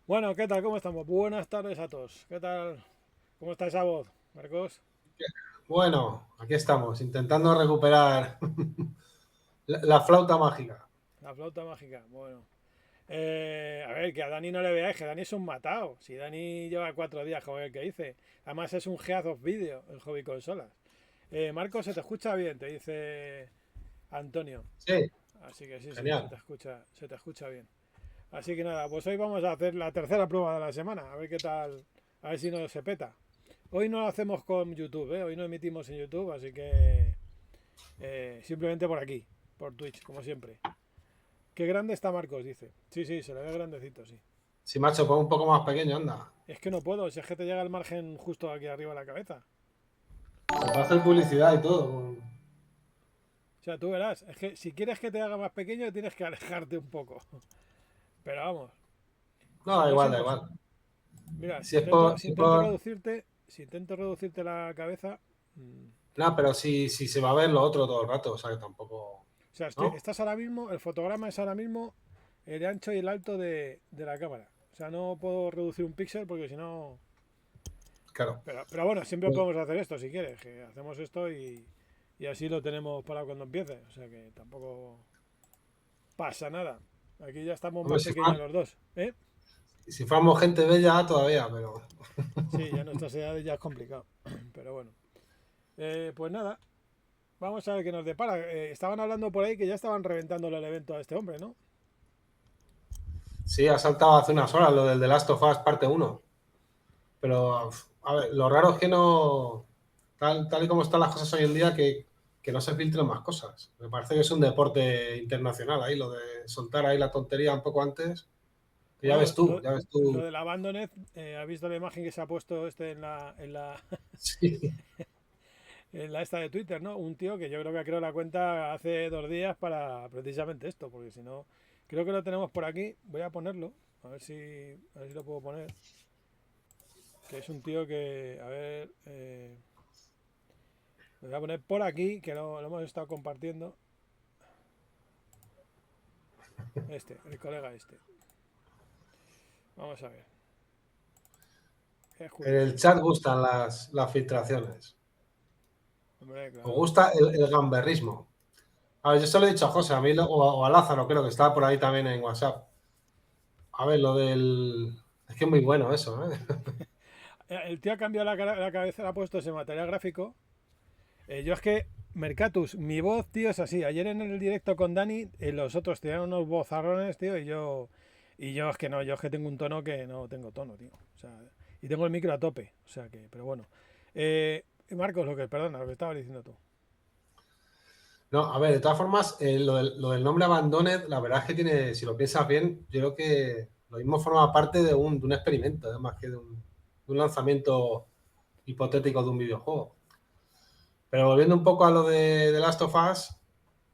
Bueno, ¿qué tal? ¿Cómo estamos? Buenas tardes a todos. ¿Qué tal? ¿Cómo está esa voz, Marcos? Bueno, aquí estamos, intentando recuperar la flauta mágica. La flauta mágica. Bueno. A ver, que a Dani no le veáis, que Dani es un matado. Si Dani lleva 4 días, como el que dice. Además es un GZ of Video, el hobby consolas. Marco, se te escucha bien, te dice Antonio. Sí, Así que sí, sí, genial. se te escucha bien. Así que nada, pues hoy vamos a hacer la tercera prueba de la semana, a ver qué tal, a ver si no se peta. Hoy no lo hacemos con YouTube, ¿eh? Hoy no emitimos en YouTube, así que simplemente por aquí, por Twitch, como siempre. Qué grande está Marcos, dice. Sí, sí, se le ve grandecito, sí. Si macho, pon un poco más pequeño, anda. Es que no puedo, si es que te llega el margen justo aquí arriba de la cabeza. Se puede hacer publicidad y todo. O sea, tú verás, es que si quieres que te haga más pequeño tienes que alejarte un poco. Pero vamos, No, si da no es igual, da igual. imposible. Mira, Si es por, si si intento por... reducirte, si intento reducirte la cabeza, No, pero si se va a ver lo otro todo el rato, o sea que tampoco... o sea, ¿No? estás ahora mismo, el fotograma es ahora mismo el ancho y el alto de la cámara. O sea, no puedo reducir un píxel porque si no... Claro. Pero bueno, siempre podemos hacer esto si quieres, que hacemos esto y así lo tenemos para cuando empiece. O sea que tampoco pasa nada. Aquí ya estamos Hombre, más pequeños los dos, ¿eh? si fuéramos gente bella todavía, pero... Sí, ya nuestras edades ya es complicado. Pero bueno. Pues nada, vamos a ver qué nos depara. Estaban hablando por ahí que ya estaban reventando el evento a este hombre, ¿no? Sí, ha saltado hace unas horas lo del The Last of Us parte uno. Pero, a ver, lo raro es que no... Tal y como están las cosas hoy en día, que no se filtren más cosas. Me parece que es un deporte internacional ahí, lo de soltar ahí la tontería un poco antes. Que Bueno, ya ves lo tú. del Abandoned, ¿has visto la imagen que se ha puesto este Sí, en la esta de Twitter, ¿no? Un tío que yo creo que ha creado la cuenta hace 2 días para precisamente esto, porque si no, creo que lo tenemos por aquí. Voy a ponerlo, a ver si lo puedo poner. Que es un tío que, a ver, lo voy a poner por aquí, que lo hemos estado compartiendo. El colega este. Vamos a ver. Es en el curioso. chat gustan las filtraciones. Hombre, Os claro. gusta el gamberrismo. A ver, yo se lo he dicho a José, a mí o a Lázaro, creo que estaba por ahí también en WhatsApp. A ver, lo del... Es que es muy bueno eso, ¿eh? El tío ha cambiado la cabeza, le ha puesto ese material gráfico. Yo es que, Mercatus, mi voz, tío, es así. Ayer en el directo con Dani, los otros tenían unos vozarrones, tío, y yo es que no, yo es que tengo un tono que no tengo tono, tío. O sea, y tengo el micro a tope. O sea que, pero bueno. Marcos, perdona, lo que estabas diciendo tú. No, a ver, de todas formas, lo del nombre Abandoned, la verdad es que tiene, si lo piensas bien, yo creo que lo mismo forma parte de un experimento, más que de un lanzamiento hipotético de un videojuego. Pero volviendo un poco a lo de The Last of Us,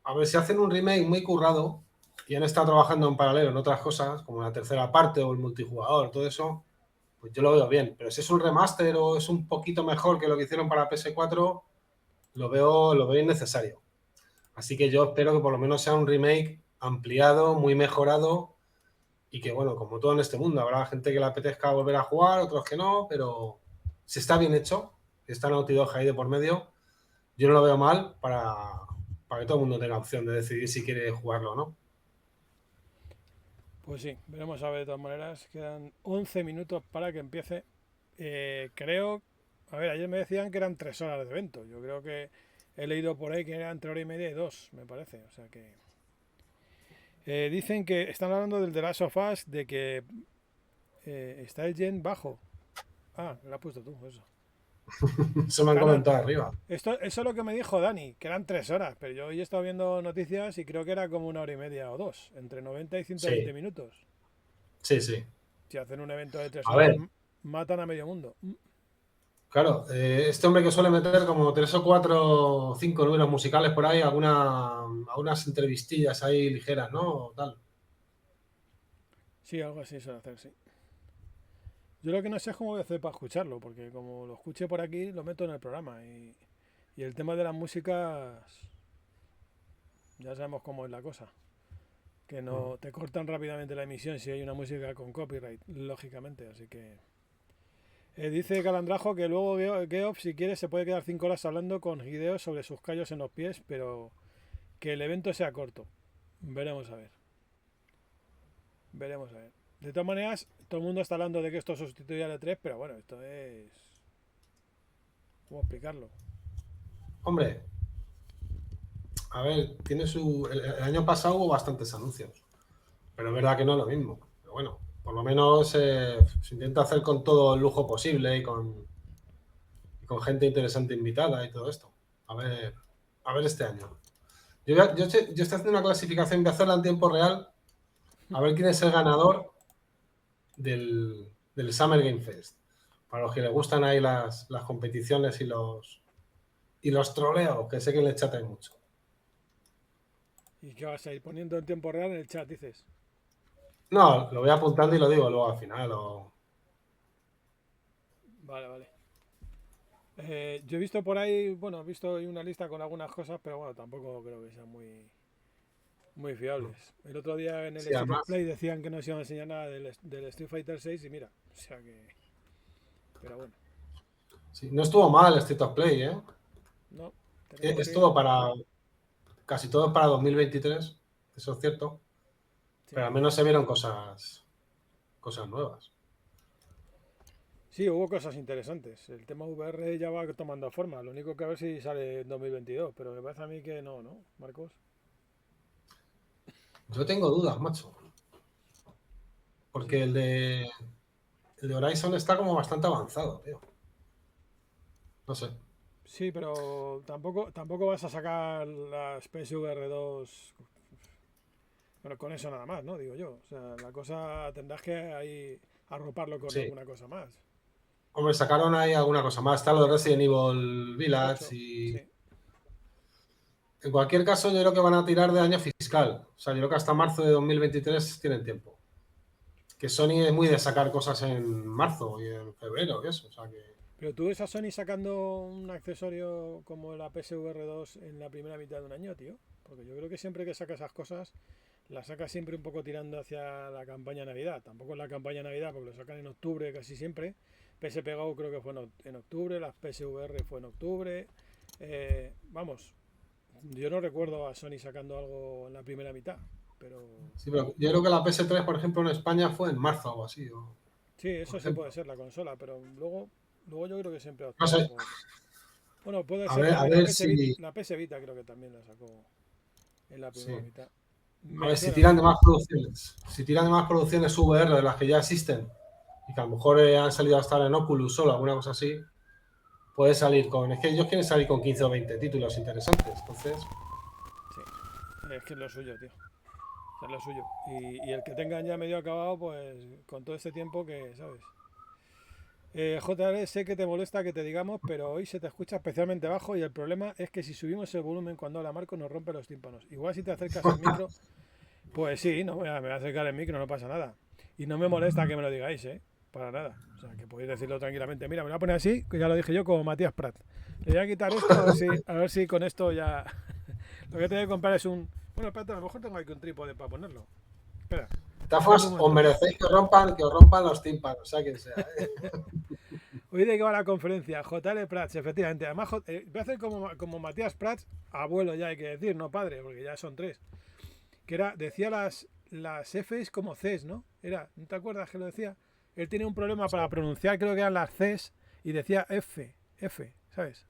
a ver si hacen un remake muy currado y han estado trabajando en paralelo en otras cosas, como la tercera parte o el multijugador, todo eso, pues yo lo veo bien. Pero si es un remaster o es un poquito mejor que lo que hicieron para PS4, lo veo innecesario. Así que yo espero que por lo menos sea un remake ampliado, muy mejorado y que, bueno, como todo en este mundo, habrá gente que le apetezca volver a jugar, otros que no, pero si está bien hecho, está Naughty Dog ahí de por medio, yo no lo veo mal para que todo el mundo tenga opción de decidir si quiere jugarlo o no. Pues sí, veremos a ver de todas maneras. Quedan 11 minutos para que empiece. Creo, a ver, ayer me decían que eran 3 horas de evento. Yo creo que he leído por ahí que era entre hora y media y 2, me parece. O sea que... dicen que están hablando del The Last of Us, de que está el gen bajo. Ah, lo has puesto tú, eso. Eso me han Claro, comentado arriba. eso es lo que me dijo Dani, que eran 3 horas, pero yo hoy he estado viendo noticias y creo que era como una hora y media o dos, entre 90 y 120 Sí, minutos. sí, sí. Si hacen un evento de tres A horas, ver, matan a medio mundo. claro, este hombre que suele meter como tres o cuatro o cinco números musicales por ahí, algunas entrevistillas ahí ligeras, ¿no? O tal. Sí, algo así suele hacer, sí. Yo lo que no sé es cómo voy a hacer para escucharlo, porque como lo escuche por aquí, lo meto en el programa. Y el tema de las músicas, ya sabemos cómo es la cosa. Que no te cortan rápidamente la emisión si hay una música con copyright, lógicamente. Así que dice Calandrajo que luego Geoff, si quiere, se puede quedar 5 horas hablando con Hideo sobre sus callos en los pies, pero que el evento sea corto. Veremos a ver. Veremos a ver. De todas maneras, todo el mundo está hablando de que esto sustituye al E3, pero bueno, esto es... ¿Cómo explicarlo? Hombre, a ver, el año pasado hubo bastantes anuncios, pero es verdad que no es lo mismo. Pero bueno, por lo menos se intenta hacer con todo el lujo posible y con gente interesante invitada y todo esto. A ver este año. Yo estoy haciendo una clasificación, voy a hacerla en tiempo real, a ver quién es el ganador del Summer Game Fest. Para los que les gustan ahí las competiciones y los troleos, que sé que en el chat hay mucho. ¿Y qué vas a ir poniendo en tiempo real en el chat, dices? No, lo voy apuntando y lo digo luego al final. Vale, vale. Yo he visto por ahí, bueno, he visto ahí una lista con algunas cosas, pero bueno, tampoco creo que sean muy fiables. El otro día en el Sí, State of además, Play decían que no se iban a enseñar nada del Street Fighter 6 y mira, o sea que... Pero bueno, sí, no estuvo mal el State of Play, ¿eh? no, tenemos Es que... todo casi todo es para 2023, eso es cierto, Sí. pero al menos se vieron cosas nuevas. Sí, hubo cosas interesantes. El tema VR ya va tomando forma. Lo único que a ver si sale en 2022, pero me parece a mí que no, ¿no, Marcos? Yo tengo dudas, macho, porque Sí. el de Horizon está como bastante avanzado, tío. No sé. Sí, pero tampoco vas a sacar las PSVR 2 bueno, con eso nada más, ¿no? Digo yo. O sea, la cosa tendrás que ahí arroparlo con Sí. alguna cosa más. Hombre, sacaron ahí alguna cosa más. Está lo de Resident Evil Village 8, y... sí. En cualquier caso, yo creo que van a tirar de año fiscal. O sea, yo creo que hasta marzo de 2023 tienen tiempo. Que Sony es muy de sacar cosas en marzo y en febrero y eso. O sea que... Pero tú ves a Sony sacando un accesorio como la PSVR 2 en la primera mitad de un año, tío. Porque yo creo que siempre que saca esas cosas, las saca siempre un poco tirando hacia la campaña Navidad. Tampoco es la campaña Navidad porque lo sacan en octubre casi siempre. PSP Go creo que fue en octubre, las PSVR fue en octubre. Vamos, yo no recuerdo a Sony sacando algo en la primera mitad, pero Sí, pero yo creo que la PS3, por ejemplo, en España fue en marzo o algo así. sí, Por eso sí puede ejemplo. ser la consola, pero luego yo creo que siempre No optaban sé. por... Bueno, puede A ser ver, a también ver si... La PS Vita creo que también la sacó en la Sí. primera mitad. A Me ver si suena, tiran ¿no? de más producciones. Si tiran de más producciones VR de las que ya existen y que a lo mejor han salido hasta ahora en Oculus solo, alguna cosa así, puede salir con... Es que ellos quieren salir con 15 o 20 títulos interesantes. Entonces, Sí, es que es lo suyo, tío. O sea, es lo suyo. Y el que tengan ya medio acabado, pues con todo este tiempo que, ¿sabes? JR, sé que te molesta que te digamos, pero hoy se te escucha especialmente bajo y el problema es que si subimos el volumen cuando habla Marco nos rompe los tímpanos. Igual si te acercas al micro, pues sí, no, me voy a acercar al micro, no pasa nada. Y no me molesta que me lo digáis, ¿eh? Para nada. O sea, que podéis decirlo tranquilamente. Mira, me lo voy a poner así, que ya lo dije yo, como Matías Prat. Le voy a quitar esto, a ver si con esto ya... Lo que tengo que comprar es un... Bueno, espérate, a lo mejor tengo aquí un trípode para ponerlo. Espera, de todas dame un formas, os momento. merecéis que os rompan los tímpanos, sea quien sea. Hoy de qué va la conferencia, JL Prats, efectivamente. Además, voy a hacer como Matías Prats, abuelo ya hay que decir, no padre, porque ya son tres. Que decía las Fs como Cs, ¿no? ¿No te acuerdas que lo decía? Él tenía un problema para pronunciar, creo que eran las Cs, y decía F, ¿sabes?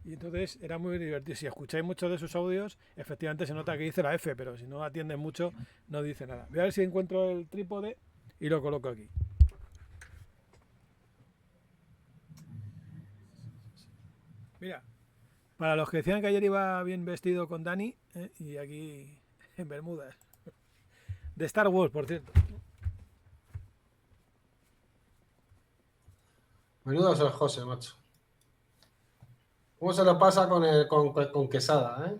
Y entonces era muy divertido. Si escucháis muchos de sus audios, efectivamente se nota que dice la F, pero si no atienden mucho, no dice nada. Voy a ver si encuentro el trípode y lo coloco aquí. Mira, para los que decían que ayer iba bien vestido con Dani, y aquí en Bermudas. De Star Wars, por cierto. Menudo es el José, macho. ¿Cómo se le pasa con Quesada, eh?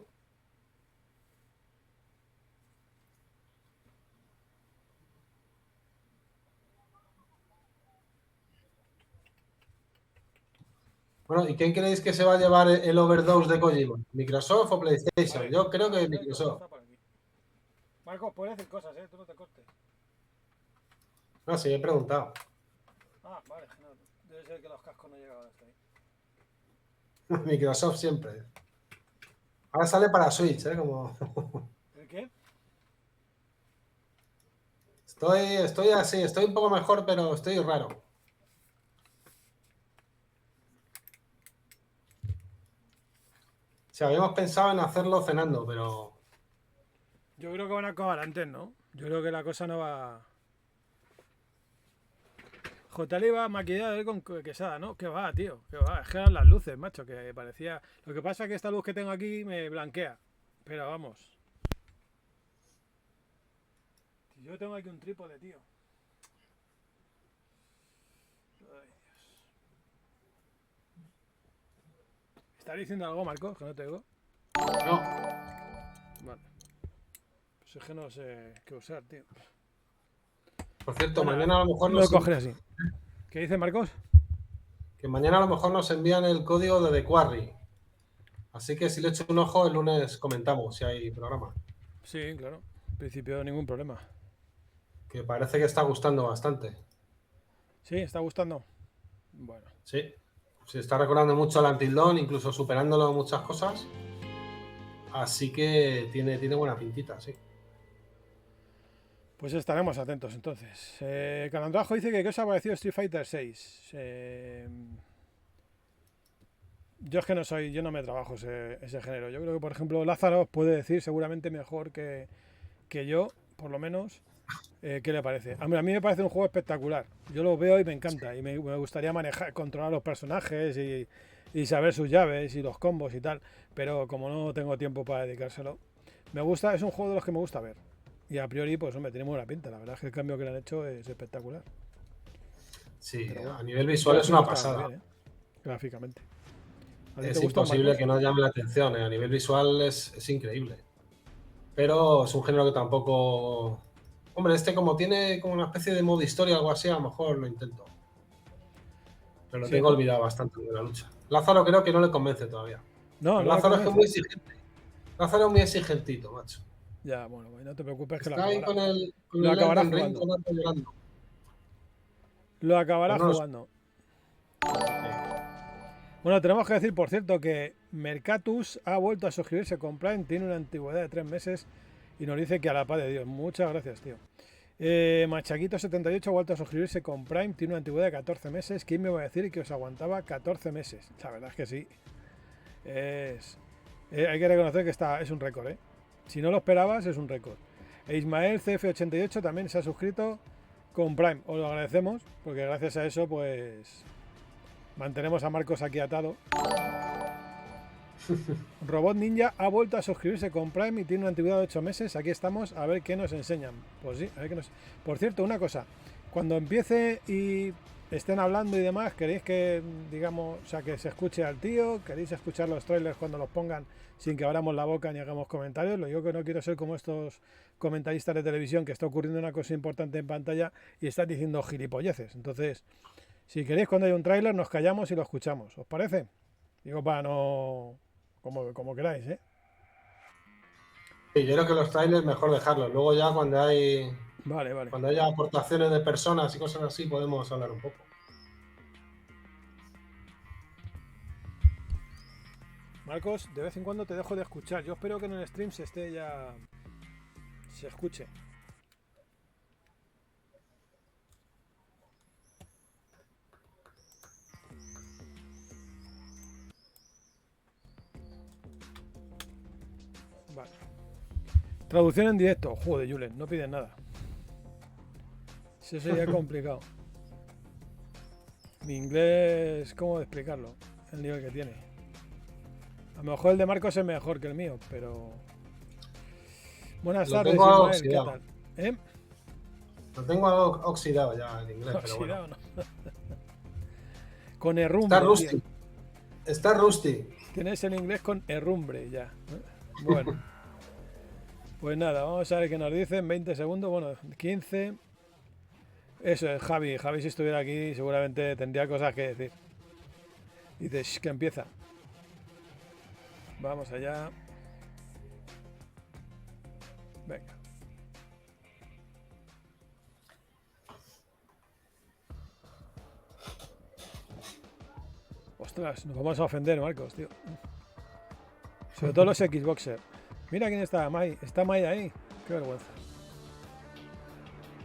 Bueno, ¿y quién creéis que se va a llevar el overdose de Kojima? ¿Microsoft o PlayStation? Vale, Yo creo vale, que espera que Microsoft. está por aquí. Marcos, puedes decir cosas, tú no te cortes. No, sí, he preguntado. Ah, vale, genial. Debe ser que los cascos no llegaban hasta ahí. Microsoft siempre. Ahora sale para Switch, ¿eh? Como... ¿El qué? Estoy así, estoy un poco mejor, pero estoy raro. Si habíamos pensado en hacerlo cenando, pero... Yo creo que van a acabar antes, ¿no? Yo creo que la cosa no va... JL iba maquillado él con quesada, ¿no? Que va, tío, que va. Es que eran las luces, macho, que parecía... Lo que pasa es que esta luz que tengo aquí me blanquea. Pero vamos. Yo tengo aquí un trípode, tío. Ay, Dios. ¿Estás diciendo algo, Marcos? Que no te oigo. No. Vale. Pues es que no sé qué usar, tío. Por cierto, Bueno, mañana a lo mejor lo cogeré así. ¿Qué dice Marcos? que mañana a lo mejor nos envían el código de The Quarry. Así que si le echo un ojo, el lunes comentamos si hay programa. Sí, claro. En principio ningún problema. Que parece que está gustando bastante. ¿Sí? ¿Está gustando? Bueno. Sí. Se está recordando mucho al Until Dawn, incluso superándolo en muchas cosas. Así que tiene buena pintita, sí. Pues estaremos atentos entonces. Calandrajo dice que ¿qué os ha parecido Street Fighter 6? Yo es que yo no me trabajo ese género. Yo creo que, por ejemplo, Lázaro os puede decir seguramente mejor que yo, por lo menos, qué le parece. A mí me parece un juego espectacular. Yo lo veo y me encanta. Y me gustaría controlar los personajes y saber sus llaves y los combos y tal. Pero como no tengo tiempo para dedicárselo, es un juego de los que me gusta ver. Y a priori, pues hombre, tiene buena pinta. La verdad es que el cambio que le han hecho es espectacular. Sí, Bueno, a nivel visual es una pasada. Bien, gráficamente. Es imposible que no llame la atención. A nivel visual es increíble. Pero es un género que tampoco... Hombre, como tiene como una especie de modo historia o algo así, a lo mejor lo intento. Pero lo tengo olvidado bastante de la lucha. Lázaro creo que no le convence todavía. No, pero Lázaro es que es muy exigente. Lázaro es muy exigentito, macho. Ya, bueno, no te preocupes que está ahí con el acabará jugando. Lo acabará jugando. Bueno, tenemos que decir, por cierto, que Mercatus ha vuelto a suscribirse con Prime, tiene una antigüedad de 3 meses y nos dice que a la paz de Dios. Muchas gracias, tío. Machaquito78 ha vuelto a suscribirse con Prime, tiene una antigüedad de 14 meses. ¿Quién me va a decir que os aguantaba 14 meses? La verdad es que sí. Hay que reconocer que es un récord, ¿eh? Si no lo esperabas, es un récord. Ismael CF88 también se ha suscrito con Prime. Os lo agradecemos, porque gracias a eso, pues mantenemos a Marcos aquí atado. Robot Ninja ha vuelto a suscribirse con Prime y tiene una antigüedad de 8 meses. Aquí estamos a ver qué nos enseñan. Pues sí, a ver qué nos... Por cierto, una cosa. Cuando empiece y estén hablando y demás, ¿queréis que, digamos, o sea, que se escuche al tío? ¿Queréis escuchar los trailers cuando los pongan sin que abramos la boca ni hagamos comentarios? Lo digo que no quiero ser como estos comentaristas de televisión que está ocurriendo una cosa importante en pantalla y están diciendo gilipolleces. Entonces, si queréis cuando haya un trailer nos callamos y lo escuchamos. ¿Os parece? Digo, para no... Como queráis, ¿eh? Sí, yo creo que los trailers mejor dejarlos. Luego ya cuando hay... Vale. Cuando haya aportaciones de personas y cosas así podemos hablar un poco. Marcos, de vez en cuando te dejo de escuchar. Yo espero que en el stream se escuche. Vale. Traducción en directo. Joder, Julen, no piden nada. Eso sería complicado. Mi inglés, ¿cómo explicarlo? El nivel que tiene. A lo mejor el de Marcos es mejor que el mío, pero... Buenas tardes, Ismael, ¿qué tal? Lo tengo algo oxidado ya en inglés, oxidado, pero bueno. ¿no? Con herrumbre. Está rusty. Está rusty. Tienes el inglés con herrumbre ya. Bueno. Pues nada, vamos a ver qué nos dicen. 20 segundos, bueno, 15. Eso es, Javi. Javi, si estuviera aquí, seguramente tendría cosas que decir. Dices que empieza. Vamos allá. Venga. Ostras, nos vamos a ofender, Marcos, tío. Sobre todo los Xboxer. Mira quién está, Mai. Está Mai ahí. Qué vergüenza.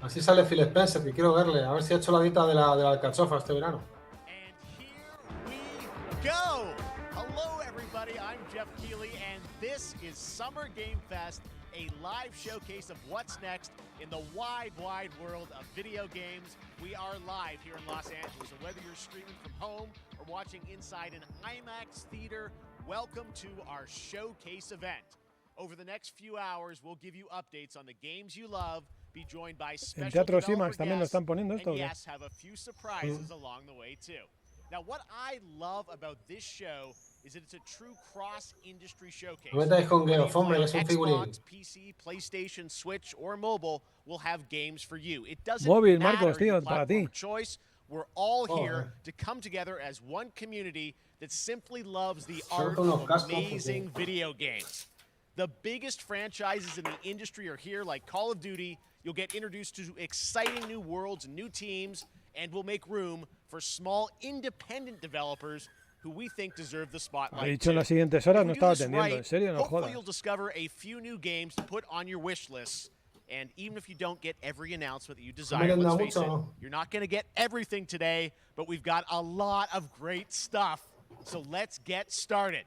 Así sale Phil Spencer, que quiero verle. A ver si ha hecho la dieta de la alcachofa este verano. And here we go. Hello, everybody. I'm Jeff Keighley, and this is Summer Game Fest, a live showcase of what's next in the wide, wide world of video games. We are live here in Los Angeles, and whether you're streaming from home or watching inside an IMAX theater, welcome to our showcase event. Over the next few hours, we'll give you updates on the games you love, be joined by special Teatros developer IMAX también lo guests, están poniendo esto, and ¿o qué? yes, have a few surprises along the way too. Now, what I love about this show is that it's a true cross-industry showcase. No metáis con Geoff, hombre, que es un figurín. Xbox, PC, PlayStation, Switch, or mobile will have games for you. It doesn't Móvil, matter Marcos, tío, your para platform ti. of choice. We're all here to come together as one community that simply loves the art of amazing video games. The biggest franchises in the industry are here, like Call of Duty. You'll get introduced to exciting new worlds and new teams, and we'll make room for small independent developers who we think deserve the Ha spotlight dicho en too. las siguientes horas, If no we do estaba this atendiendo. right, En serio, no hopefully jodas. you'll discover a few new games to put on your wish lists. And even if you don't get every announcement that you desire, let's face it, you're not going to get everything today, but we've got a lot of great stuff. So let's get started.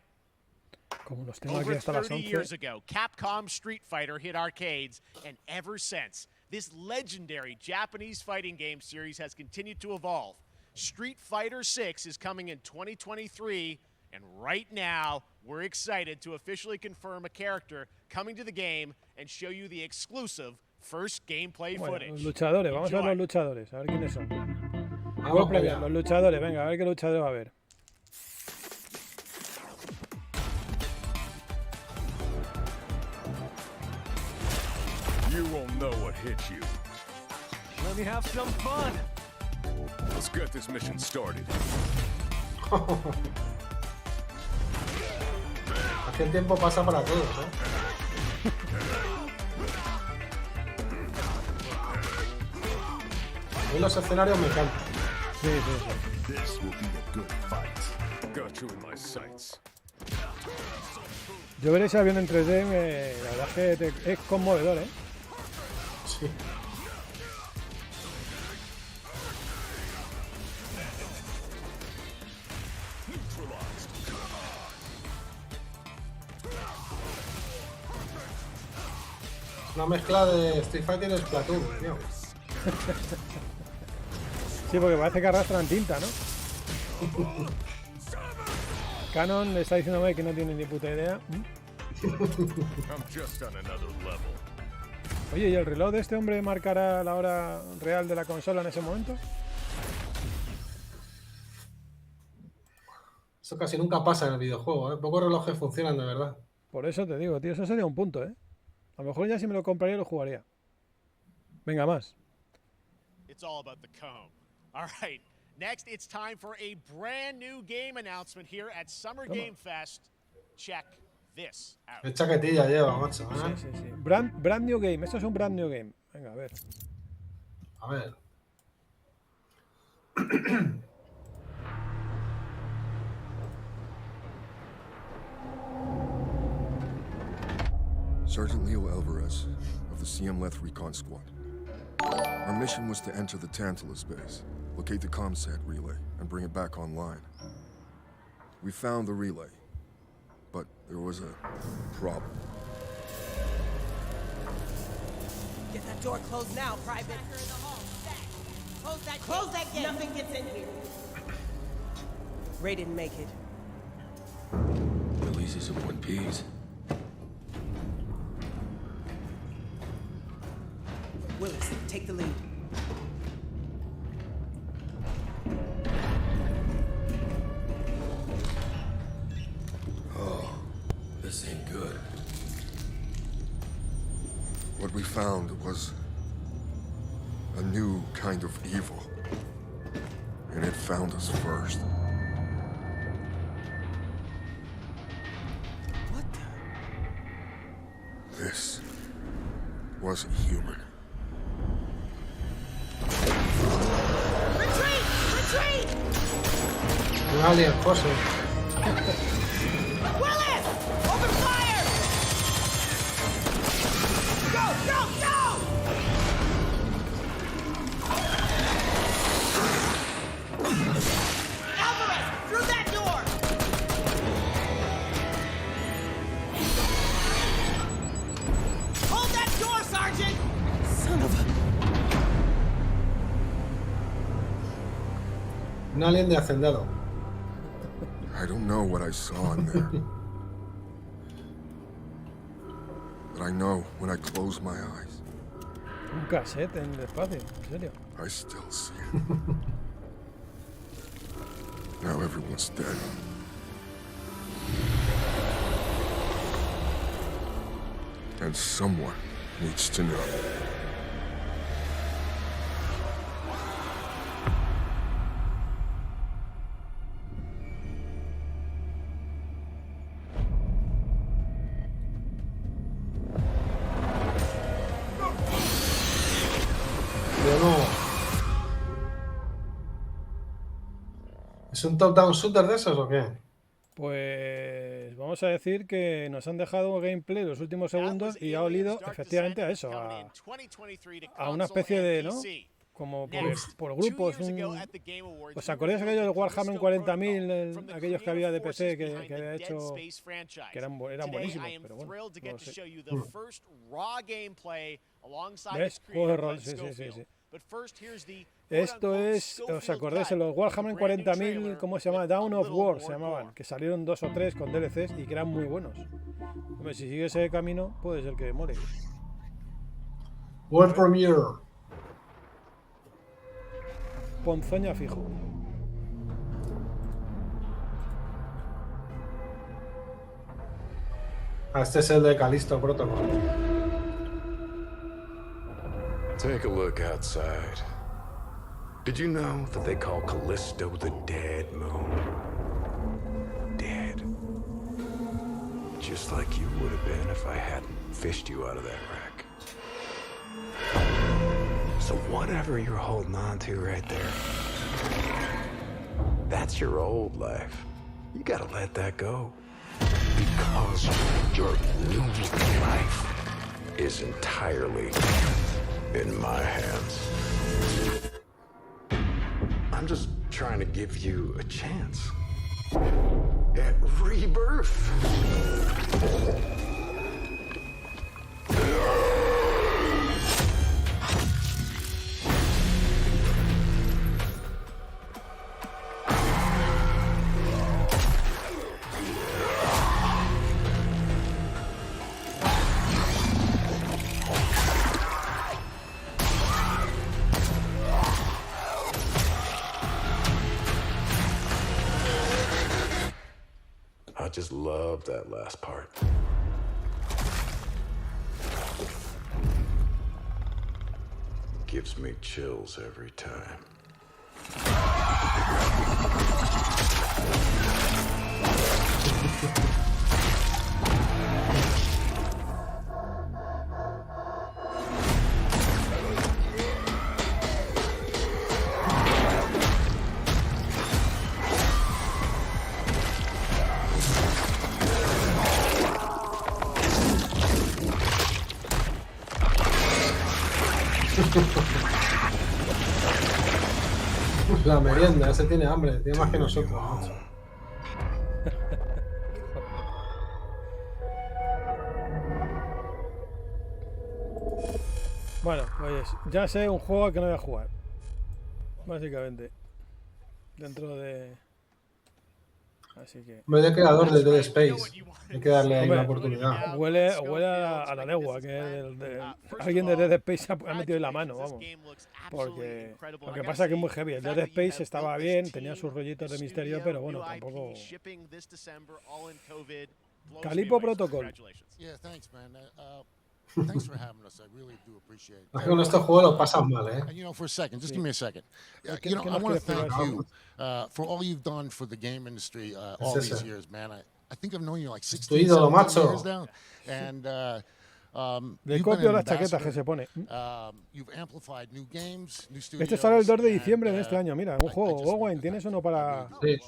Como los tengo aquí Over hasta las 30 years 11. ago, Capcom Street Fighter hit arcades, and ever since, this legendary Japanese fighting game series has continued to evolve. Street Fighter 6 is coming in 2023, and right now, we're excited to officially confirm a character coming to the game and show you the exclusive first gameplay Bueno, footage. los luchadores, vamos a ver Enjoy. los luchadores, a ver quiénes son. Vamos Juego para previo, allá. los luchadores, venga, a ver qué luchador va a haber. You won't know what hit you. Let me have some fun. Let's get this mission started. Hace tiempo pasa para todos, ¿eh? A mí los escenarios me encantan. Sí, sí, sí. This will be a good fight. Got you in my sights. Yo veré ese avión en 3D, la verdad es que es conmovedor, ¿eh? Sí. Una mezcla de Street Fighter y Splatoon, tío. Sí, porque parece que arrastran tinta, ¿no? Canon le está diciéndome que no tiene ni puta idea. I'm just on another level. Oye, ¿y el reloj de este hombre marcará la hora real de la consola en ese momento? Eso casi nunca pasa en el videojuego, ¿eh? Pocos relojes funcionan de verdad. Por eso te digo, tío, eso sería un punto, ¿eh? A lo mejor ya si me lo compraría lo jugaría. Venga, más. It's all about the comb. All right, next it's time for a brand new game announcement here at Summer Game Fest. Check this out. Qué chaquetilla lleva, macho, ¿eh? Sí, sí, sí. Brand new game, esto es un brand new game. Venga, a ver. A ver. Sergeant Leo Alvarez of the CM Leth Recon Squad. Our mission was to enter the Tantalus base, locate the ComSat relay, and bring it back online. We found the relay, but there was a problem. Get that door closed now, Private. Close that gate. Nothing gets in here. Ray didn't make it. Releases of one piece. Willis, take the lead. Oh, this ain't good. What we found was a new kind of evil. And it found us first. What the? This wasn't human. Retreat! Retreat! Un alien, José. Willis! Open fire! Go! Go! Go! Alvarez, through that door! Hold that door, Sergeant! Son of a... Un alien de hacendado. I don't know what I saw in there. But I know when I close my eyes, Un cassette en el espacio, en serio. I still see it. Now everyone's dead. And someone needs to know. Yo no. ¿Es un top-down shooter de esos o qué? Pues vamos a decir que nos han dejado gameplay los últimos segundos y ha olido efectivamente a eso, a una especie de, ¿no? Como por grupos. ¿Os acordáis aquellos del Warhammer 40.000, aquellos que había de PC que había hecho, que eran buenísimos, pero bueno, no sé. ¿Ves? Juego de rol, sí. Esto es, ¿os acordáis de los Warhammer 40.000, cómo se llama? Dawn of War se llamaban, que salieron 2 o 3 con DLCs y que eran muy buenos. Hombre, si sigue ese camino, puede ser que mole. World Premiere. Ponzoña fijo. Este es el de Callisto Protocol. Take a look outside. Did you know that they call Callisto the dead moon? Dead. Just like you would have been if I hadn't fished you out of that wreck. So whatever you're holding on to right there, that's your old life. You gotta let that go. Because your new life is entirely in my hands. I'm just trying to give you a chance at rebirth. I just love that last part. Gives me chills every time. La merienda, ese tiene hambre, tiene más que nosotros. Macho. Bueno, pues ya sé un juego que no voy a jugar. Básicamente. Dentro de... Así que... Me de creador de Dead Space. Hay que darle ahí una oportunidad. Huele a la legua, que alguien de Dead Space ha metido en la mano, vamos. Porque lo que pasa es que es muy heavy. El Dead Space estaba bien, tenía sus rollitos de misterio, pero bueno, tampoco... Calipo Protocol. Thanks for having us. I really do appreciate it. Es que con estos juegos lo pasas mal, ¿eh? And for a second, just give me a second. I want to thank you for all you've done for the game industry all these years, man. I think I've known you like 16 years now. And Le copio las chaquetas que se pone. you've amplified new games, new studios. Este sale el 2 de diciembre de este año. Mira, un juego. Owen, ¿tienes uno para...? Sí.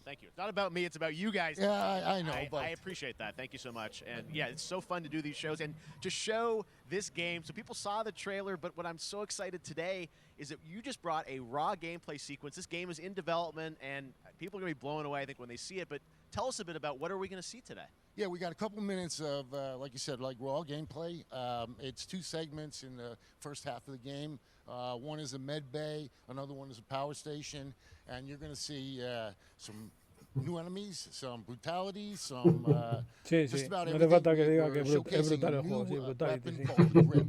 Thank you. It's not about me. It's about you guys. Yeah, I know. I appreciate that. Thank you so much. And yeah, it's so fun to do these shows and to show this game. So people saw the trailer, but what I'm so excited today is that you just brought a raw gameplay sequence. This game is in development, and people are going to be blown away, I think, when they see it. But tell us a bit about what are we going to see today? Yeah, we got a couple minutes of, like you said, like raw gameplay. It's 2 segments in the first half of the game. One is a med bay, another one is a power station, and you're going to see some new enemies, some brutality, some just about everything. We're showcasing a new weapon called the Grip.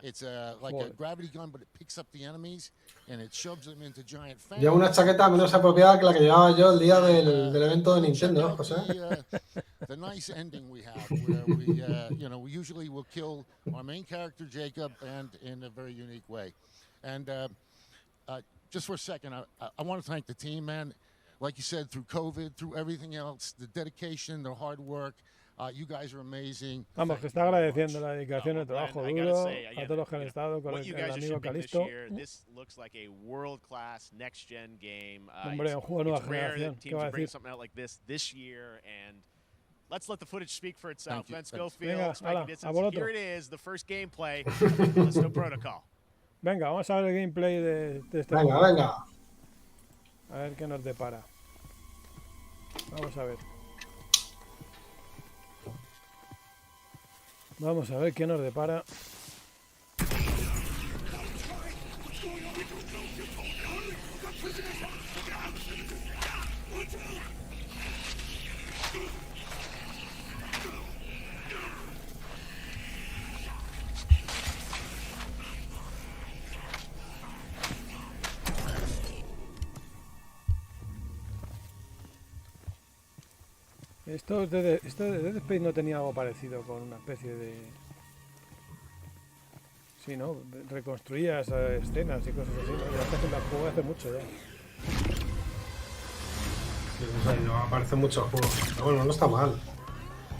It's like a gravity gun, but it picks up the enemies and it shoves them into giant fans. Lleva una chaqueta menos apropiada que la que llevaba yo el día del evento de Nintendo, José. The nice ending we have, where we, we usually will kill our main character Jacob, and in a very unique way. And just for a second, I want to thank the team, man. Like you said, through COVID, through everything else, the dedication, the hard work. You guys are amazing. Vamos, que está agradeciendo la dedicación, el trabajo duro a todos los que han estado con el amigo Calisto. This looks like a world-class next-gen game. Hombre, un juego de nueva generación. ¿Qué va a decir? Something out like this year, and let's let the footage speak for itself. Ben Schofield, Striking Distance. Here it is, the first gameplay. Let's go protocol. Venga, vamos a ver el gameplay de este juego. Venga. A ver qué nos depara. Vamos a ver. Vamos a ver qué nos depara. Esto de Dead Space no tenía algo parecido con una especie de... Sí, ¿no? Reconstruías escenas y cosas así, ¿no? Ya está haciendo el juego hace mucho ya. Sí, no aparecen muchos juegos. Pero bueno, no está mal.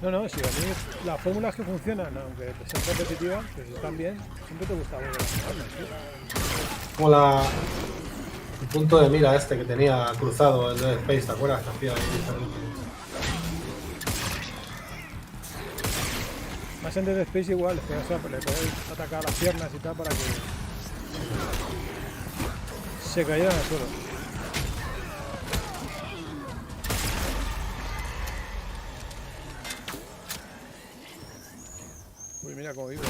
No, sí, a mí las fórmulas que funcionan, aunque sean repetitivas, que si están bien, siempre te gusta volver a jugarlas, ¿sí? Como el punto de mira este que tenía cruzado el Dead Space, ¿te acuerdas? Que hacía ahí diferente. Más en Dead Space igual, es que le podéis atacar las piernas y tal para que se cayeran al suelo. Uy, mira cómo vive.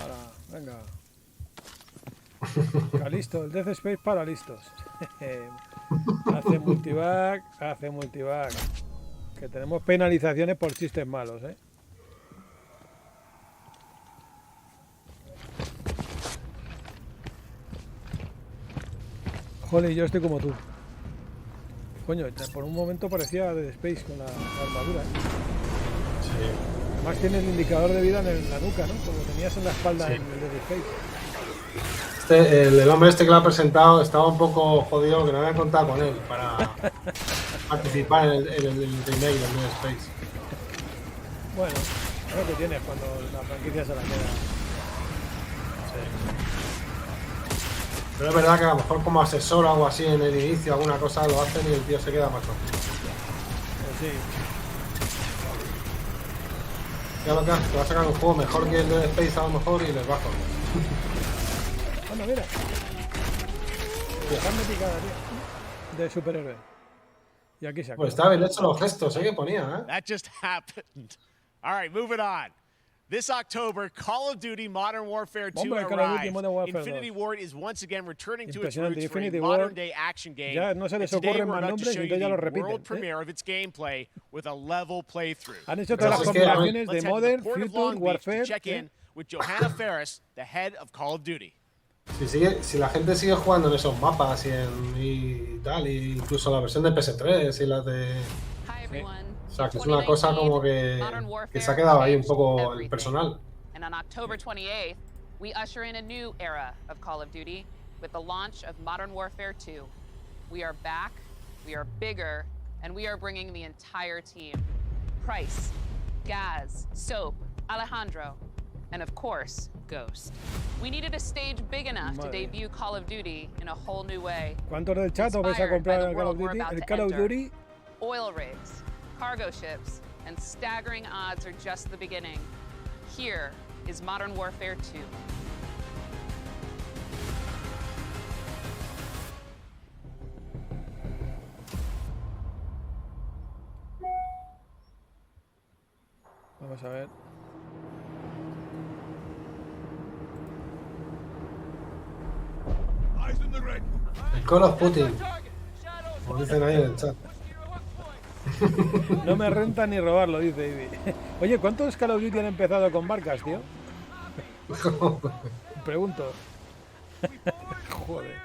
Ahora, venga. Listo, el Dead Space para listos. Hace multiback. Que tenemos penalizaciones por chistes malos, ¿eh? Joder, yo estoy como tú. Coño, por un momento parecía Dead Space con la armadura, ¿eh? Sí. Además tiene el indicador de vida en la nuca, ¿no? Como tenías en la espalda en el Dead Space. El hombre este que lo ha presentado estaba un poco jodido, que no había contado con él para participar en el remake del Dead Space. Bueno, es lo que tienes cuando la franquicia se la queda. Sí. Pero es verdad que a lo mejor como asesor o algo así en el inicio, alguna cosa lo hacen y el tío se queda más tranquilo. Pues sí. Ya lo que hace, te va a sacar un juego mejor que el Dead Space a lo mejor y les bajo. Anda, mira. Dejadme picada, tío. De superhéroe. Y aquí se acaba. Pues está bien hecho los gestos, que ponía, ¿eh? That just happened. All right, moving on. This October, Call of Duty Modern Warfare 2 arrives. Infinity Ward is once again returning to its roots for a modern-day action game. Ya no se les ocurren más nombres y ya lo repiten. World premiere of its gameplay with a level playthrough. Han hecho todas las combinaciones de Modern, Future, Warfare. Check in with Johanna Ferris, the head of Call of Duty. Si la gente sigue jugando en esos mapas y tal, incluso la versión de PS3 y las de... Sí. O sea, que es una cosa como que se ha quedado ahí un poco el personal. And on October 28th, we usher in a new era of Call of Duty with the launch of Modern Warfare 2. We are back, we are bigger, and we are bringing the entire team. Price, Gaz, Soap, Alejandro, and of course, Ghost. We needed a stage big enough to debut Call of Duty in a whole new way. ¿Cuántos del chat os vais a comprar el Call of Duty? El Call of Duty. Oil rigs, cargo ships, and staggering odds are just the beginning. Here is Modern Warfare 2. Vamos a ver. El Call of Putin. Como dicen ahí en el chat. No me renta ni robarlo, dice Ivy. Oye, ¿cuántos Call of Duty han empezado con barcas, tío? Pregunto. Joder.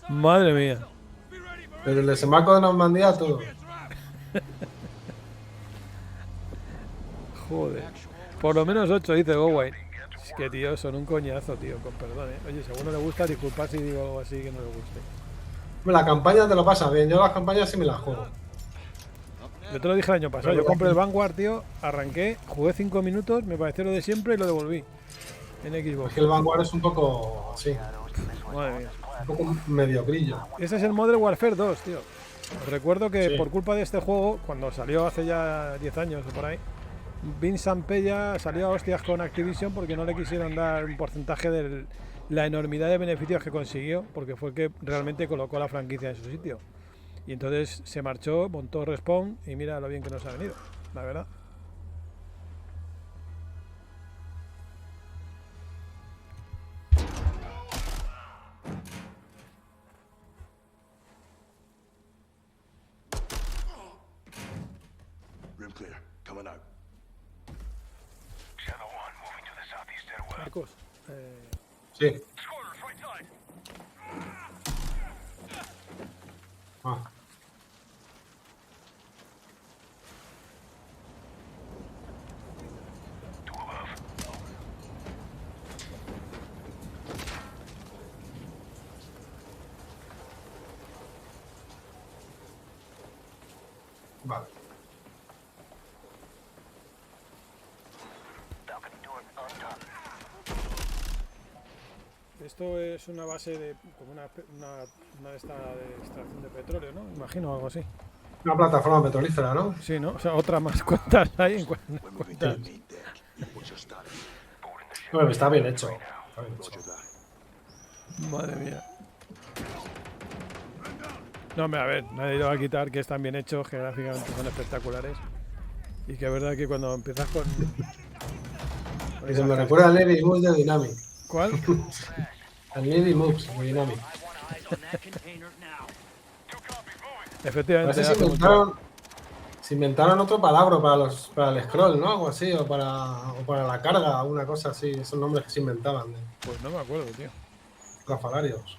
Madre mía. Pero el desembarco de Normandía todo. Joder. Por lo menos 8, dice Goway. Es que, tío, son un coñazo, tío, con perdón, ¿eh? Oye, si a uno le gusta, disculpad si digo algo así que no le guste. La campaña te lo pasa bien. Yo las campañas sí me las juego. Yo te lo dije el año pasado. Yo compré el Vanguard, tío, arranqué, jugué 5 minutos, me pareció lo de siempre y lo devolví. En Xbox. Es que el Vanguard es un poco así. Madre mía. Un poco mediocrillo. Ese es el Modern Warfare 2, tío. Recuerdo que por culpa de este juego, cuando salió hace ya 10 años o por ahí, Vincent Pella salió a hostias con Activision porque no le quisieron dar un porcentaje de la enormidad de beneficios que consiguió, porque fue el que realmente colocó la franquicia en su sitio. Y entonces se marchó, montó Respawn y mira lo bien que nos ha venido, la verdad. Room clear. Coming out. Marcos, Sí. Ah. Vale. esto es una base de como una de esta de extracción de petróleo, ¿no? Imagino algo así. Una plataforma petrolífera, ¿no? Sí, ¿no? O sea, otra más. ¿Cuántas hay? ¿Cuántas? Bueno, está bien hecho. Está bien hecho. Madre mía. No, hombre, a ver, nadie lo va a quitar que están bien hechos, que gráficamente son espectaculares. Y que es verdad que cuando empiezas con... Y se me recuerda al Navy Moves de Dynamic. ¿Cuál? Al Navy Moves de Dynamic. Efectivamente. Se inventaron otro palabra para el scroll, ¿no? Algo así, o para la carga, una cosa así. Esos nombres que se inventaban. Pues no me acuerdo, tío. Trafalarios.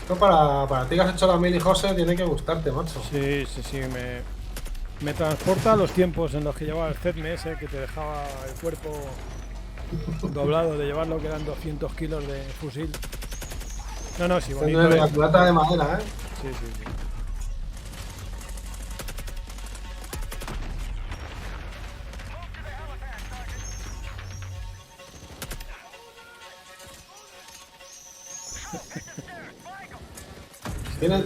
Esto para ti que has hecho la mili, José, tiene que gustarte, macho. Sí, me transporta a los tiempos en los que llevaba el ZMS, que te dejaba el cuerpo doblado de llevarlo, que eran 200 kilos de fusil. No, sí, bonito. La culata de madera, ¿eh? Sí.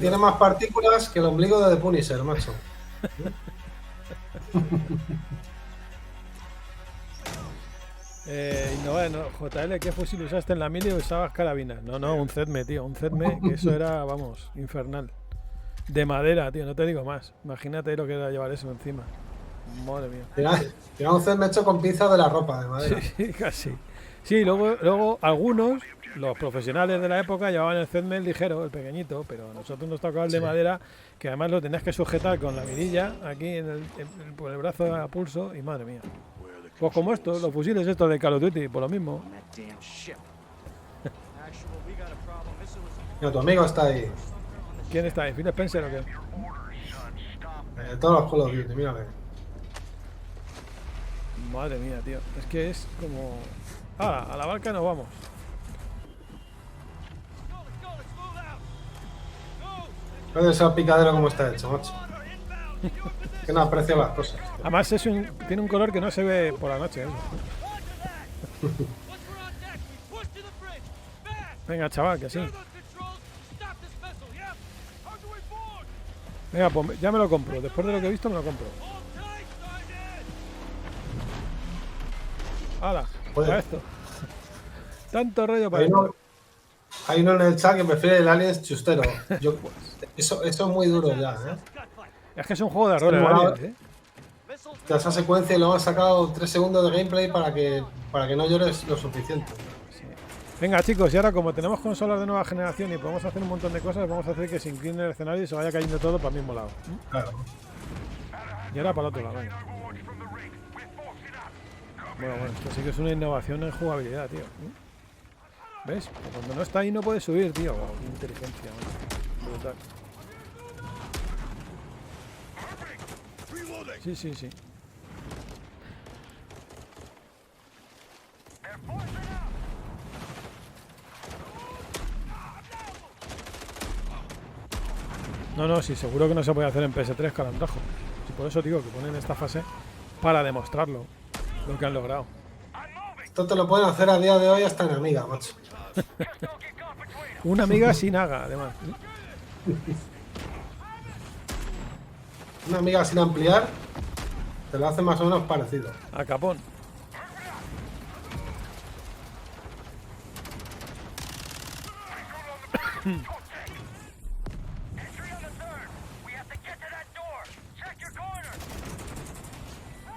Tiene más partículas que el ombligo de The Punisher, macho. No, JL, ¿qué fusil usaste en la mili o usabas carabinas? No, un ZM, tío, un ZM, que eso era, vamos, infernal. De madera, tío, no te digo más. Imagínate lo que era llevar eso encima. Madre mía. Tiene un ZM hecho con pinzas de la ropa, de madera. Sí, casi. Sí, luego algunos, los profesionales de la época, llevaban el ZM ligero, el pequeñito, pero a nosotros nos tocaba el de madera, que además lo tenías que sujetar con la mirilla aquí por el brazo a pulso, y madre mía. Pues como estos, los fusiles estos de Call of Duty, por lo mismo. Mira, tu amigo está ahí. ¿Quién está ahí? ¿Phil Spencer o qué? Todos los Call of Duty, mírame. Madre mía, tío. Es que es como... Ah, a la barca nos vamos. No ese picadero como está hecho, macho. Que no aprecio las cosas. Tío. Además tiene un color que no se ve por la noche. Venga, chaval, que sí. Venga, pues ya me lo compro. Después de lo que he visto, me lo compro. ¡Hala! Para esto. Tanto rollo para esto. Hay uno en el chat que prefiere el Aliens chustero. Eso es muy duro ya, ¿eh? Es que es un juego de errores, Aliens, ¿eh? Esa secuencia y luego han sacado 3 segundos de gameplay para que no llores lo suficiente. Sí. Venga, chicos, y ahora como tenemos consolas de nueva generación y podemos hacer un montón de cosas, vamos a hacer que se incline el escenario y se vaya cayendo todo para el mismo lado. Claro. Y ahora para el otro lado, venga. Bueno, esto sí que es una innovación en jugabilidad, tío. ¿Ves? Cuando no está ahí no puede subir, tío. Oh, qué inteligencia, man. Brutal. Sí. No, sí, seguro que no se puede hacer en PS3, carandajo. Sí, por eso digo que ponen esta fase para demostrarlo, lo que han logrado. Esto te lo pueden hacer a día de hoy hasta en Amiga, macho. Una Amiga sin Aga, además. Una Amiga sin ampliar te lo hace más o menos parecido. A capón.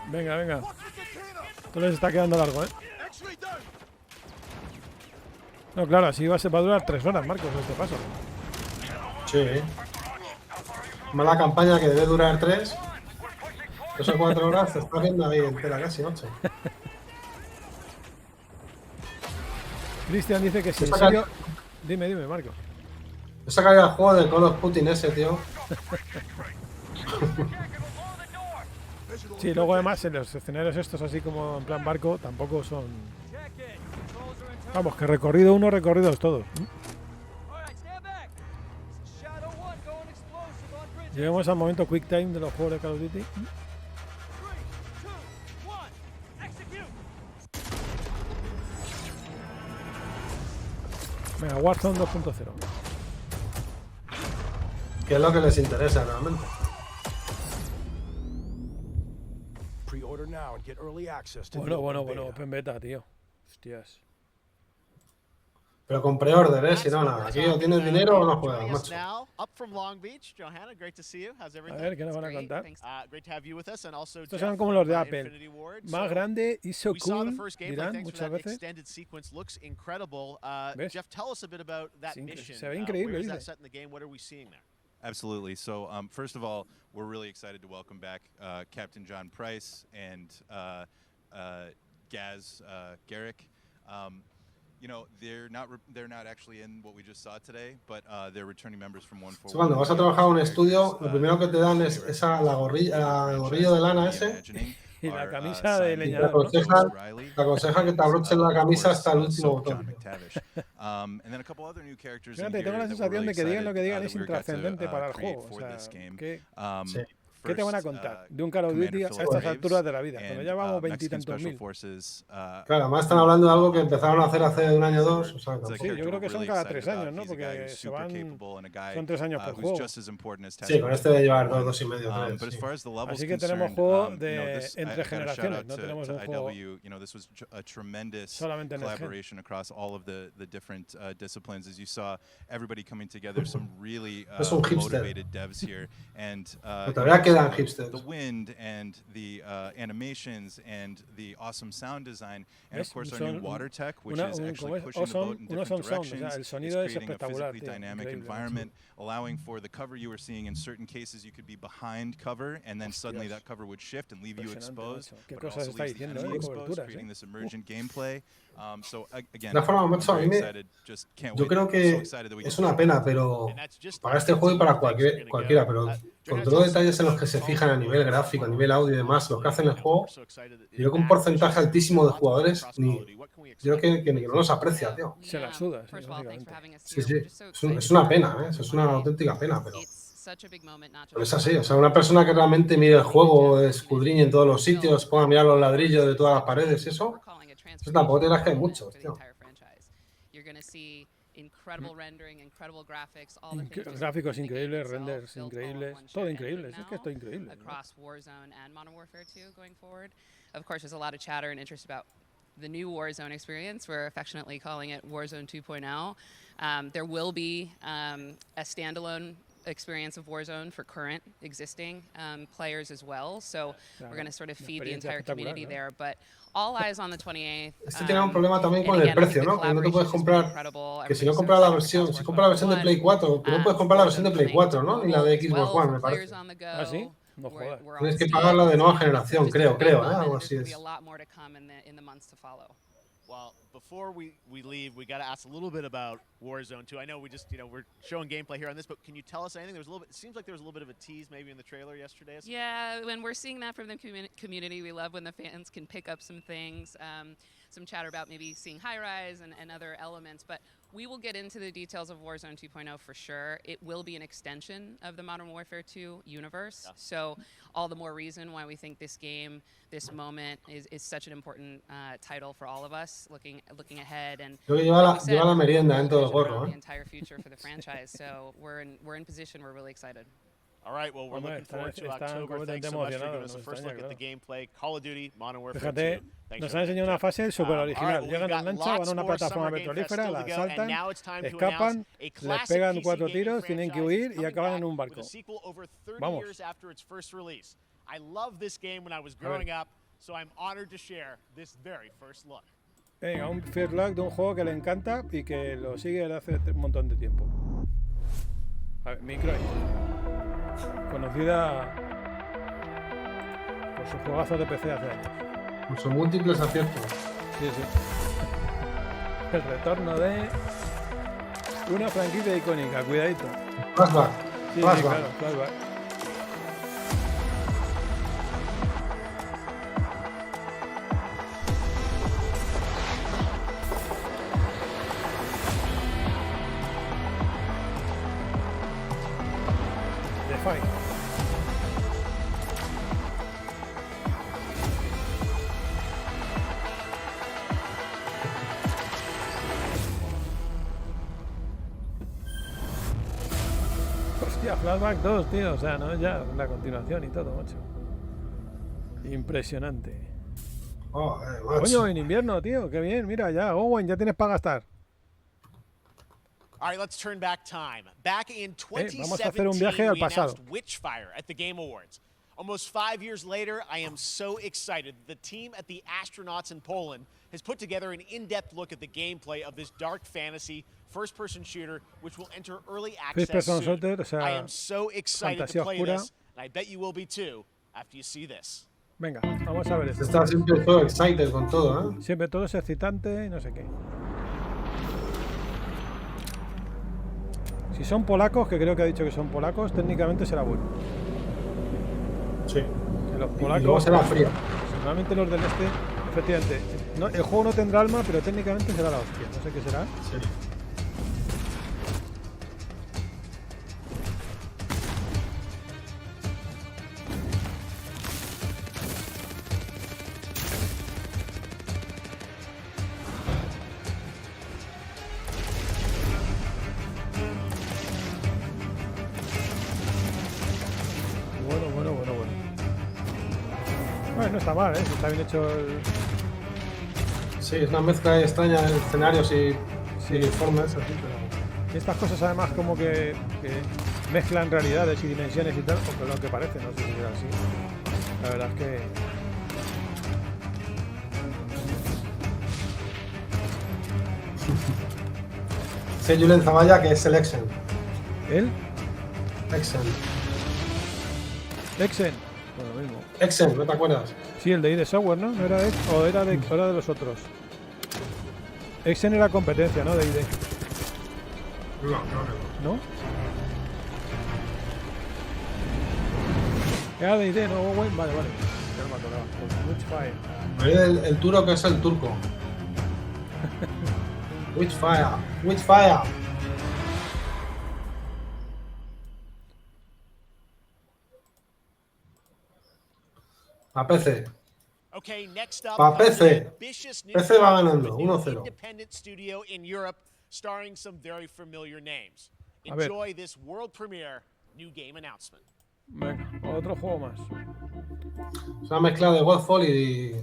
Venga. Esto les está quedando largo, ¿eh? No, claro, así va a durar 3 horas, Marcos, este paso. Sí. Mala campaña que debe durar 3. 3 o 4 horas te estás viendo ahí entera casi, macho. Cristian dice que si en serio... Dime, Marco. Yo sacaría el juego de Call of Putin ese, tío. Sí, luego además en los escenarios estos así como en plan barco tampoco son... Vamos, que recorrido uno, recorridos todos. Llegamos al momento quick time de los juegos de Call of Duty. Venga, Warzone 2.0. Que es lo que les interesa realmente. Bueno, Open Beta, tío. Hostias. Pero con pre-order, ¿eh? Si no, nada. Aquí o tienes dinero o no juegas, macho. A ver, ¿qué nos van a contar? Estos son como los de Apple. Más grande y so cool, dirán muchas veces. ¿Ves? Se ve increíble, dice. Absolutely. So, first of all, we're really excited to welcome back Captain John Price and Gaz Garrick. You know, they're not actually in what we just saw today, but they're returning members from 141. Sí, cuando vas a trabajar en un estudio, lo primero que te dan es el gorrillo de lana ese. Y la camisa de leñador, te aconseja que te abroches la camisa hasta el último botón. Fíjate, tengo la sensación de que digan lo que digan es intrascendente para el juego. O sea, ¿qué te van a contar de un Call of Duty a estas alturas de la vida? Cuando ya vamos 20 y tantos mil. Claro, además están hablando de algo que empezaron a hacer hace un año o dos. O sea, sí, yo creo que son cada 3 años, ¿no? Porque son 3 años por juego. Sí, con este de llevar 2 y medio, 3. Sí. Así que tenemos juego de entre generaciones, no tenemos un juego solamente en collaboration across all of the different disciplines. As you saw, everybody coming together, some really motivated devs here, and the wind and the animations and the awesome sound design, and of course our new water tech, which is actually pushing the boat in different directions. It's creating a physically dynamic environment, allowing for the cover you were seeing. In certain cases, you could be behind cover, and then suddenly that cover would shift and leave you exposed, but it also leaves the enemy exposed, creating this emergent gameplay. So again, yo creo que es una pena, pero para este juego y para cualquiera, pero con todos los detalles en los que se fijan a nivel gráfico, a nivel audio y demás, los que hacen el juego, yo creo que un porcentaje altísimo de jugadores yo creo que ni no los aprecia, tío. Se la suda, sí, básicamente. Sí, sí. Es una pena, ¿eh? Eso es una auténtica pena, pero es así. O sea, una persona que realmente mire el juego, escudriñe en todos los sitios, ponga a mirar los ladrillos de todas las paredes, eso tampoco te das que hay muchos, tío. Gráficos increíbles, renders increíbles, todo increíble. Es que esto es increíble. Of course, there's a lot of chatter and interest about the new Warzone experience. We're affectionately calling it Warzone 2.0. There will be a standalone experience of Warzone for current existing players as well. So we're going to sort of feed the entire community there. But all eyes on the 28th. Este tiene un problema también con el precio, ¿no? Que no te puedes comprar, que si no compras la versión, si compras la versión de Play 4, que no puedes comprar la versión de Play 4, ¿no? Ni la de Xbox One, me parece. ¿Ah, sí? No jodas. Tienes que pagar la de nueva generación, creo, ¿eh? Algo así es. Well, before we leave, we got to ask a little bit about Warzone 2. I know we just, we're showing gameplay here on this, but can you tell us anything? There's a little bit. It seems like there was a little bit of a tease maybe in the trailer yesterday. Yeah, when we're seeing that from the community, we love when the fans can pick up some things. Some chatter about maybe seeing high-rise and other elements, but we will get into the details of Warzone 2.0 for sure. It will be an extension of the Modern Warfare 2 universe, so all the more reason why we think this game, this moment, is such an important title for all of us, looking ahead and lleva la merienda en todo el gorro, the entire future for the franchise. So we're in position. We're really excited. All right, well, we're looking forward to October. Thanks so much for giving us a first look at the gameplay. Call of Duty, Modern Warfare 2. Nos ha enseñado una fase súper original. Llegan en lancha, van a una plataforma petrolífera, la asaltan, escapan, les pegan 4 tiros, tienen que huir y acaban en un barco. Vamos. I loved this game when I was growing up, so I'm honored to share this very first look. Venga, un first look de un juego que le encanta y que lo sigue desde hace un montón de tiempo. A ver, micro ahí. Conocida por sus juegazos de PC hace años. Con sus múltiples aciertos. Sí, sí. El retorno de una franquicia icónica, cuidadito. Flashback. Sí, claro, flashback. Hostia, Flashback 2, tío, o sea, no ya la continuación y todo, macho. Impresionante. Coño, en invierno, tío, qué bien, mira, ya, Owen, ya tienes para gastar. All right, let's turn back time. Back in 2017, vamos a hacer un viaje al pasado. Witchfire at the Game Awards. Almost 5 years later, I am so excited. The team at the Astronauts in Poland has put together an in-depth look at the gameplay of this dark fantasy first-person shooter, which will enter early access soon. I am so excited to play this, and I bet you will be too after you see this. Venga, vamos a ver esto. Está siempre todo excited con todo, ¿eh? Siempre todo es excitante y no sé qué. Si son polacos, que creo que ha dicho que son polacos, técnicamente será bueno. Sí. Que los polacos, y luego será frío. Normalmente los del este, efectivamente, no, el juego no tendrá alma, pero técnicamente será la hostia. No sé qué será. Sí. Bueno, no está mal, ¿eh? Está bien hecho el... Sí, es una mezcla extraña de escenarios y uniformes, así, pero... Estas cosas además como que mezclan realidades y dimensiones y tal, porque lo que parece, no sé si es así. La verdad es que... Sí, Julen Zavalla, que es el Exen. ¿El? Exen. Exen. Bueno, lo mismo. Exen, ¿no te acuerdas? Sí, el de ID Software, ¿no? ¿No era de o era de los otros? Exen era competencia, ¿no? De ID. No. ¿No? Ya de idea, no, bueno, vale. Ya no me acordaba. Witchfire. El turo que es el turco. Witchfire. A PC. Okay, next up, Pa' PC. ambitious new PC va game ganando, from a new 1-0. independent studio in Europe, starring some very familiar names. Enjoy this world premiere new game announcement. Venga, otro juego más. Es una mezcla de Godfall y...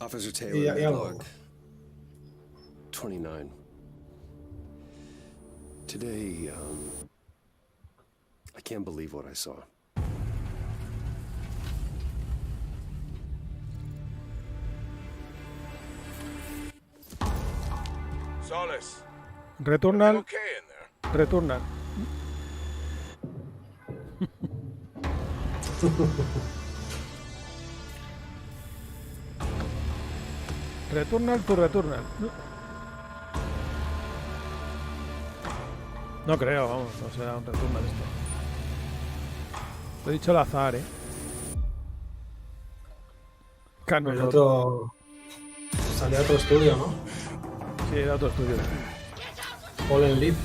Officer Taylor, y algo. log 29. Today, I can't believe what I saw. Solace. Returnal. Okay in there. Returnal. Returnal to Returnal. No creo, vamos, no será un Returnal esto. Lo he dicho al azar, El otro... Salía otro estudio, ¿no? Sí, era otro estudio. Fallen Leap.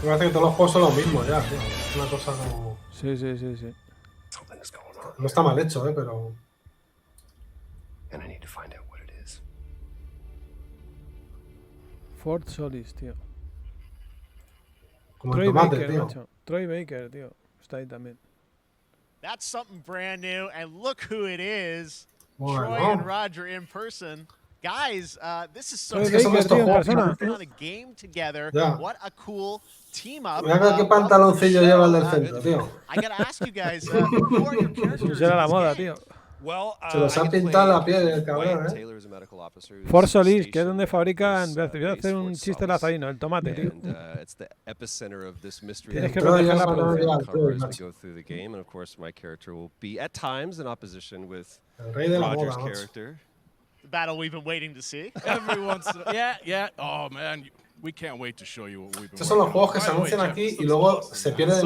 Me parece que todos los juegos son los mismos ya, tío. Es una cosa como... Sí. No está mal hecho, pero... And I need to find out what it is. Fort Solis, tío. Como Troy el tomate, Baker, tío. macho. Troy Baker, tío. Está ahí también. That's something brand new, and look who it is. Bueno. Troy and Roger in person. Guys, this is so Troy cool. Baker, tío, en persona. Working on a game together. Ya. What a cool team up. Mira qué pantaloncillo lleva el del centro, tío. I gotta ask you guys, who are your characters? Será la in this moda, game? tío. Se los ha pintado la piel el cabrón, Fort Solis, que es donde fabrican. Voy a hacer un chiste lazarino, el tomate, tío. Tienes que proteger la producción. El rey de la moda, macho. The battle we've been waiting to see. Every once in a, yeah. Oh man, we can't wait to show you what we've been. Estos son los juegos que se anuncian aquí y luego se pierden,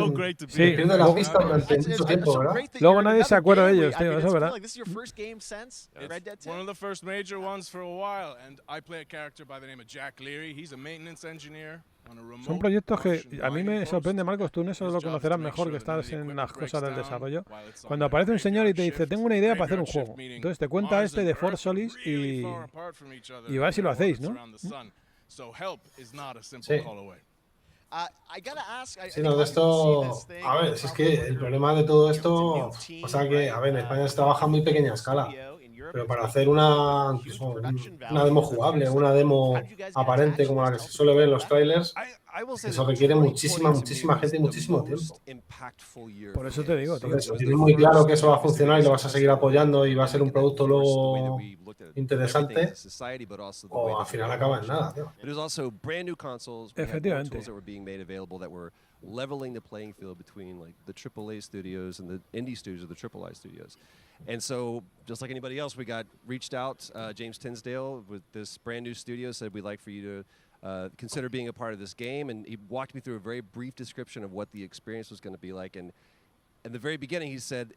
se pierde la pista durante mucho tiempo, ¿verdad? Luego nadie se acuerda de ellos, tío, eso es verdad. This is your first game since Red Dead 2? One of the first major ones for a while, and I play a character by the name of Jack Leary. He's a maintenance engineer on a remote. Son proyectos que a mí me sorprende, Marcos, tú en eso lo conocerás mejor, que estás en las cosas del desarrollo. Cuando aparece un señor y te dice, tengo una idea para hacer un juego. Entonces te cuenta este de Fort Solis y a ver si lo hacéis, ¿no? Sí. Sí, no, de esto... A ver, si es que el problema de todo esto... O sea que, a ver, en España se trabaja a muy pequeña escala. Pero para hacer una demo jugable, una demo aparente como la que se suele ver en los trailers, eso requiere muchísima gente y muchísimo tiempo. Por eso te digo, tío. Entonces, tienes muy claro que eso va a funcionar y lo vas a seguir apoyando y va a ser un producto luego interesante, o al final acaba en nada, tío. Efectivamente. leveling the playing field between like the AAA studios and the indie studios, or the AAA studios. And so, just like anybody else, we got reached out. James Tinsdale with this brand new studio said we'd like for you to consider being a part of this game, and he walked me through a very brief description of what the experience was going to be like. And in the very beginning, he said,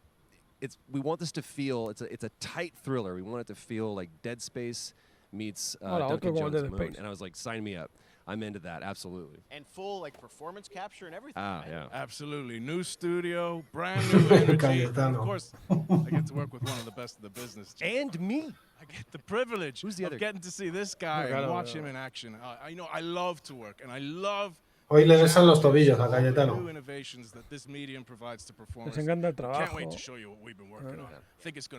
we want this to feel it's a tight thriller. We want it to feel like Dead Space meets Duncan Jones' Moon. And I was like, sign me up. I'm into that, absolutely. And full like performance capture and everything. Yeah. Absolutely. New studio, brand new energy. Of course, I get to work with one of the best in the business. And me. I get the privilege of getting to see this guy and watch him in action. I love to work, and I love Hoy le besan los tobillos a Cayetano. Les encanta el trabajo.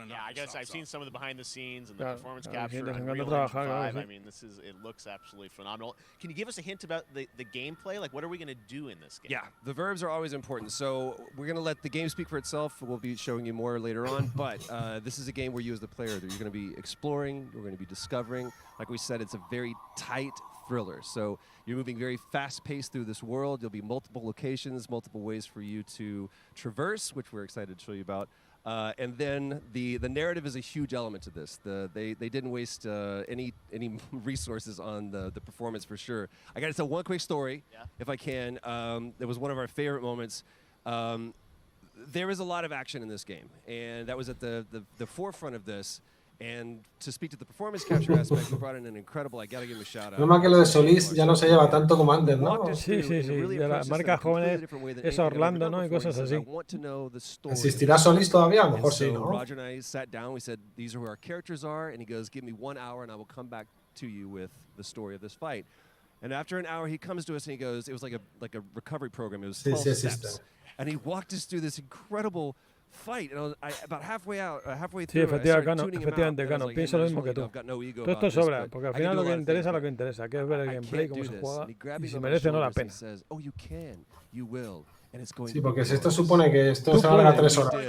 Yeah, I guess I've seen some of the behind the scenes and the performance capture. Les encanta trabajar, I mean, it looks absolutely phenomenal. Can you give us a hint about the gameplay? Like, what are we going to do in this game? Yeah, the verbs are always important. So we're going to let the game speak for itself. We'll be showing you more later on. But this is a game where you as the player, you're going to be exploring, you're going to be discovering. Like we said, it's a very tight thriller. So you're moving very fast-paced through this world. There'll be multiple locations, multiple ways for you to traverse, which we're excited to show you about. And then the narrative is a huge element to this. They didn't waste any resources on the performance for sure. I got to tell one quick story, if I can. It was one of our favorite moments. There is a lot of action in this game, and that was at the forefront of this. And to speak to the performance capture aspect, we brought in an incredible. I gotta give him a shout out. No más que lo de Solís ya no se lleva tanto como antes, ¿no? Sí. De las marcas jóvenes es Orlando, ¿no? Y cosas así. ¿Existirá Solís todavía? A lo mejor sí, ¿no? Roger and I sat down. We said, "These are who our characters are," and he goes, "Give me 1 hour, and I will come back to you with the story of this fight." And after an hour, he comes to us and he goes, "It was like a recovery program. It was 12 steps." And he walked us through this incredible fight, and about halfway through, efectivamente, Cano, pienso lo mismo que tú. Todo esto sobra, porque al final lo que interesa es lo que interesa, que es ver el gameplay, cómo se juega, y si merece o no la pena. Sí, porque si esto supone que esto se va a dar 3 horas.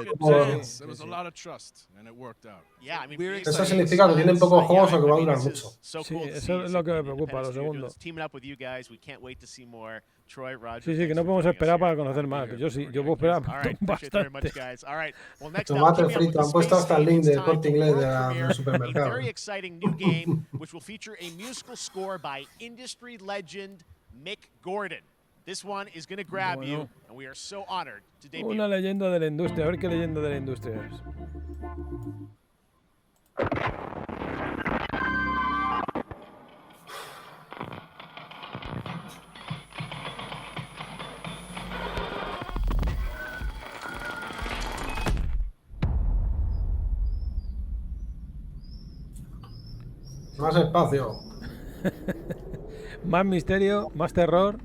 Eso significa que tienen pocos juegos o que va a durar mucho. Sí, eso es lo que me preocupa, lo segundo. Sí, que no podemos esperar para conocer más. Yo sí, yo puedo esperar bastante. Tomate frito, han puesto hasta el link del Corte Inglés del supermercado. Very exciting new game, which will feature a musical score by industry legend Mick Gordon. This one is going to grab you, and we are so honored to debut. Una leyenda de la industria, a ver qué leyenda de la industria es. Más espacio. Más misterio, más terror.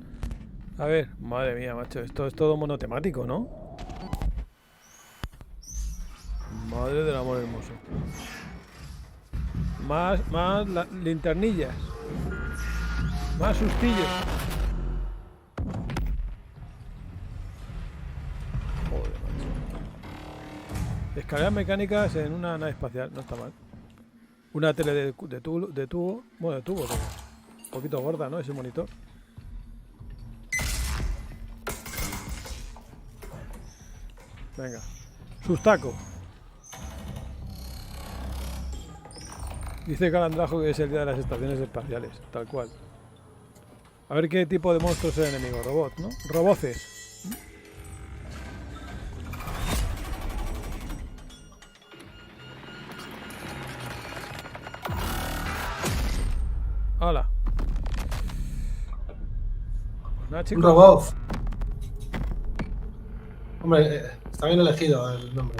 A ver, madre mía, macho, esto es todo monotemático, ¿no? Madre del amor hermoso. Más linternillas. Más sustillos. Joder, macho. Escaleras mecánicas en una nave espacial, no está mal. Una tele de tubo, bueno, de tubo, un poquito gorda, ¿no? Ese monitor. Venga, sustaco. Dice Calandrajo que es el día de las estaciones espaciales, tal cual. A ver qué tipo de monstruos es el enemigo. Robot, ¿no? Roboces. ¡Hala! Pues nada, chicos. Un robot. Hombre, está bien elegido el nombre.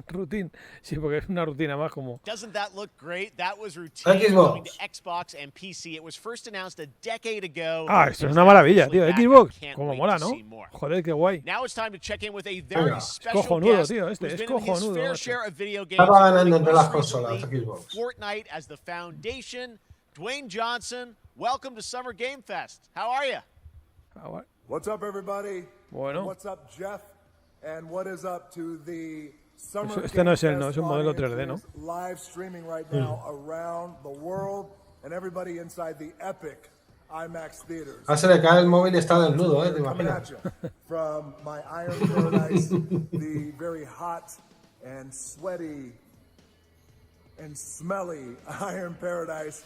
Routine, sí, porque es una rutina más como. Doesn't that look great? That was routine coming to Xbox and PC. It was first announced a decade ago. Ah, esto es una maravilla, tío. Xbox, como mola, ¿no? Joder, qué guay. Now it's time to check in with a very special cojonudo, guest tío, who's es been in his cojonudo. fair share of video games. Estaba ganando entre las consolas, Xbox. Fortnite as the foundation. Dwayne Johnson, welcome to Summer Game Fest. How are you? What's up, everybody? Bueno. What's up, Jeff? And what is up to the Summer Este no es Game él, no, es un modelo 3D, ¿no? Live streaming right now around the world and everybody inside the epic IMAX theaters. Ah, se le cae el móvil y está desnudo, ¿te imaginas? From my Iron Paradise, the very hot and sweaty and smelly Iron Paradise,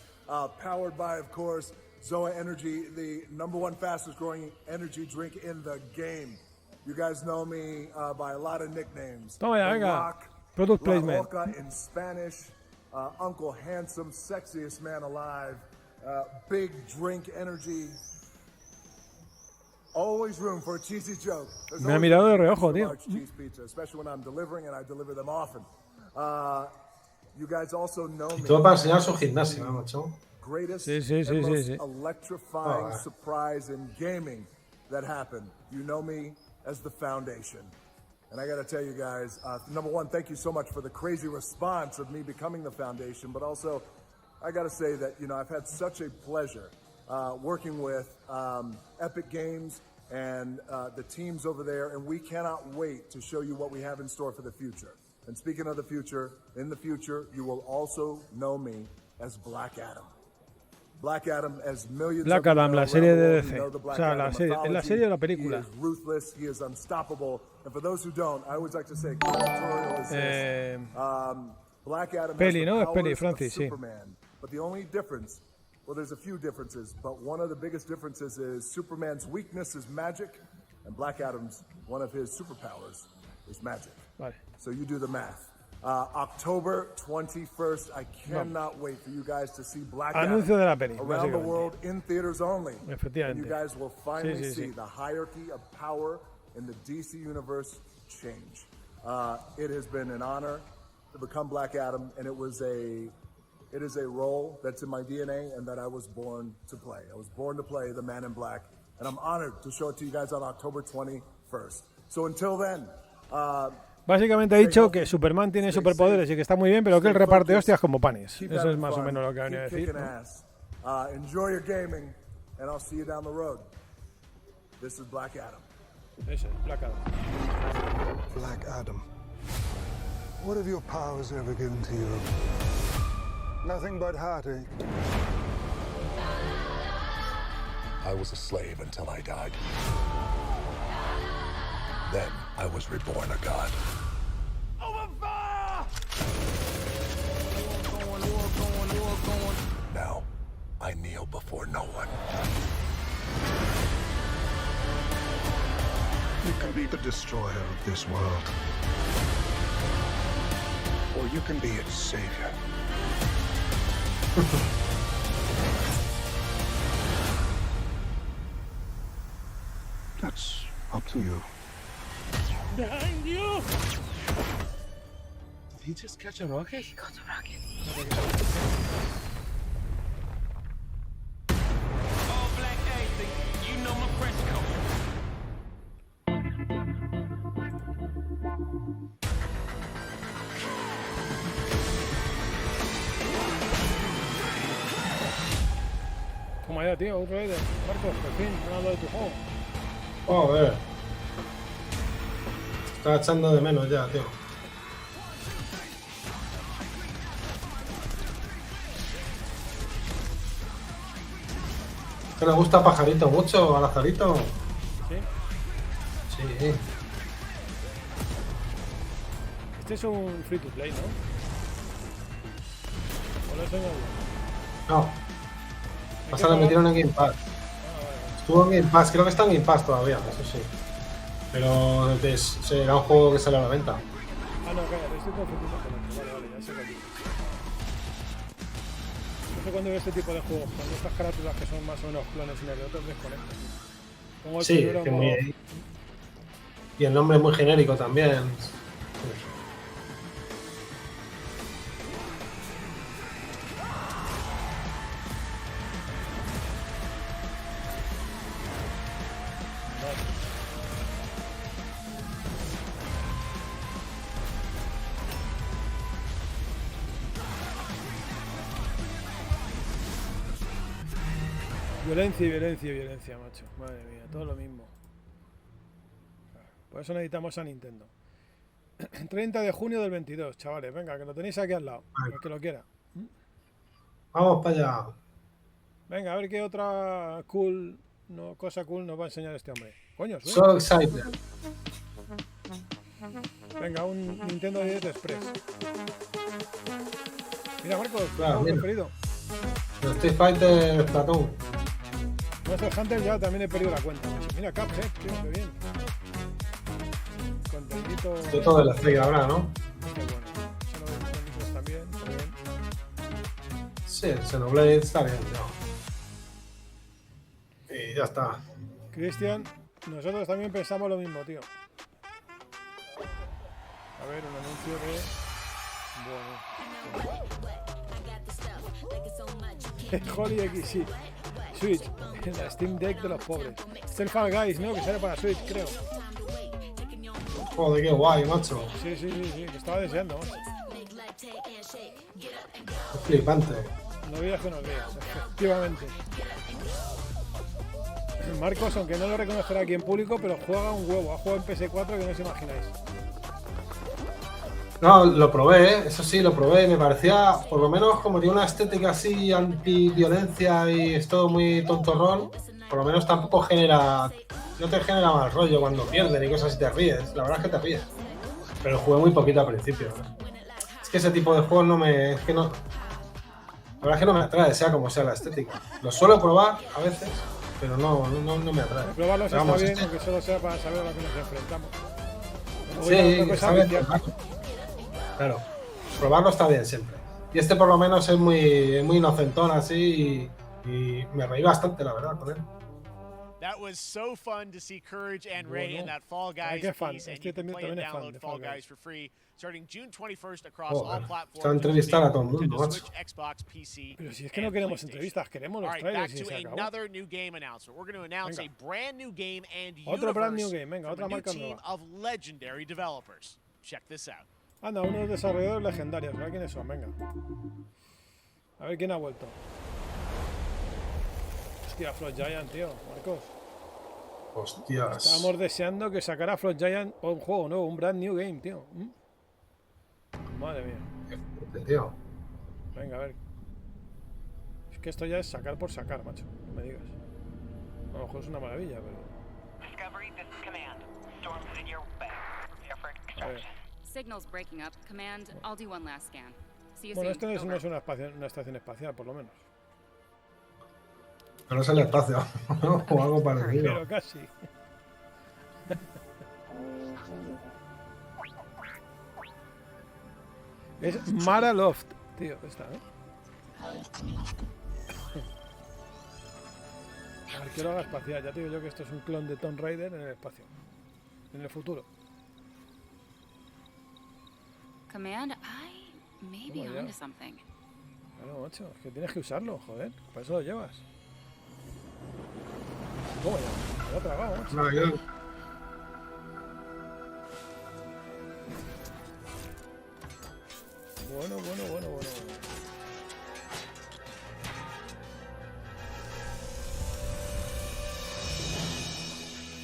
powered by, of course, Zoa Energy, the #1 fastest growing energy drink in the game. You guys know me by a lot of nicknames. Toma ya, venga. Product placement. La Roca in Spanish, Uncle Handsome, sexiest man alive, big drink energy. Always room for a cheesy joke. Me ha mirado de reojo, tío. Cheese pizza, especially when I'm delivering, and I deliver them often. You guys also know me. Todo para enseñar su gimnasia, macho. Greatest and most electrifying surprise in gaming that happened. You know me as the Foundation. And I got to tell you guys, #1, thank you so much for the crazy response of me becoming the Foundation, but also I got to say that, you know, I've had such a pleasure working with Epic Games and the teams over there, and we cannot wait to show you what we have in store for the future. And speaking of the future, in the future, you will also know me as Black Adam. Black Adam, as millions Black Adam, la serie de DC. O sea, la serie de la película. He is ruthless, he is unstoppable. And for those who don't, I always like to say, Black Adam peli, ¿no? Es has the peli, powers Francis, of sí. Superman. But the only difference, well, there's a few differences, but one of the biggest differences is Superman's weakness is magic, And Black Adam's, one of his superpowers is magic. Vale. So you do the math. October 21st, I cannot wait for you guys to see Black Adam Anuncio de la peli, around the world in theaters only. Efectivamente. And you guys will finally Sí. see the hierarchy of power in the DC universe change. It has been an honor to become Black Adam, and it is a role that's in my DNA and that I was born to play. I was born to play the Man in Black, and I'm honored to show it to you guys on October 21st. So until then, básicamente ha dicho que Superman tiene superpoderes y que está muy bien, pero que él reparte hostias como panes. Eso es más o menos lo que ha venido a decir, ¿no? Enjoy your gaming, and I'll see you down the road. This is Black Adam. Eso es, Black Adam. Black Adam. What have your powers ever given to you? Nothing but heartache. I was a slave until I died. Then I was reborn a god. Now, I kneel before no one. You can be the destroyer of this world. Or you can be its savior. That's up to you. Behind you! Did he just catch a rocket? He caught a rocket. All black anything, you know my fresh coat. Toma ya, tío, otro Raider. Marcos, por fin, han hablado de tu juego. Joder. Estaba echando de menos ya, tío. ¿Te le gusta Pajarito mucho, a Lazarito? Sí. Sí. Este es un free to play, ¿no? ¿O lo he soñado? No. Pasa, lo metieron en Game Pass. Estuvo en Game Pass, creo que está en Game Pass todavía, eso sí. Pero será un juego que sale a la venta. Ah, no, calla, estoy confundiendo con otro. Vale, ya sé cuál es. No sé cuando veo este tipo de juegos, cuando estas carátulas que son más o menos clones y de otros desconectan. Como el Sí, primero, que como... muy... Y el nombre es muy genérico también. Violencia, macho. Madre mía, todo lo mismo. Por eso necesitamos a Nintendo. 30 de junio del 22, chavales. Venga, que lo tenéis aquí al lado. El que lo quiera. Vamos para allá. Venga, a ver qué otra cosa cool nos va a enseñar este hombre. Coño, So excited. Venga, un Nintendo Direct Express. Mira, Marcos, Claro, mira. preferido. El Street Fighter Splatoon. Monster Hunter ya también he perdido la cuenta. Mira, Cuphead, tío, qué bien. Contentito. Esto todo de la Sega ahora, ¿no? Qué bueno. Xenoblade también, está bien. Sí, el Xenoblade está bien, tío. Y ya está. Cristian, nosotros también pensamos lo mismo, tío. A ver, un anuncio de... Bueno. Holly XY. Switch, la Steam Deck de los pobres. Es el Fall Guys, ¿no? Que sale para Switch, creo. Joder, qué guay, macho. Sí, que estaba deseando. Es flipante. No digas que nos digas, efectivamente. Marcos, aunque no lo reconocerá aquí en público, pero juega un huevo. Ha jugado en PS4 que no os imagináis. No, lo probé, eso sí, lo probé. Me parecía, por lo menos, como tiene una estética así anti-violencia y es todo muy tontorrón, por lo menos tampoco genera... No te genera mal rollo cuando pierden y cosas así, te ríes. La verdad es que te ríes. Pero jugué muy poquito al principio, ¿no? Es que ese tipo de juegos no me... Es que no... La verdad es que no me atrae, sea como sea la estética. Lo suelo probar a veces, pero no me atrae. Probarlos está vamos, bien, aunque solo sea para saber a lo que nos enfrentamos. Sí, está bien. Claro, probarlo está bien siempre. Y este por lo menos es muy inocentón así y me reí bastante, la verdad, con él. That was so fun to see Courage and Ray in that Fall Guys piece, and you can play and download Fall Guys for free starting June 21st across all platforms. Está entrevistar a todo el mundo, Nintendo Switch, Xbox, PC. Pero si es que no queremos entrevistas, queremos los trailers y se acabó. Another new game announcement. We're going to announce a brand new game and otro brand new universe game, venga, from otra a new marca team nueva. of legendary developers. Check this out. Anda, unos desarrolladores legendarios, a ver quiénes son, venga. A ver quién ha vuelto. Hostia, Flood Giant, tío, Marcos. Hostias. Estábamos deseando que sacara Flood Giant un juego nuevo, un brand new game, tío. Madre mía. Qué fuerte, tío. Venga, a ver. Es que esto ya es sacar por sacar, macho. No me digas. A lo mejor es una maravilla, pero... Discovery, this is Command. Storm's in your back. Prepare for extraction. Signal's breaking up. Command, I'll do one last scan. See you Bueno, soon. esto no es una estación espacial, por lo menos. Pero es el espacio, ¿no? O algo parecido. Pero casi. Es Mara Loft, tío, esta, ¿eh? Arqueóloga espacial, ya te digo yo que esto es un clon de Tomb Raider en el espacio. En el futuro. Command, I may be onto something. Claro, macho, es que tienes que usarlo, joder. Para eso lo llevas. ¿Cómo ya? Me lo he tragado, macho. No, yo... Bueno.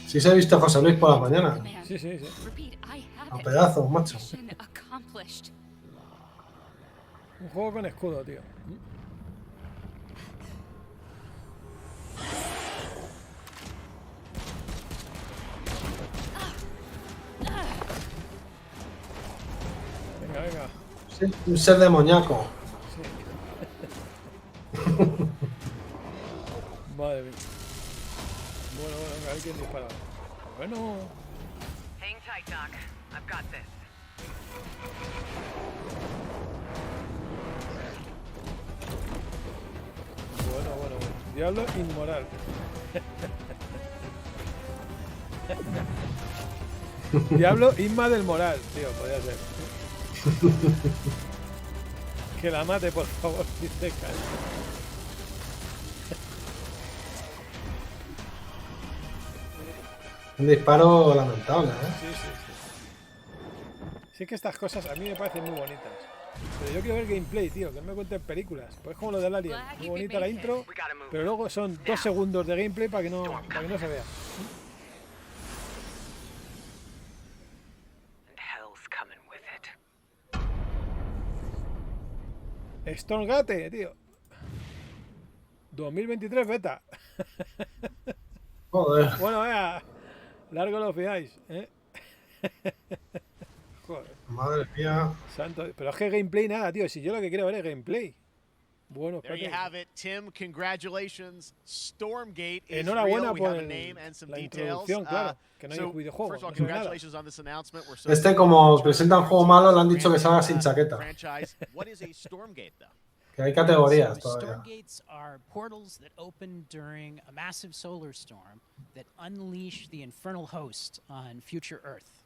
Sí se ha visto a José Luis por la mañana. Sí. A pedazos, macho. Un juego con escudo, tío. Venga. Sí, un ser demoníaco. Sí. Madre mía. Bueno, venga, hay quien dispara. Bueno. Hang tight, Doc. I've got this. Bueno. Diablo inmoral. Diablo Inma del moral, tío, podría ser. Que la mate, por favor, si te cae. Un disparo lamentable, ¿eh? Sí. Sí, es que estas cosas a mí me parecen muy bonitas. Pero yo quiero ver gameplay, tío, que no me cuenten películas. Pues como lo del Alien. Muy bonita la intro, pero luego son 2 segundos de gameplay para que no se vea. Stormgate, tío. 2023 beta. Joder. Bueno, vea. Largo lo fiáis, ¿eh? Joder. Madre mía. Santo. Pero es que gameplay nada, tío. Si yo lo que quiero ver es gameplay. Bueno, there you have it, Tim. Congratulations. Stormgate is enhorabuena real. We por have a name and some la details. introducción, claro. Que no hay So, videojuego. first of all, No congratulations on this announcement. We're so Este, como presenta un juego malo, le han dicho que salga sin chaqueta. franchise. What is a Stormgate, though? Que hay categorías So todavía. Stormgates are portals that open during a massive solar storm that unleash the infernal host on future Earth.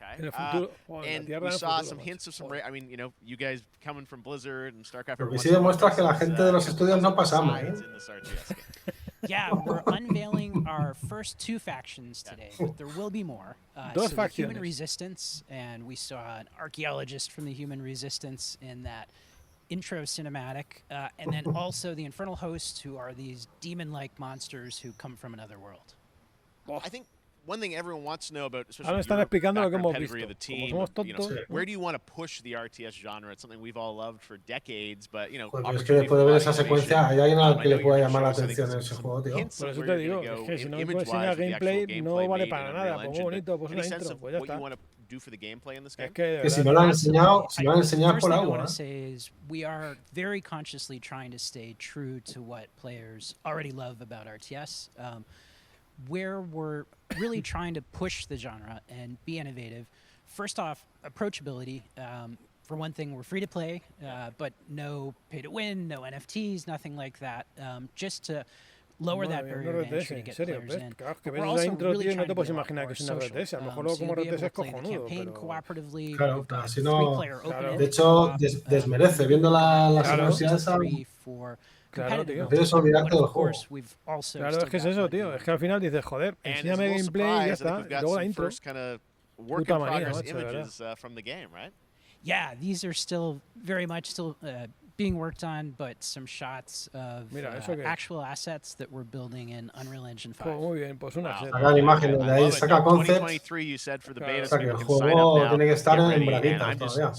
Okay. En el futuro, And we saw some hints of some. I mean, you know, you guys coming from Blizzard and StarCraft. Lo que sí demuestra que la gente de los estudios no pasamos, ¿eh? Yeah, we're unveiling our first 2 factions today, but there will be more. Dos so facciones. the Human Resistance, and we saw an archaeologist from the Human Resistance in that intro cinematic, and then also the Infernal Hosts, who are these demon-like monsters who come from another world. I think one thing everyone wants to know about, especially Ahora están explicando lo que hemos pedigree visto. of the team, Como somos you know, tontos. where do you want to push the RTS genre? It's something we've all loved for decades, but you know, Pues es que después de ver esa secuencia, hay alguien al que le pueda llamar la atención en ese juego, tío. Por eso te digo, es que si no puedes enseñar gameplay, no vale para nada. Pues muy bonito, pues una intro, pues ya está. do for the gameplay in this game? Que si no lo han enseñado, es por algo. First thing I want to say is we are very consciously trying to stay true to what players already love about RTS. Where we're really trying to push the genre and be innovative. First off, approachability. For one thing, we're free to play, but no pay to win, no NFTs, nothing like that. Just to lower that barrier of entry to get players in. Claro, que ves esa intro, tío, no te puedes imaginar que es una RTS. A lo mejor luego como RTS es cojonudo, pero... Claro, así no... De hecho, desmerece, viendo la secuencia esa... Claro, tío. Puedes olvidarte del juego. Claro, es que es eso, tío. Es que al final dices, joder, enséñame gameplay y ya está. Y luego la intro. Puta manía, macho, de verdad. Yeah, these are still very much being worked on, but some shots of actual assets that we're building in Unreal Engine 5. Muy bien, pues una set. Saca imágenes de ahí, saca concepts. O sea que el juego tiene que estar en braguitas todavía.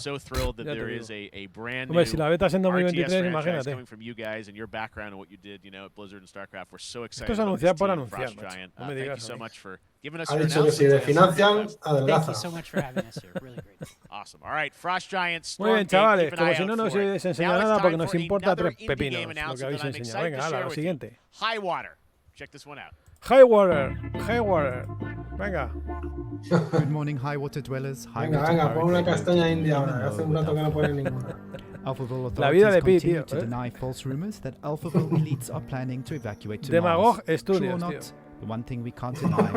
Hombre, si la beta es en 2023, imagínate. Esto es anunciar por anunciar, macho. No me digas. Ha dicho que si le financian, adelgaza. Muy bien, chavales, como si no nos enseña nada porque nos importa tres pepinos lo que habéis enseñado. Venga, hala, lo siguiente. Highwater. Check this one out. Highwater. Venga. Good morning, Highwater dwellers. Venga, pon una castaña india ahora. Hace un rato que no pone ninguna. La vida de Pi, tío. Demagog Studios, tío.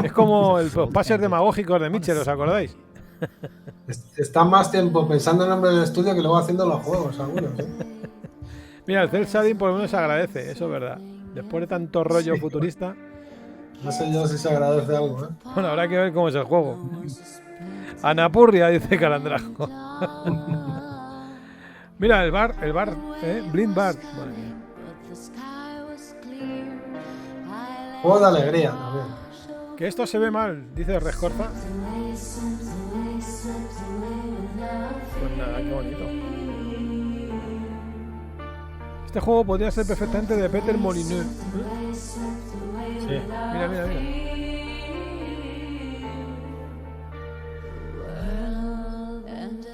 Es como el pases demagógicos de Mitchell, ¿os acordáis? Está más tiempo pensando en el nombre del estudio que luego haciendo los juegos, algunos, ¿eh? Mira, el Cel Shading por lo menos se agradece, eso es verdad. Después de tanto rollo futurista. No sé yo si se agradece algo, ¿eh? Bueno, habrá que ver cómo es el juego. Anapurria, dice Calandrajo. Mira, el bar, Blind Bar. Madre mía. Juego de alegría también. Que esto se ve mal, dice Rescorza. Pues nada, qué bonito. Este juego podría ser perfectamente de Peter Molyneux. Sí. Mira.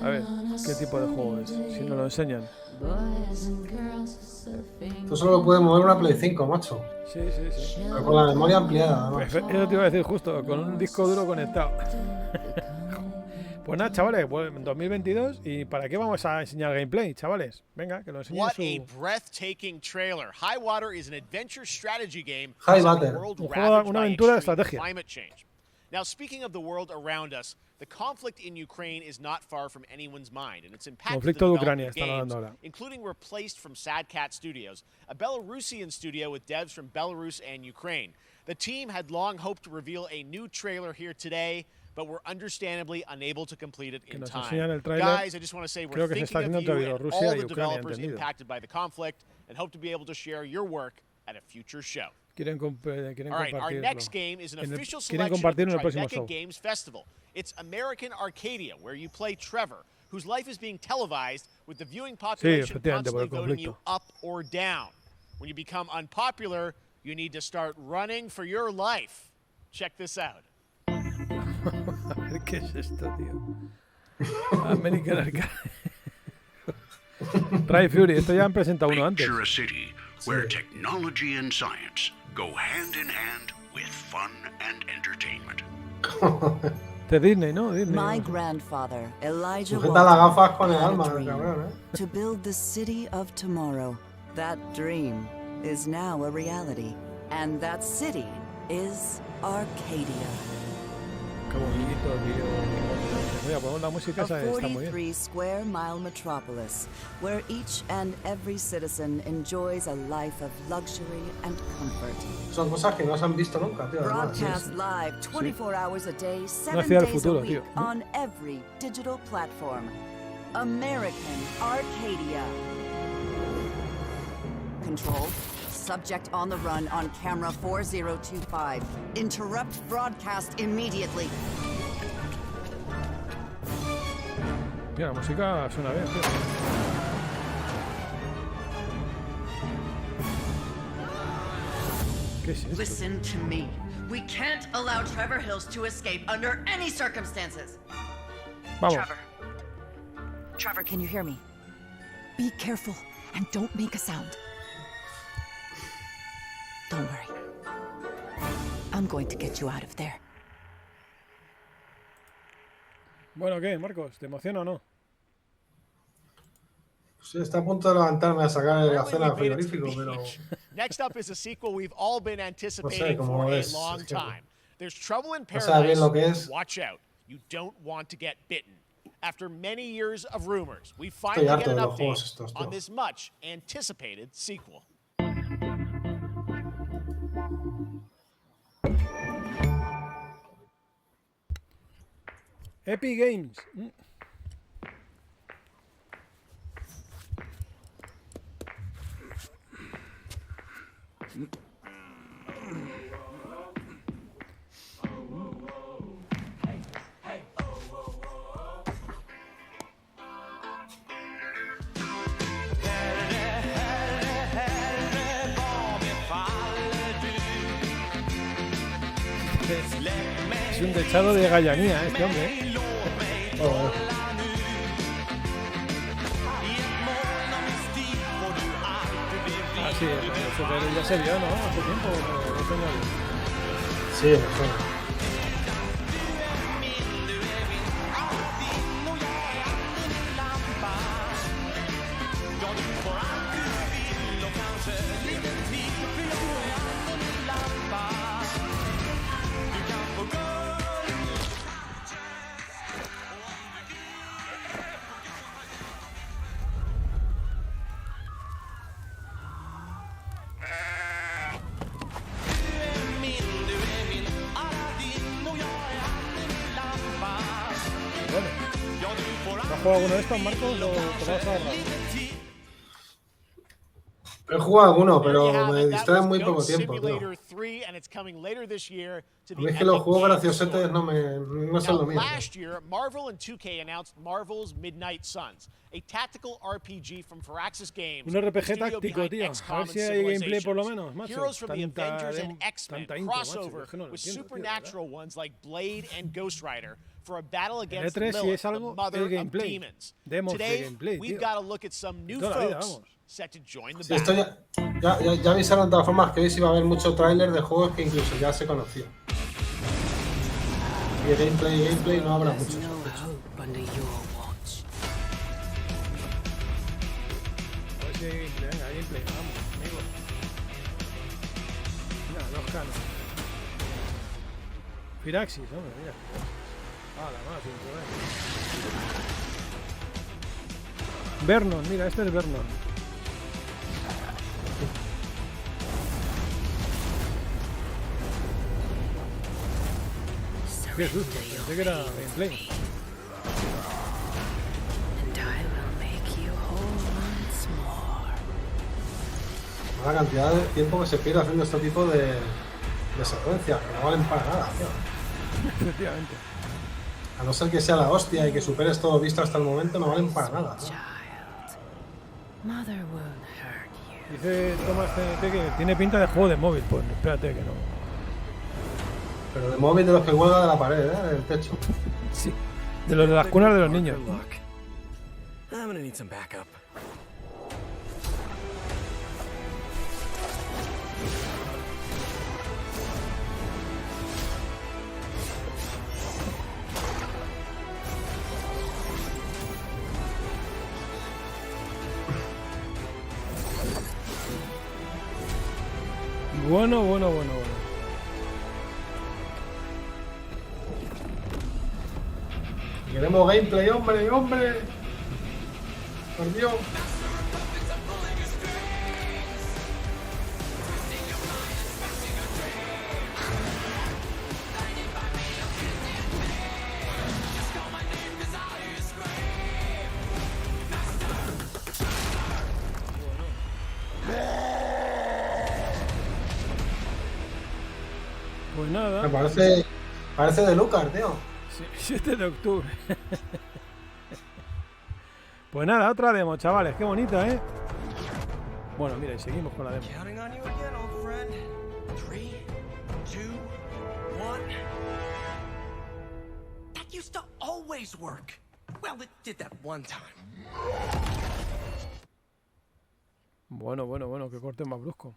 A ver, ¿qué tipo de juego es? Si nos lo enseñan. Esto solo lo puede mover una Play 5, macho. Sí. Pero con la memoria ampliada, además. Eso te iba a decir justo, con un disco duro conectado. Pues nada, chavales, pues 2022. ¿Y para qué vamos a enseñar gameplay, chavales? Venga, que lo enseñen What su... a breathtaking trailer. Highwater is an adventure strategy game. Highwater. Una aventura de estrategia. Now, speaking of the world around us, the conflict in Ukraine is not far from anyone's mind, and it's impacted the development of games, including replaced from Sad Cat Studios, a Belarusian studio with devs from Belarus and Ukraine. The team had long hoped to reveal a new trailer here today, but were understandably unable to complete it in time. Guys, I just want to say we're thinking of you and all the developers impacted by the conflict, and hope to be able to share your work at a future show. Quieren All right, our next game is an official quieren selection of the compartirlo en el próximo Tribeca show. Games Festival. It's American Arcadia, where you play Trevor, whose life is being televised with the viewing population constantly voting you up or down. When you become unpopular, you need to start running for your life. Check this out. ¿Qué es esto, tío? American Arcade. Ray Fury, esto ya han presentado uno antes. Picture a city where technology and science go hand in hand with fun and entertainment. De Disney, ¿no? Disney. My grandfather, Elijah Sujeta las gafas con el had a alma, dream cabrón, to build the city of tomorrow. That dream is now a reality, and that city is Arcadia. Qué bonito, tío. Voy a poner la música, esa está muy bien. 43 square mile metropolis, where each and every citizen enjoys a life of luxury and comfort. Son cosas que no se han visto nunca, tío. Broadcast live 24 hours a day, 7 Una ciudad del days futuro, a week tío. on every digital platform. American Arcadia. Control. Subject on the run on camera 4025. Interrupt broadcast immediately. Mira, la música suena bien, tío. ¿Qué es esto? Listen to me. We can't allow Trevor Hills to escape under any circumstances. Vamos. Trevor, can you hear me? Be careful and don't make a sound. Don't worry. I'm going to get you out of there. Bueno, ¿qué, Marcos? ¿Te emociona o no? Sí, está a punto de levantarme a sacar la cena del frigorífico, pero... Next up is a sequel we've all been anticipating for a long time. There's Trouble in Paradise. Watch out. You don't want to get bitten. After many years of rumors, we finally get an update on this much anticipated sequel. Epic Games. Es un dechado de gallanía, este hombre. Oh. Ah, sí, pero ya se vio, ¿no? Hace tiempo. Sí, mejor. ¿Has jugado alguno de estos, Marcos? ¿O te vas a ahorrar? He jugado alguno, pero me distraen muy poco tiempo, tío. A mí es que los juegos graciosetes no son lo mío. Last year, Marvel and 2K announced Marvel's Midnight Suns, a tactical RPG from Firaxis Games. Un RPG táctico, tío. A ver si hay gameplay por lo menos, macho. Heroes from the Avengers and X-Men crossover with supernatural ones like Blade and Ghost Rider for a battle against Lilith, the mother of demons. Today, we've got to look at some new folks set to join the battle. Esto ya avisaron de todas formas que hoy sí va a haber mucho tráiler de juegos que incluso ya se conocían. Y de gameplay no habrá mucho. Venga, gameplay, vamos, amigos. Mira, los canos. Firaxis, hombre, mira. Ah, la más, Vernon, mira, este es Vernon. Qué susto, pensé que era gameplay. La cantidad de tiempo que se pierde haciendo este tipo de secuencias, que no valen para nada, tío. Efectivamente. A no ser que sea la hostia y que superes todo visto hasta el momento, no valen para nada, ¿no? Dice Tomás TNT que tiene pinta de juego de móvil, pues espérate que no. Pero de móvil de los que cuelga de la pared, ¿eh? Del techo. Sí, de los de las cunas de los niños. Bueno. Queremos gameplay, hombre. Por Dios. Pues nada. Me parece de Lucas, tío. 7 de octubre. Pues nada, otra demo, chavales. Qué bonita, ¿eh? Bueno, mira, y seguimos con la demo. That used to always work. Well, it did that one time. Bueno, qué corte más brusco.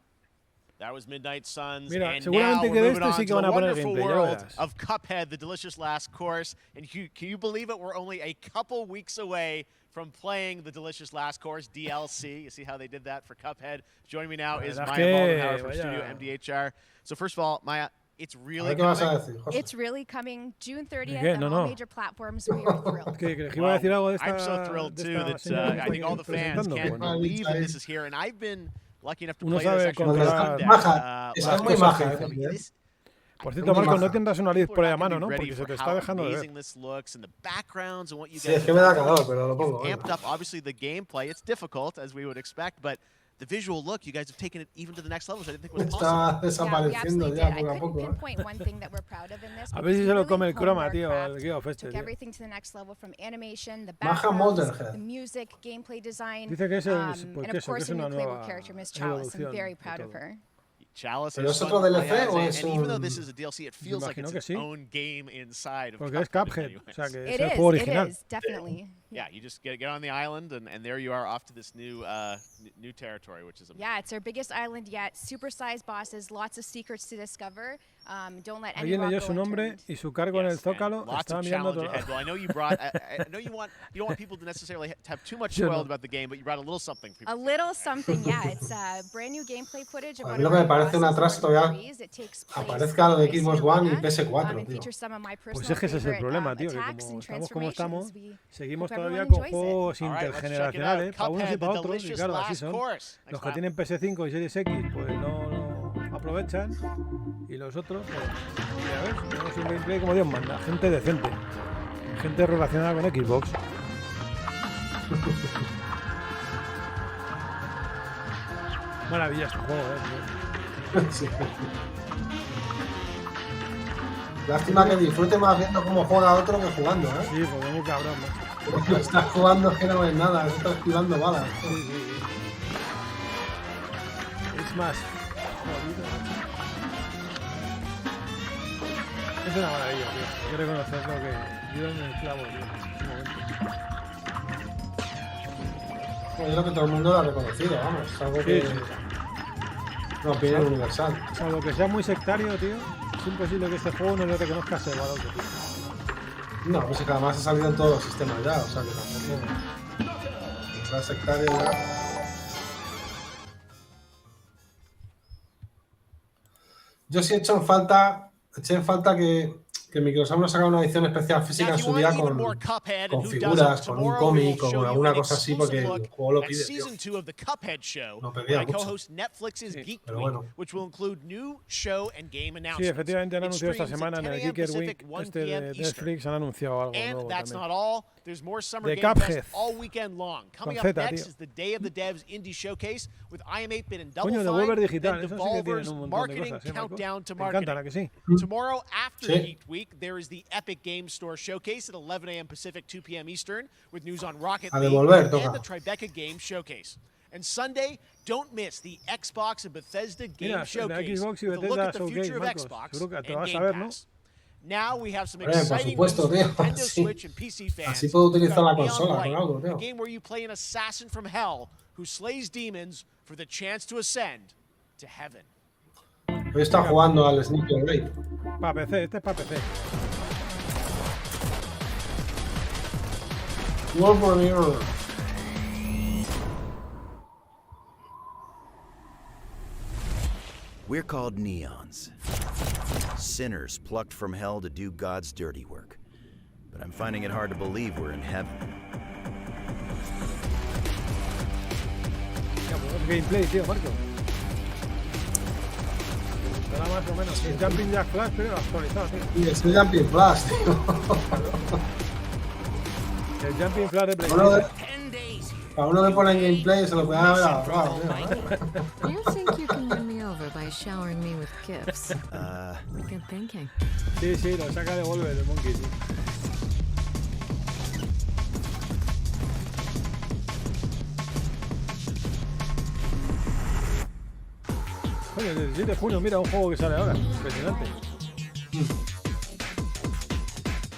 That was Midnight Suns. Mira, and seguramente now que de we're este moving sí on que to van the a poner wonderful gameplay, ya world verás. of Cuphead, the delicious last course. And can you believe it? We're only a couple weeks away from playing the delicious last course DLC. You see how they did that for Cuphead? Joining me now is Maya Moldenhauer from Studio MDHR. So first of all, Maya, it's really coming. It's really coming June 30th on all major platforms. We are thrilled. I'm so thrilled too that I think all the fans can't believe that this is here, and I've been lucky enough to play this actually Estás muy maja, Por cierto, Marcos, no tendrás una lid por ahí a mano, ¿no? Porque se te está dejando de ver. Sí, es que me da calor, pero lo pongo. Amped up, obviously, the gameplay. It's difficult, as we would expect, but the visual look, you guys have taken it even to the next level, which I didn't think was Está possible. desapareciendo ya poco a poco. A ver si se lo come el croma, tío, al Geoff este, tío. Baja Moldenhead. Dice que es una nueva evolución. Chalice ¿Pero es otro DLC o es and even though this is a DLC, it feels like it's its sí. own game inside of Porque es Cuphead, anyways. o sea que es el juego original. It is, definitely. Yeah, you just get on the island, and there you are off to this new territory, which is amazing. Yeah, it's our biggest island yet. Super-sized bosses, lots of secrets to discover. Don't let any Alguien rock leyó go su nombre unturned. y su cargo en el Zócalo. Lots Estaba of mirando challenge todo. ahead. Well, I know you brought. I know you don't want people to necessarily have too much spoiled about the game, but you brought a little something. A little something, yeah. It's brand new gameplay footage. A mí lo que me parece un atraso todavía aparezca lo de Xbox One y PS4, tío. Pues es que ese es el problema, tío, que como estamos, seguimos todavía con juegos intergeneracionales, para unos y para otros, y claro, así son. Los que tienen PS5 y Series X, pues no aprovechan, y los otros, pues, ya ves, tenemos un gameplay como Dios manda, gente decente, gente relacionada con Xbox. Maravilla este juego, Sí. Lástima que disfrute más viendo cómo juega otro que jugando, ¿eh? Sí, porque es muy cabrón, Porque estás jugando es que no ves nada, estás esquivando balas. Sí. Es más jodido. Es una maravilla, tío. Hay que reconocerlo que yo en el clavo, tío, en un momento. Pues yo creo que todo el mundo lo ha reconocido, vamos. Es algo que no opinión universal. Salvo que sea muy sectario, tío. Es imposible que este juego no le reconozcas el valor que tiene. No, pues es que además ha salido en todos los sistemas ya, o sea que tampoco. La sectaria ya. Yo sí eché en falta que Microsoft nos haga una edición especial física en su día con figuras, con un cómic, con alguna cosa así, porque el juego lo pide, tío. Lo pedía mucho. Pero bueno. Sí, efectivamente han anunciado esta semana en el Geeker Week este de Netflix, han anunciado algo nuevo también. There's more Summer De Game Fest Cuphead. all weekend long. Coming Con up Z, next tío. is the Day of the Devs Indie Showcase with IM8-bit and Double Coño, Fine, Devolver Digital, then eso sí que tienen Devolver's un montón de Marketing cosas, Countdown to Me encanta, Marketing. ¿a que sí? Tomorrow after Sí. Geek Week, there is the Epic Game Store Showcase at 11 a.m. Pacific, 2 p.m. Eastern, with news on Rocket A League Devolver, toca. and the Tribeca Game Showcase. And Sunday, don't miss the Xbox and Bethesda Game Mira, de Showcase Xbox y with a look Bethesda at the Showcase, future of Marcos. Xbox Seguro que te and vas a Game ver, ¿no? Pass. Now we have some Por exciting supuesto, news tío. for Nintendo Sí. Switch and PC fans. Así puedo utilizar la We've got consola Neon con algo, White, tío. a game where you play an assassin from hell who slays demons for the chance to ascend to heaven. Hoy está jugando al Sneaker Raid. Para PC, este es para PC. World Premiere. We're called neons. Sinners plucked from hell to do God's dirty work. But I'm finding it hard to believe we're in heaven. Gameplay, tío, Marco. Era más o menos. El Jumping Jack Flash, pero actualizado, tío. Y es el Jumping Flash, tío. El Jumping Flash de Play. A uno le ponen gameplay y se lo pueden haber ahorrado, tío. You think you can win me over by showering me with gifts? Good thinking. Sí, lo saca de Volver el Monkey, sí. Coño, el 17 de junio, mira un juego que sale ahora. Impresionante.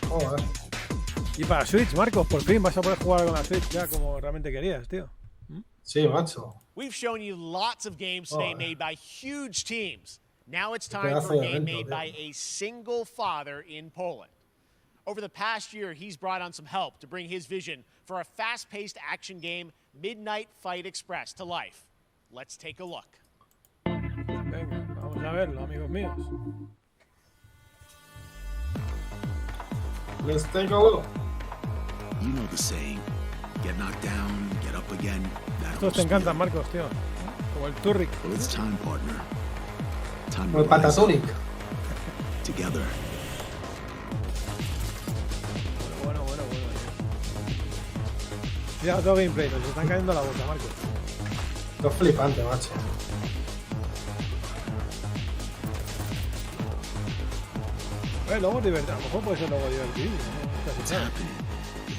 Joder. Y para Switch, Marcos, por fin vas a poder jugar con la Switch ya como realmente querías, tío. Sí, macho. We've shown you lots of games today made by huge teams. Now it's time for a game made by a single father in Poland. Over the past year, he's brought on some help to bring his vision for a fast-paced action game, Midnight Fight Express, to life. Let's take a look. Venga, vamos a verlo, amigos míos. Let's take a look. You know the saying, get knocked down, get up again. Estos te encantan, Marcos, tío. Como el Turric. Well, it's time, partner. Time Como el Patatonic. Together. Bueno. Mira, todo gameplay, nos están cayendo la boca, Marcos. Esto es flipante, macho. Luego divertido, a lo mejor puede ser luego divertido.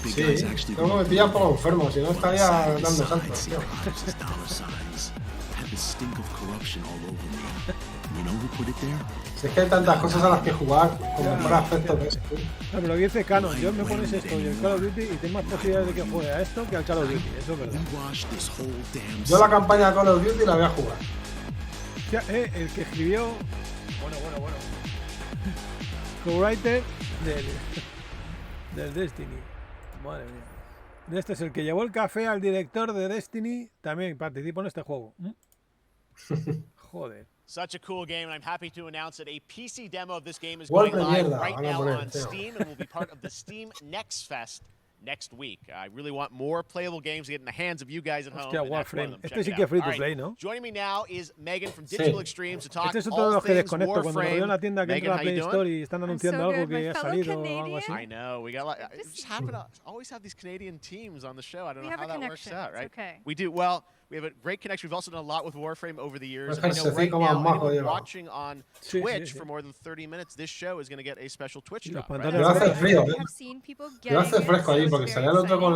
Sí, luego me pilla un poco enfermo, si no estaría dando saltos, tío. Si es que hay tantas cosas a las que jugar con mejor aspecto que eso. Pero lo que dice Canon, yo me pones esto y el Call of Duty y tengo más posibilidades de que juegue a esto que al Call of Duty, eso es verdad. Yo la campaña de Call of Duty la voy a jugar. O sea, el que escribió... Bueno. Co-writer del Destiny. Madre mía. Este es el que llevó el café al director de Destiny. También participó en este juego. Joder. Such a cool game, and I'm happy to announce that a PC demo of this game is going live right now on Steam and will be part of the Steam Next Fest next week. I really want more playable games to get in the hands of you guys at home. Hostia, Warframe. Este sí que es free to play, ¿no? Joining me now is Megan from Digital Extremes to talk este es otro de los que desconecto cuando me veo en la tienda que Megan, entra a Play Store y están anunciando algo que ha salido o algo así. I know. We got just happen to always have these Canadian teams on the show. I don't know how that works out, right? Okay. We do. Well, we have a great connection. We've also done a lot with Warframe over the years. I know right now, anyone watching on Twitch for more than 30 minutes, this show is going to get a special Twitch drop. Yo hace frío, Yo hace fresco ahí porque salía el otro con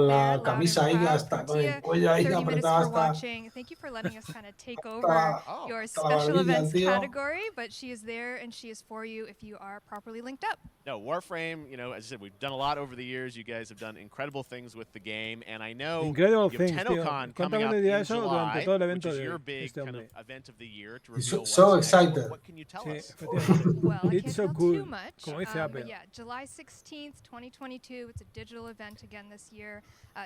la camisa ahí hasta con el cuello ahí apretado hasta Thank you for letting us kind of take over your special events category, but she is there and she is for you if you are properly linked up. No, Warframe, you know, as I said, we've done a lot over the years. You guys have done incredible things with the game, and I know you have TennoCon coming up in July, which is your big kind of event of the year to reveal what's so next. excited. What can you tell us? Well, I can't so tell cool. too much, Como dice Apple. but yeah, July 16th, 2022, it's a digital event again this year.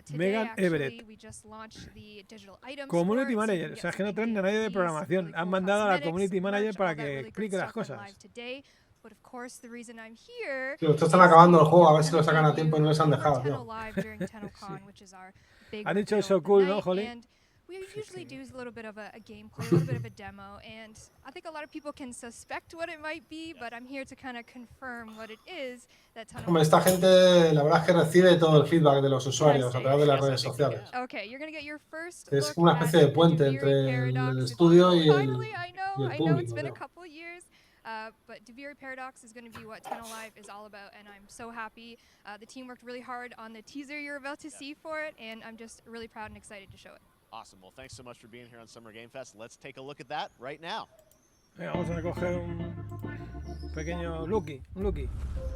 Today, Megan actually, Everett. we just launched the digital items Community store, so you Manager, can o sea, get es que no some traen a nadie de goodies, programación. really Han cool mandado a la cosmetics, Community Manager merch, para all that que really good explique las stuff in cosas. live today. But of course, the reason I'm here Tío, estos están acabando el juego, a ver si lo sacan a tiempo y no les han dejado, tío. Han dicho so cool, ¿no, Holly? We usually do a little bit of a gameplay, a little bit of a demo, and I think a lot of people can suspect what it might be, but I'm here to kind of confirm what it is. Hombre, esta gente, la verdad es que recibe todo el feedback de los usuarios a través de las redes sociales. Okay, you're gonna get your first Es una especie de puente entre el estudio y el público. It's been a couple years. But Deviri Paradox is going to be what TennoLive is all about, and I'm so happy. The team worked really hard on the teaser you're about to see for it, and I'm just really proud and excited to show it. Awesome. Well, thanks so much for being here on Summer Game Fest. Let's take a look at that right now. Venga, vamos a coger un pequeño looky,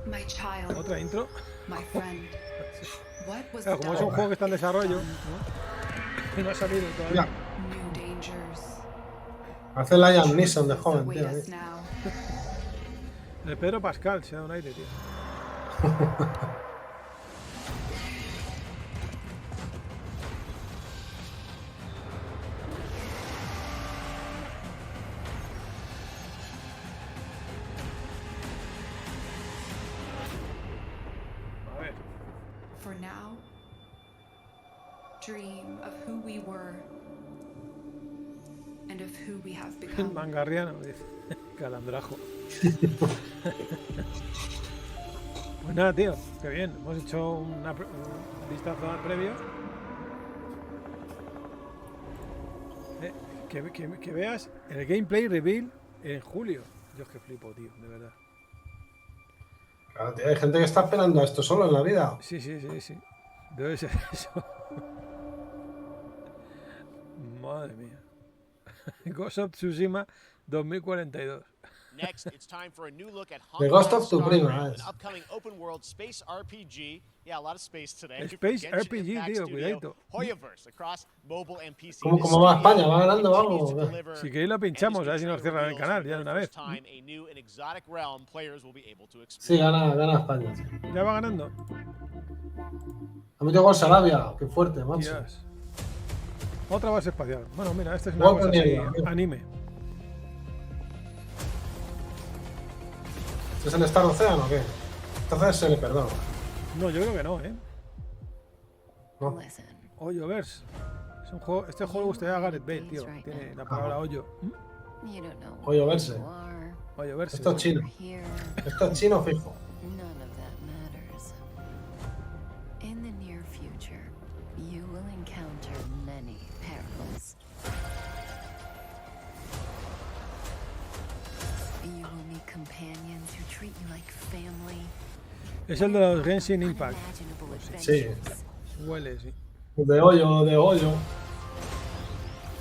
My child. Otra intro. My friend. What was Claro, como es un juego que está en desarrollo, ¿no? Y no ha salido todavía. New dangers. Hace Liam Neeson de joven, tío. De Pedro Pascal se da un aire, tío. A ver. For now, dream of who we were and of who we have become. Mangarriano, dice. Calandrajo. Pues nada, tío, qué bien. Hemos hecho un vistazo al previo. Que veas el gameplay reveal en julio. Dios, que flipo, tío, de verdad. Claro, tío, hay gente que está esperando a esto solo en la vida. Sí. Debe ser eso. Madre mía. Ghost of Tsushima 2042. Next, it's time for a new look at The Ghost of Star Tuprima, Rail, an upcoming open world space RPG. Yeah, a lot of space today. Space Genshin RPG, Impact tío, Studio, cuidadito. Hoyoverse across mobile and PC. ¿Cómo va España? ¿Va ganando algo? Si queréis lo pinchamos, a ver si nos cierran el canal ya de una vez. Sí, gana España. Sí. Ya va ganando. Ha metido gol Sarabia, qué fuerte, macho. Dios. Otra base espacial. Bueno, mira, este es una cosa así, anime. ¿Este es el Star Ocean o qué? Entonces se le perdona. No, yo creo que no, ¿eh? No. Hoyoverse. Es un juego, este juego le gustaría a Gareth Bale, tío. Tiene la palabra hoyo. Hoyoverse. Hoyoverse. Esto es chino. Esto es chino fijo. Es el de los Genshin Impact. Sí. Huele, sí. De hoyo, de hoyo.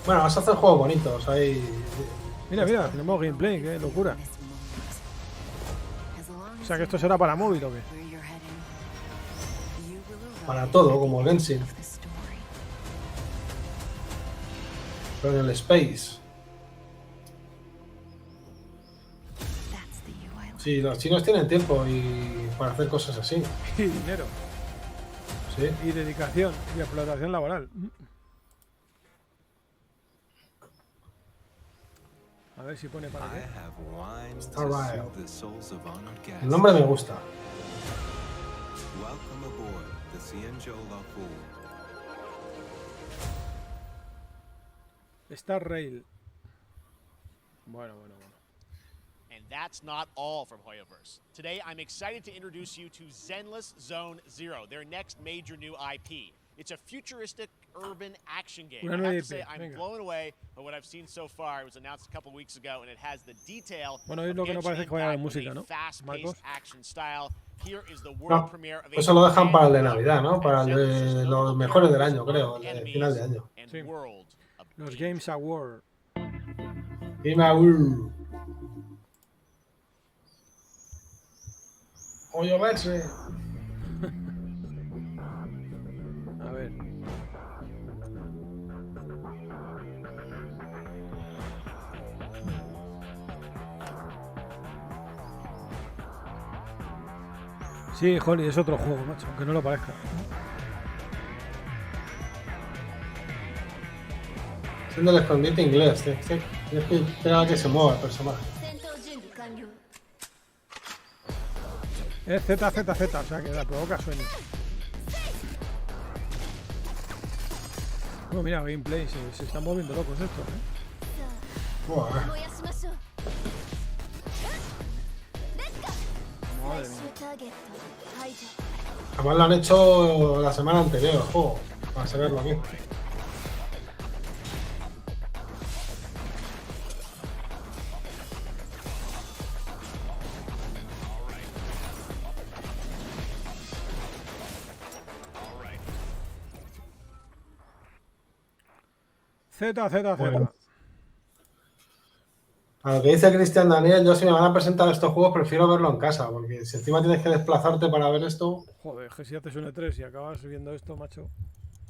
Bueno, vas a hacer juegos bonitos ahí. Mira, mira, tenemos gameplay, qué locura. O sea que esto será para móvil o qué. Para todo, como Genshin. Pero en el Space. Sí, los chinos tienen tiempo para hacer cosas así. Y dinero. Sí. Y dedicación y explotación laboral. A ver si pone para qué. Está right. El nombre me gusta. Star Rail. Bueno. And that's not all from Hoyoverse. Today, I'm excited to introduce you to Zenless Zone Zero, their next major new IP. It's a futuristic urban action game. I have to say, I'm blown away by what I've seen so far. It was announced a couple weeks ago, and it has the detail bueno, es lo que no parece que vaya de música, ¿no? Fast-paced action style. Here is the world No, premiere of eso lo dejan para el de Navidad, ¿no? Para el de los mejores del año, creo, el de final de año. Sí. Los Games Award. Game Award. Hoyoverse. A ver. Sí, Holly, es otro juego, macho, aunque no lo parezca. Siendo el escondite inglés, es que espera que se mueva el personaje. Es ZZZ, o sea que la provoca sueño. No, mira, gameplay, se están moviendo locos estos, Buah. Madre mía. Además lo han hecho la semana anterior el juego, para saberlo aquí. ZZZ. Bueno. A lo que dice Cristian Daniel, yo si me van a presentar estos juegos prefiero verlo en casa, porque si encima tienes que desplazarte para ver esto... Joder, que si haces un E3 y acabas viendo esto, macho...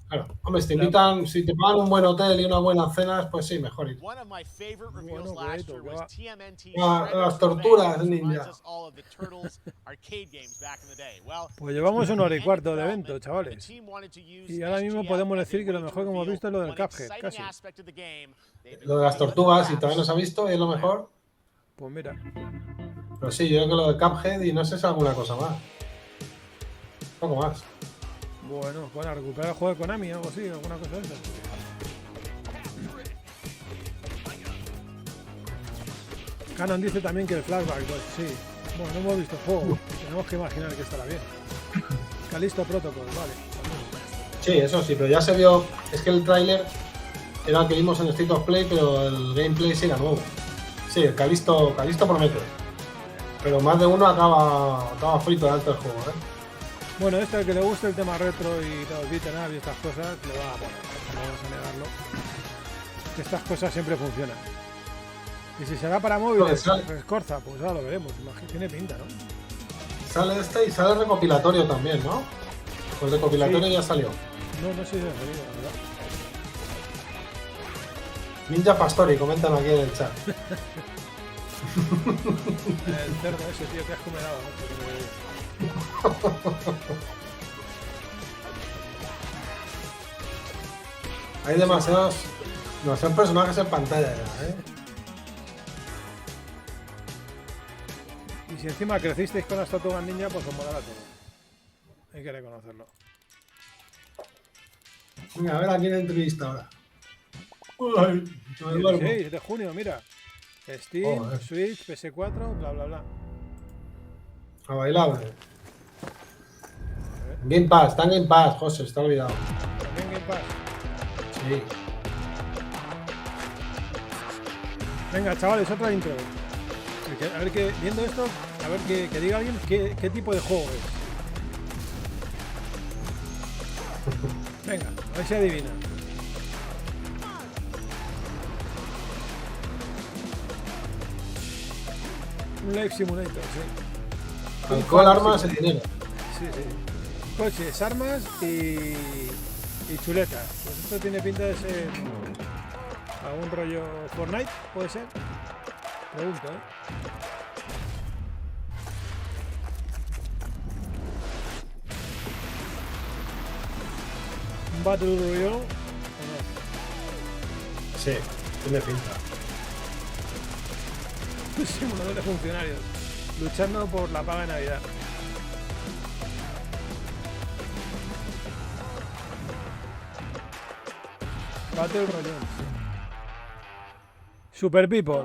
Claro, hombre, si te invitan, si te pagan un buen hotel y unas buenas cenas, pues sí, mejor ir. Las torturas, ninja. Pues llevamos 1 hora y cuarto de evento, chavales. Y ahora mismo podemos decir que lo mejor que hemos visto es lo del Cuphead, casi. Lo de las tortugas, y todavía no se ha visto, y es lo mejor. Pues mira. Pero sí, yo creo que lo de Cuphead y no sé si alguna cosa más. Un poco más. Bueno, para recuperar el juego de Konami o algo así, alguna cosa de esa. Canon dice también que el flashback, pues sí. Bueno, no hemos visto el juego, tenemos que imaginar que estará bien. Callisto Protocol, vale. Sí, eso sí, pero ya se vio. Es que el tráiler era el que vimos en State of Play, pero el gameplay sí era nuevo. Sí, el Callisto promete. Pero más de uno acaba frito de alto el juego, ¿eh? Bueno, al que le guste el tema retro y los beat'em up y estas cosas, le va a poner, no vamos a negarlo. Que estas cosas siempre funcionan. Y si será para móviles, Sale- Corza, pues ahora lo veremos. Tiene pinta, ¿no? Sale este y sale el recopilatorio también, ¿no? Pues el recopilatorio Sí. ya salió. No sé si ha salido, la verdad. Ninja Pastori, comentan aquí en el chat. El cerdo ese, tío, que has comerado, Hay demasiados personajes en pantalla ya, ¿eh? Y si encima crecisteis con las Tortugas Ninja, pues os molará todo. Hay que reconocerlo. Venga, a ver a quién entrevista ahora. Ay, me duermo. 16 de junio, mira. Steam, Joder. Switch, PS4, bla bla bla. A bailar. Game Pass, está en Game Pass, José, está olvidado. También Game Pass. Sí. Venga, chavales, otra intro. A ver que, viendo esto, a ver que diga alguien qué tipo de juego es. Venga, a ver si adivina. Un Life Simulator, sí. Alcohol, armas y dinero. Sí, sí. Coches, armas y chuletas. Pues esto tiene pinta de ser algún rollo Fortnite, ¿puede ser? Pregunto, ¿eh? ¿Un Battle Royale o no? Sí, tiene pinta. Simulador de funcionarios luchando por la paga de Navidad. Battle Royale. Super People.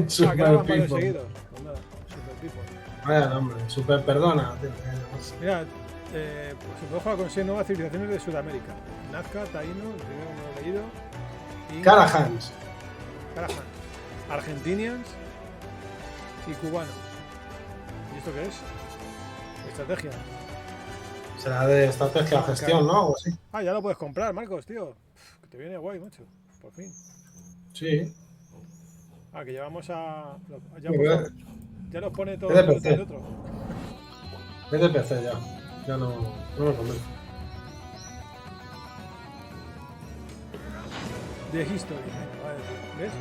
Super quedaban varios People. seguidos. Pues nada, Super People. Vaya nombre, super perdona. Mira, pues se puede jugar con 6 nuevas civilizaciones de Sudamérica. Nazca, Taíno, el primero no lo he leído. Carajans. Argentinians y cubanos. ¿Y esto qué es? Estrategia. Será de estrategia, gestión, ¿no? Algo así. Ah, ya lo puedes comprar, Marcos, tío. Que te viene guay, macho. Por fin. Sí. Ah, que llevamos a... Ya, Muy por bien. favor, ya los pone todo Es de uno PC. tras otro. Es de PC ya. Ya no me convence. De History. Vale, ¿ves?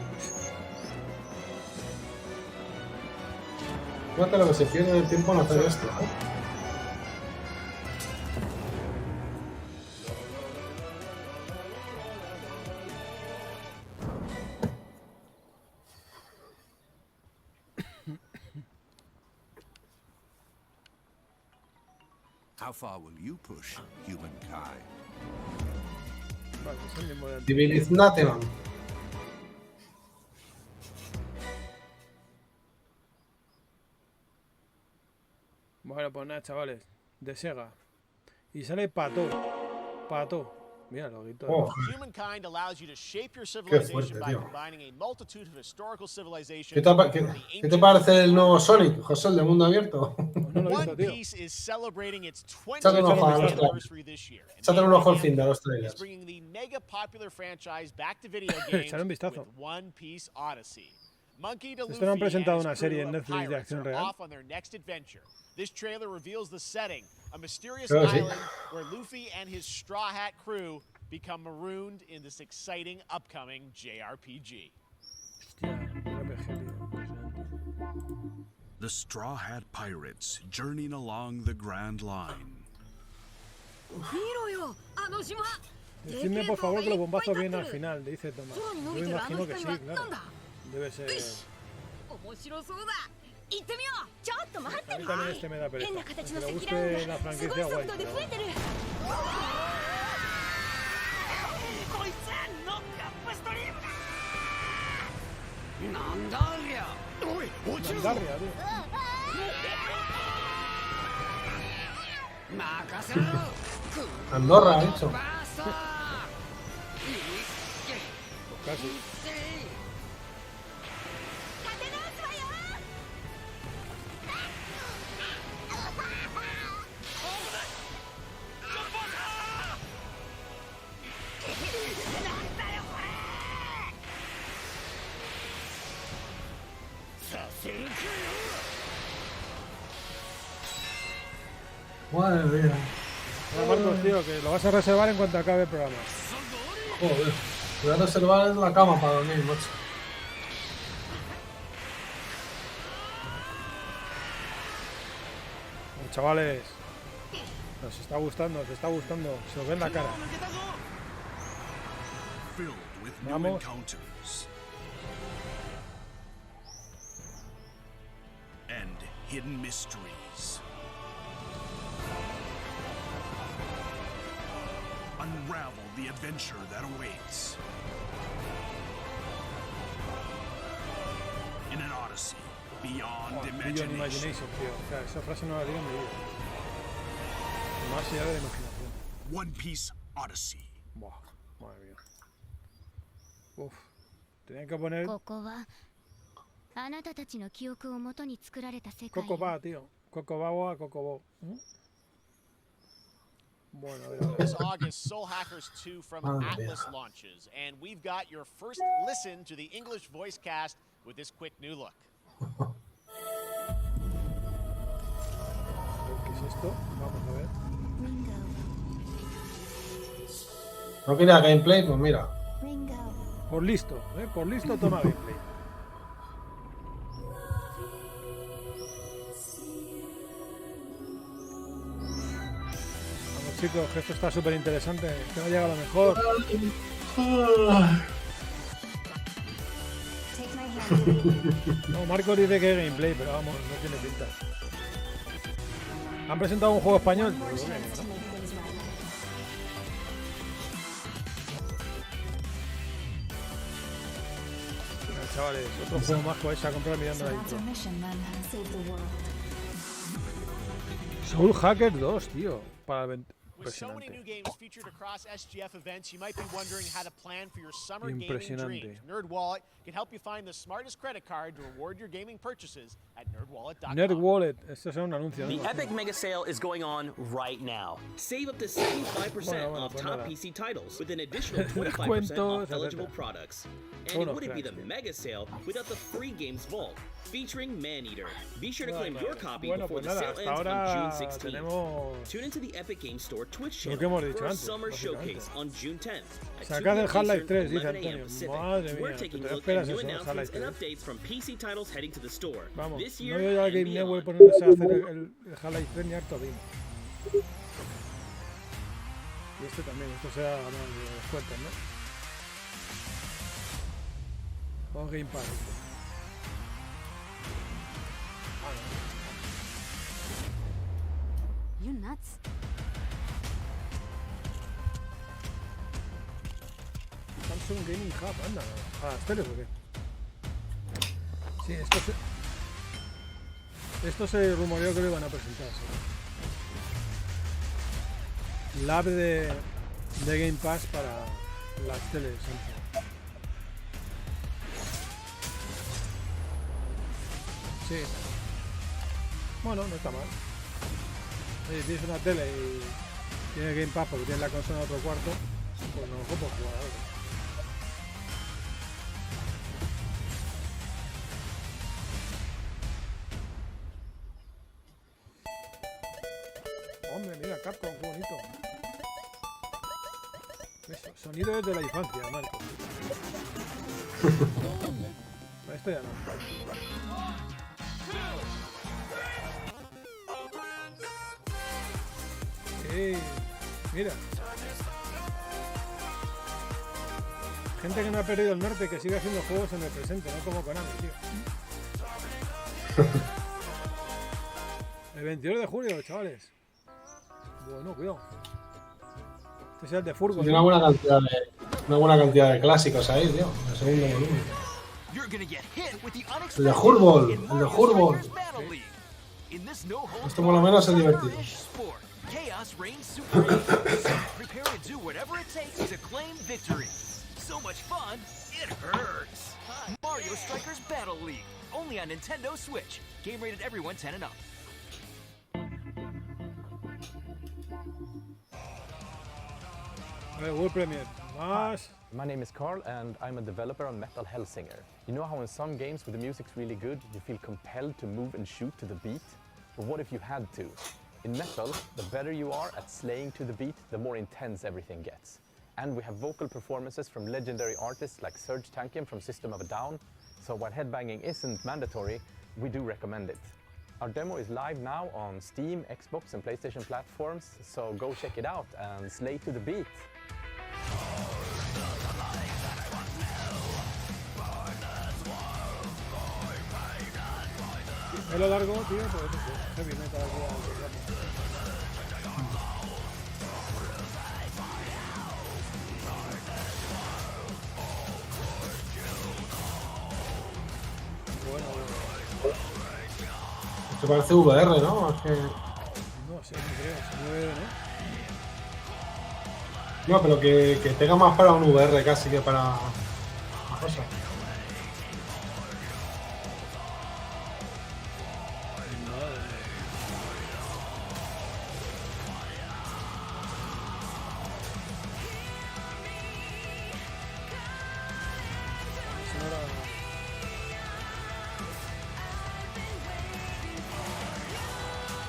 Fíjate lo que se pierde el tiempo en hacer esto, ¿eh? How far will you push humankind? Vale, es el mismo de antes. Diviniznateman. Bueno, pues nada, chavales. De Sega. Y sale Pato. Pato. Mira, lo grito. Oh, Humankind allows you to shape your fuerte, civilization by tío. combining a multitude of historical civilizations. ¿Qué te parece el nuevo Sonic, José, el de mundo abierto? One Piece is celebrating its Échale un 20th ojo a los anniversary this year. and Échale un ojo al Medianews fin de los is trailers. bringing the mega popular franchise back to video games Echale un vistazo. with One Piece Odyssey. Monkey D. Esto no han Luffy presentado and una his serie crew en of Netflix de pirates acción are real. off on their next adventure. This trailer reveals the setting, a mysterious Claro, sí. island where Luffy and his Straw Hat crew become marooned in this exciting upcoming JRPG. The Straw Hat Pirates journeying along the Grand Line. Decidme por favor que los bombazos vienen al final, dice Tomás. Yo me imagino que sí, claro. Debe ser. A mí también este me da pereza. Aunque le guste la franquicia, guay. Pero... Nandaria, tío. Andorra, eso. Casi. Madre mía. Bueno, Marcos, tío, que lo vas a reservar en cuanto acabe el programa. Joder. Voy a reservar la cama para dormir, macho. Bueno, chavales, nos está gustando, se os ve en la cara. Vamos. And hidden mysteries. Unravel the adventure that awaits. In an odyssey beyond Beyond imagination, tío. O sea, esa frase no la digo en mi vida. Más allá de la imaginación. One Piece Odyssey. Buah, madre mía. Uf, tenía que poner Cocoba, tío. Cocoba, Cocobo. Bueno, a ver. This August, Soul Hackers 2 from Atlas launches, and we've got your first listen to the English voice cast with this quick new look. ¿Qué es esto? Vamos a ver. ¿No quería gameplay? Pues mira. Por listo, por listo toma gameplay. Vamos chicos, que esto está súper interesante. Que no llega a lo mejor. No, Marcos dice que es gameplay, pero vamos, no tiene pinta. ¿Han presentado un juego español? Pues bueno, ¿no? Chavales, otro juego más que vais a comprar mirando la intro. Soul Hacker 2, tío. Para With so many new games featured across SGF events, you might be wondering how to plan for your summer gaming dreams. NerdWallet can help you find the smartest credit card to reward your gaming purchases at nerdwallet.com. NerdWallet, esto es un anuncio. The Epic Mega Sale is going on right now. Save up to 75% off top PC titles with an additional 25% off eligible products. And it wouldn't be the Mega Sale without the free games vault featuring Maneater. Be sure to claim your copy before the sale ends on June 16th. Tune into the Epic Games Store Twitch channel for a summer showcase on June 10th. Sacad el Half-Life 3, dice Antonio. Madre mía, te esperas eso, Half-Life 3. Updates from PC titles heading to the store. Vamos, This no year veo yo al Game Network poniéndose a hacer el Half-Life 3 ni harto bien. Y este también, esto será más de descuentos, ¿no? Vamos Game Pass. You nuts? Samsung Gaming Hub, anda, a las teles o qué. Sí, esto se rumoreó que lo iban a presentar. ¿Sí? La app de Game Pass para las teles Samsung. Sí. Bueno, no está mal. Oye, tienes una tele y tienes Game Pass porque tienes la consola en otro cuarto, pues no puedo jugar a algo. Hombre, mira, Capcom, qué bonito. Eso, sonido desde la infancia, Marco. Esto ya no. Mira. Gente que no ha perdido el norte, que sigue haciendo juegos en el presente, no como Konami, tío. El 22 de julio, chavales. Bueno, cuidado. Este es el de Furgo. Hay una buena cantidad de clásicos ahí, tío. El segundo volumen. El de Hurbol. El de Hurbol. Esto por lo menos es divertido. Chaos reigns supreme. Prepare to do whatever it takes to claim victory. So much fun, it hurts. Mario Strikers Battle League, only on Nintendo Switch. Game rated everyone 10 and up. A ver, World Premiere. Más. My name is Carl and I'm a developer on Metal Hellsinger. You know how in some games where the music's really good, you feel compelled to move and shoot to the beat? But what if you had to? In Metal, the better you are at slaying to the beat, the more intense everything gets. And we have vocal performances from legendary artists like Serge Tankian from System of a Down, so while headbanging isn't mandatory, we do recommend it. Our demo is live now on Steam, Xbox and PlayStation platforms, so go check it out and slay to the beat. Pelo largo, tío, pues heavy metal aquí al rato. Bueno. Esto parece VR, ¿no? Es que... No sé, no creo, es VR, ¿no? No, pero que tenga más para un VR casi que para una cosa.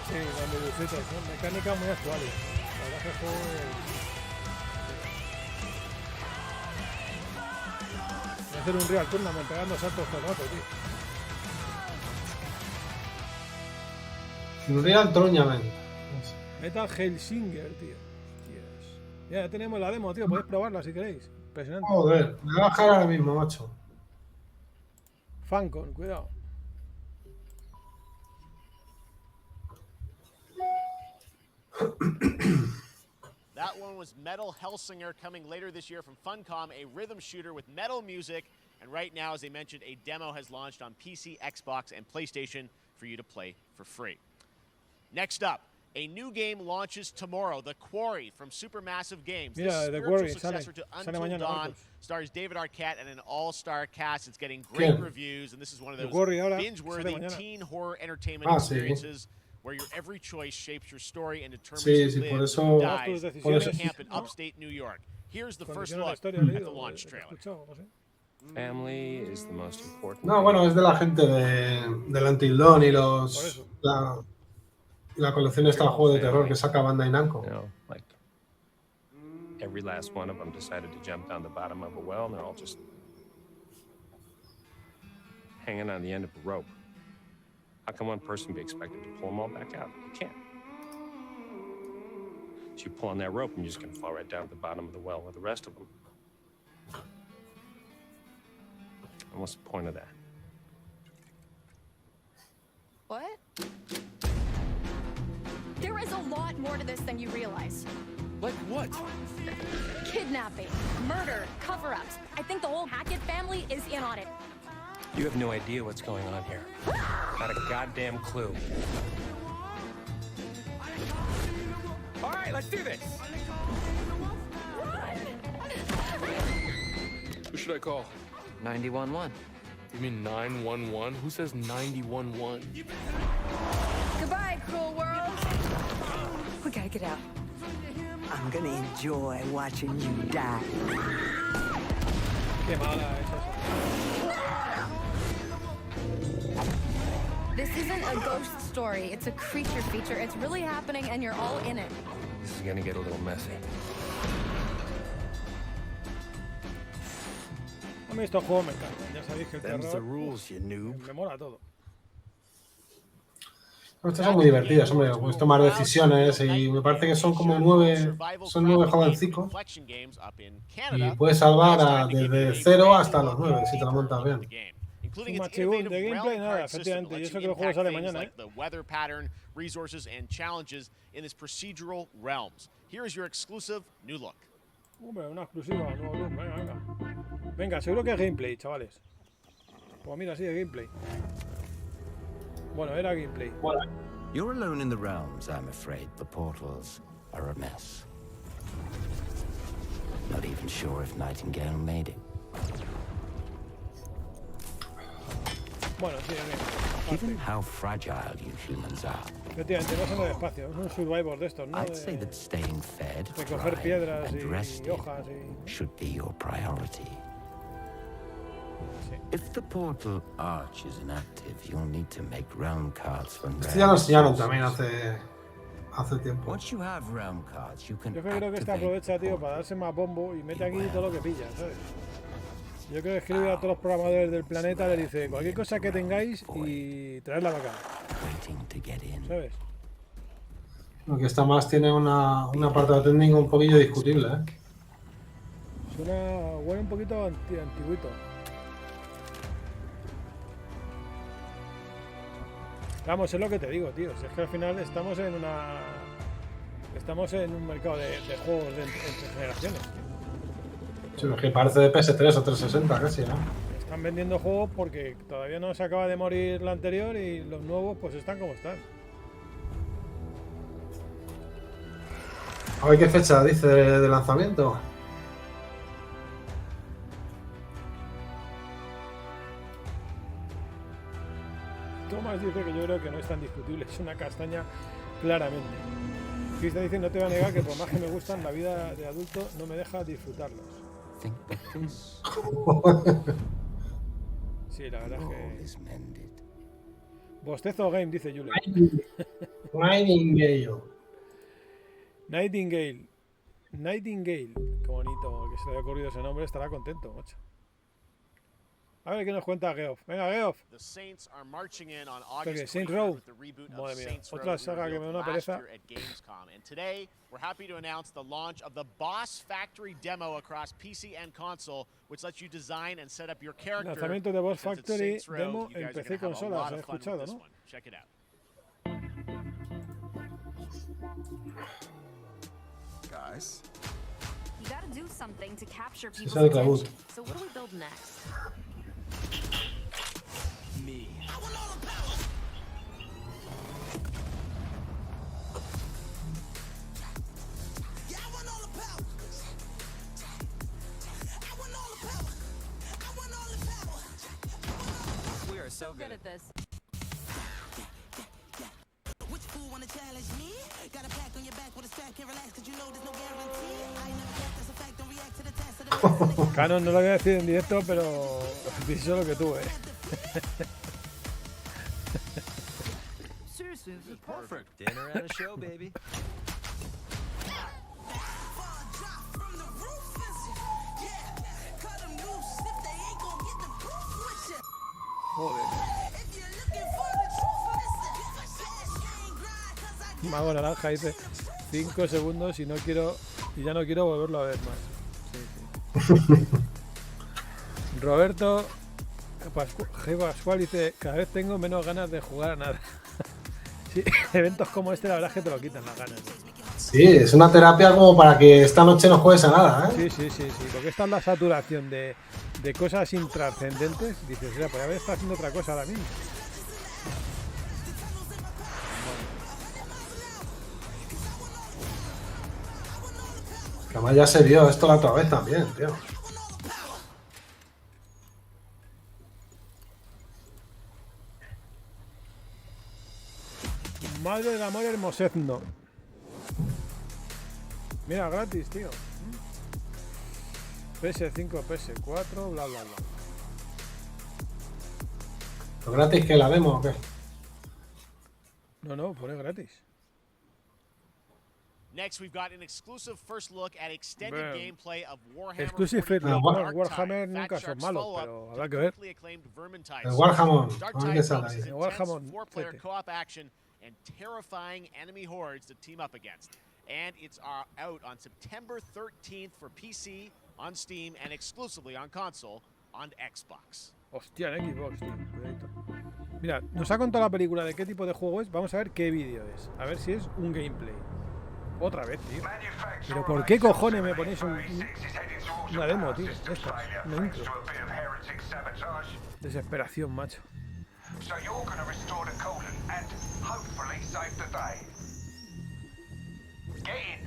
Sí, las Medianews son mecánicas muy actuales. La verdad que el juego voy a hacer un real tournament pegando saltos todo el rato, tío. Un real tournament. Metal Hellsinger, tío. Ya tenemos la demo, tío. Podéis probarla si queréis. Impresionante. Joder, me voy a bajar ahora mismo, macho. Fancon, cuidado. That one was Metal Hellsinger, coming later this year from Funcom, a rhythm shooter with metal music. And right now, as I mentioned, a demo has launched on PC, Xbox, and PlayStation for you to play for free. Next up, a new game launches tomorrow, The Quarry from Supermassive Games. Mira, the The Quarry successor to sale Until mañana, Dawn, Marcos. stars David Arquette and an all-star cast. It's getting great reviews, and this is one of those binge-worthy teen horror entertainment experiences where your every choice shapes your story and determines who lives and dies in camp in upstate New York. Here's the first look at the launch trailer. Family is the most important. No, bueno, es de la gente del Until Dawn y los... La colección está de juego de terror que saca Bandai Namco. You know, like every last one of them decided to jump down the bottom of a well, and they're all just hanging on the end of a rope. How can one person be expected to pull them all back out? You can't. So you pull on that rope, and you're just going to fall right down to the bottom of the well with the rest of them. And what's the point of that? What? There is a lot more to this than you realize. Like what? Kidnapping, murder, cover-ups. I think the whole Hackett family is in on it. You have no idea what's going on here. Not a goddamn clue. All right, let's do this. Who should I call? 911. You mean 911? Who says 911? Goodbye, cruel world. We gotta get out. I'm gonna enjoy watching you die. Qué mala es esa. This isn't a ghost story. It's a creature feature. It's really happening, and you're all in it. This is gonna get a little messy. A mí estos juegos me encantan. Ya sabéis que el Them's the terror rules, you noob. me mola todo. Estas son muy divertidas, hombre. He visto más decisiones y me parece que son como 9 jovencicos. Y puedes salvar desde 0 hasta los 9 si te lo montas bien. Un machibún de gameplay, nada, efectivamente. Y eso que el juego sale mañana, ¿eh? The weather pattern, resources, and challenges in this procedural realms. Here is your exclusive new look. Hombre, una exclusiva, nuevo look. Venga, venga. Venga, seguro que es gameplay, chavales. Pues mira, sí, es gameplay. Bueno, era gameplay. You're alone in the realms, I'm afraid. The portals are a mess. Not even sure if Nightingale made it. Bueno, sí, Given how fragile you humans are, Efectivamente, vas en el espacio, es un survivor de estos, ¿no? De coger piedras y hojas y... should be your priority. If the portal arch is inactive, you'll need to make realm cards from Esto ya lo enseñaron también hace tiempo. Once you have realm cards, you can Yo creo que este aprovecha, tío, para darse más bombo y mete aquí todo lo que pilla, ¿sabes? Yo creo que escribe a todos los programadores del planeta, le dice cualquier cosa que tengáis y traedla para acá. ¿Sabes? Lo que está más tiene un apartado técnico un poquillo discutible, ¿eh? Huele un poquito antiguito. Vamos, es lo que te digo, tío. Si es que al final estamos en un mercado de juegos entre generaciones, tío. Sí, es que parece de PS3 o 360 casi, ¿no? Están vendiendo juegos porque todavía no se acaba de morir la anterior y los nuevos pues están como están. A ver qué fecha dice de lanzamiento. Tomás dice que yo creo que no es tan discutible, es una castaña claramente. Krista dice, no te voy a negar que por más que me gustan, la vida de adulto no me deja disfrutarlos. Sí, la verdad es que... Bostezo Game, dice Julen. Nightingale. Qué bonito que se le haya ocurrido ese nombre, estará contento, macho. A ver qué nos cuenta Geoff. Venga, Geoff. Saints Row. Madre mía, otra saga que me da una pereza. And today, we're happy to announce the launch of the Boss Factory demo across PC and console, which lets you design and set up your character. Lanzamiento de Boss Factory demo en PC y consolas, he escuchado, ¿no? Check it out. Guys. You gotta do something to capture people's attention. So what do we build next? Me. We are so good at this. Which fool wanna challenge me? Got a pack on your back with a strap, can't relax cause you know there's no guarantee. I never get that's a fact, don't react to the test of the Canon, no lo voy a decir en directo, pero pienso lo que tú, Seriously, this is perfect. Dinner and a show, baby. Joder. Mago Naranja dice 5 segundos y no quiero y ya no quiero volverlo a ver más. Sí, sí. Roberto G. Pascual dice cada vez tengo menos ganas de jugar a nada. Sí, eventos como este la verdad es que te lo quitan las ganas. Sí, es una terapia como para que esta noche no juegues a nada, ¿eh? Sí, porque esta es la saturación de cosas intrascendentes. Dices, ya, pues a ver, está haciendo otra cosa ahora mismo. Que además ya se vio esto la otra vez también, tío. Madre del amor hermosezno. Mira, gratis, tío. PS5, PS4, bla, bla, bla. ¿Lo gratis que la demo o qué? No, pone gratis. Next, we've got an exclusive first look at extended gameplay of Warhammer. Exclusive first look. Warhammer nunca son malos, pero habrá que ver. El Warhammer. A ver qué sale ahí. El Warhammer. Four-player co-op action and terrifying enemy hordes to team up against. And it's out on September 13th for PC, on Steam, and exclusively on console, on Xbox. Hostia, en Xbox, tío. Mira, nos ha contado la película de qué tipo de juego es. Vamos a ver qué vídeo es. A ver si es un gameplay. Otra vez, tío. Pero ¿por qué cojones me ponéis una demo, tío? Esta, una intro. Desesperación, macho. So you're going to restore the colon and hopefully save the day. Get in,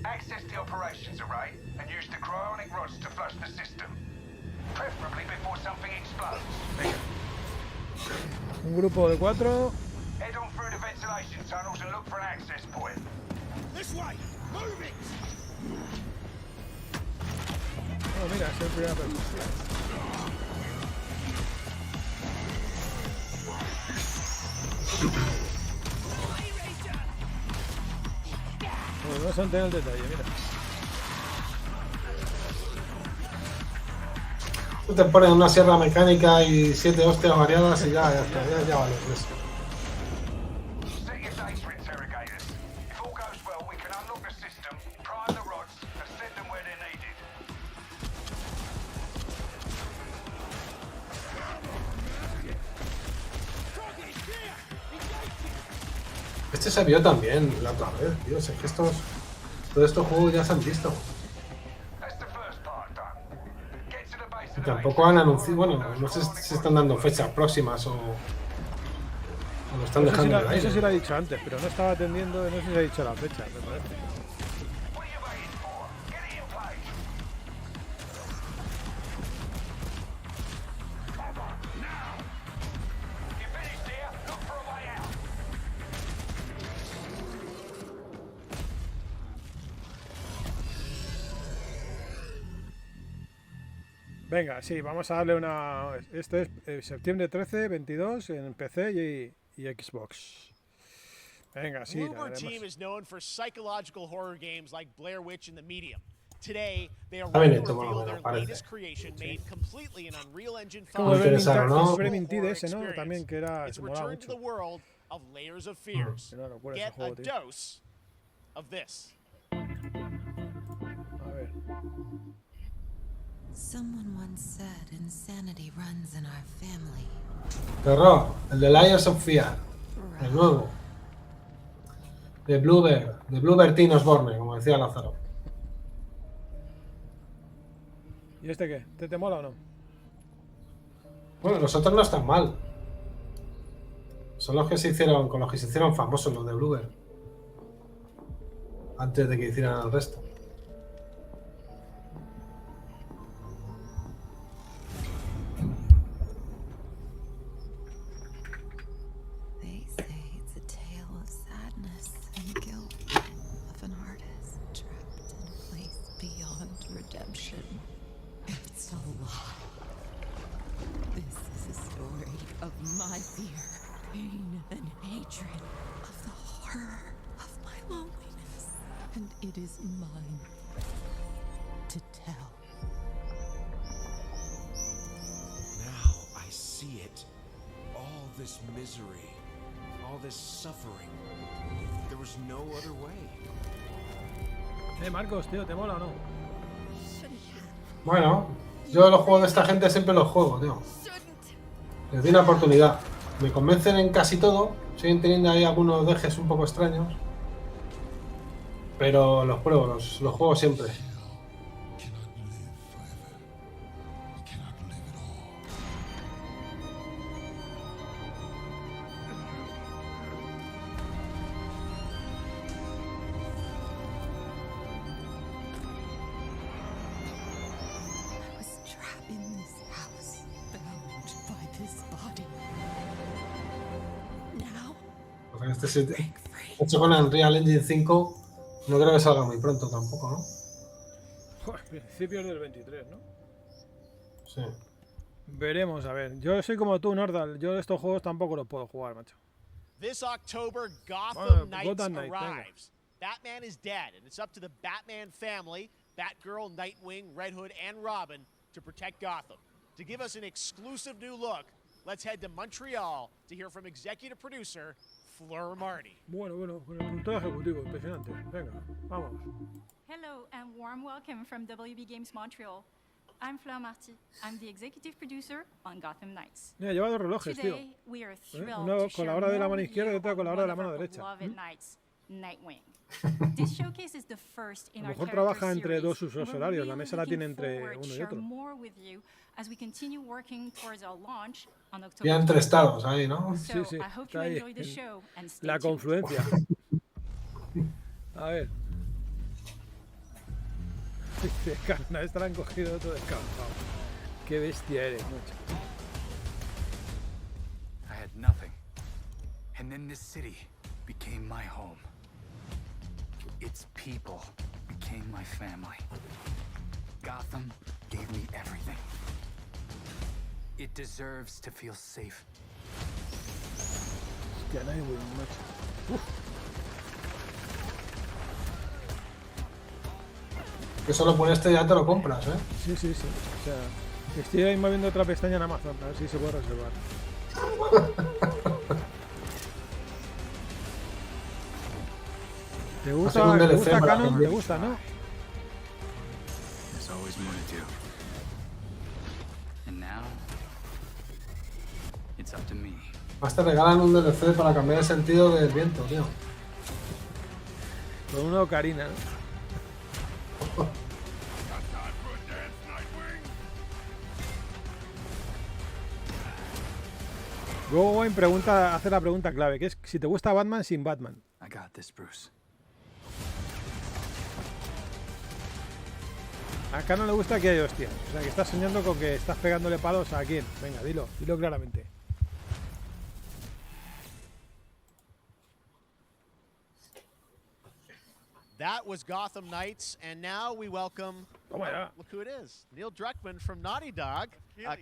access the operations array, and use the cryonic rods to flush the system. Preferably before something explodes. Un grupo de 4 Head on through the ventilation tunnels and look for an access point. This way! Move it! Oh, mira, es el primera persona. Bueno, vamos a tener el detalle, mira. Tú te pones una sierra mecánica y 7 hostias variadas y ya está, ya vale. Pues. Este se vio también la otra vez, tío. Es que todos estos juegos ya se han visto. Y tampoco han anunciado, bueno, no sé si están dando fechas próximas o lo están dejando en el aire. No sé si lo ha dicho antes, pero no estaba atendiendo, no sé si ha dicho la fecha, me parece. Venga, sí, vamos a darle una... Este es septiembre 13, 22 en PC y Xbox. Venga, sí. Bloober Team is known for psychological horror games like Blair Witch and The Medium. Today, they are ready to reveal their latest creation made completely in Unreal Engine 5. Como el Vermintide ese, ¿no? También que era... It's a return to the world of layers of fears. Get a dose of this. A ver. Someone once said insanity runs in our family. Terror, el de Layers of Fear, el nuevo. De Bloober Team Osborne, como decía Lázaro. ¿Y este qué? ¿Te mola o no? Bueno, los otros no están mal. Son los que se hicieron, con los que se hicieron famosos los de Bloober. Antes de que hicieran el resto. My fear, pain, and hatred of the horror of my loneliness, and it is mine to tell. Now I see it. All this misery, all this suffering. There was no other way. Marcos, tío, ¿te mola o no? Bueno, yo los juegos de esta gente siempre los juego, tío. Les doy una oportunidad. Me convencen en casi todo. Siguen teniendo ahí algunos dejes un poco extraños. Pero los pruebo, los juego siempre. Este hecho con Unreal Engine 5, no creo que salga muy pronto tampoco, ¿no? Joder, principios del 23, ¿no? Sí. Veremos, a ver. Yo soy como tú, Nordal. Yo estos juegos tampoco los puedo jugar, macho. This October, Gotham Knights arrives. Batman is dead, and it's up to the Batman family, Batgirl, Nightwing, Red Hood, and Robin to protect Gotham. To give us an exclusive new look, let's head to Montreal to hear from executive producer Fleur Marty. Bueno, con el productor ejecutivo, impresionante. Venga, vamos. Hello and warm welcome from WB Games Montreal. I'm Fleur Marty. I'm the executive producer on Gotham Knights. Mira, lleva dos relojes, tío. Uno con la hora de la mano izquierda y otro con la hora de la mano derecha. Nightwing. This showcase is the first in a lo our mejor trabaja entre dos usos horarios. La mesa la tiene entre uno y otro. As we continue working towards our launch on October. Ya entre estados ahí, ¿no? Sí, sí. Está ahí. La confluencia. A ver. Carna, esta la han cogido todo descansado. Qué bestia eres, mucho. I had nothing. And then this city became my home. Its people became my family. Gotham gave me everything. It deserves to feel safe. Hostia, no hay buen macho. Que solo por este ya te lo compras, ¿eh? Sí, sí, sí. O sea, estoy ahí moviendo otra pestaña en Amazon, a ver si se puede reservar. ¿Te gusta Canon? ¿Te gusta, no? There's always more to do. And now, it's up to me. Más te regalan un DLC para cambiar el sentido del viento, tío. Con una ocarina, ¿no? Luego Wayne hace la pregunta clave, que es si te gusta Batman sin Batman. I got this, Bruce. Acá no le gusta que haya hostias. O sea, que estás soñando con que estás pegándole palos a quién. Venga, dilo claramente. That was Gotham Knights, and now we welcome, look who it is, Neil Druckmann from Naughty Dog,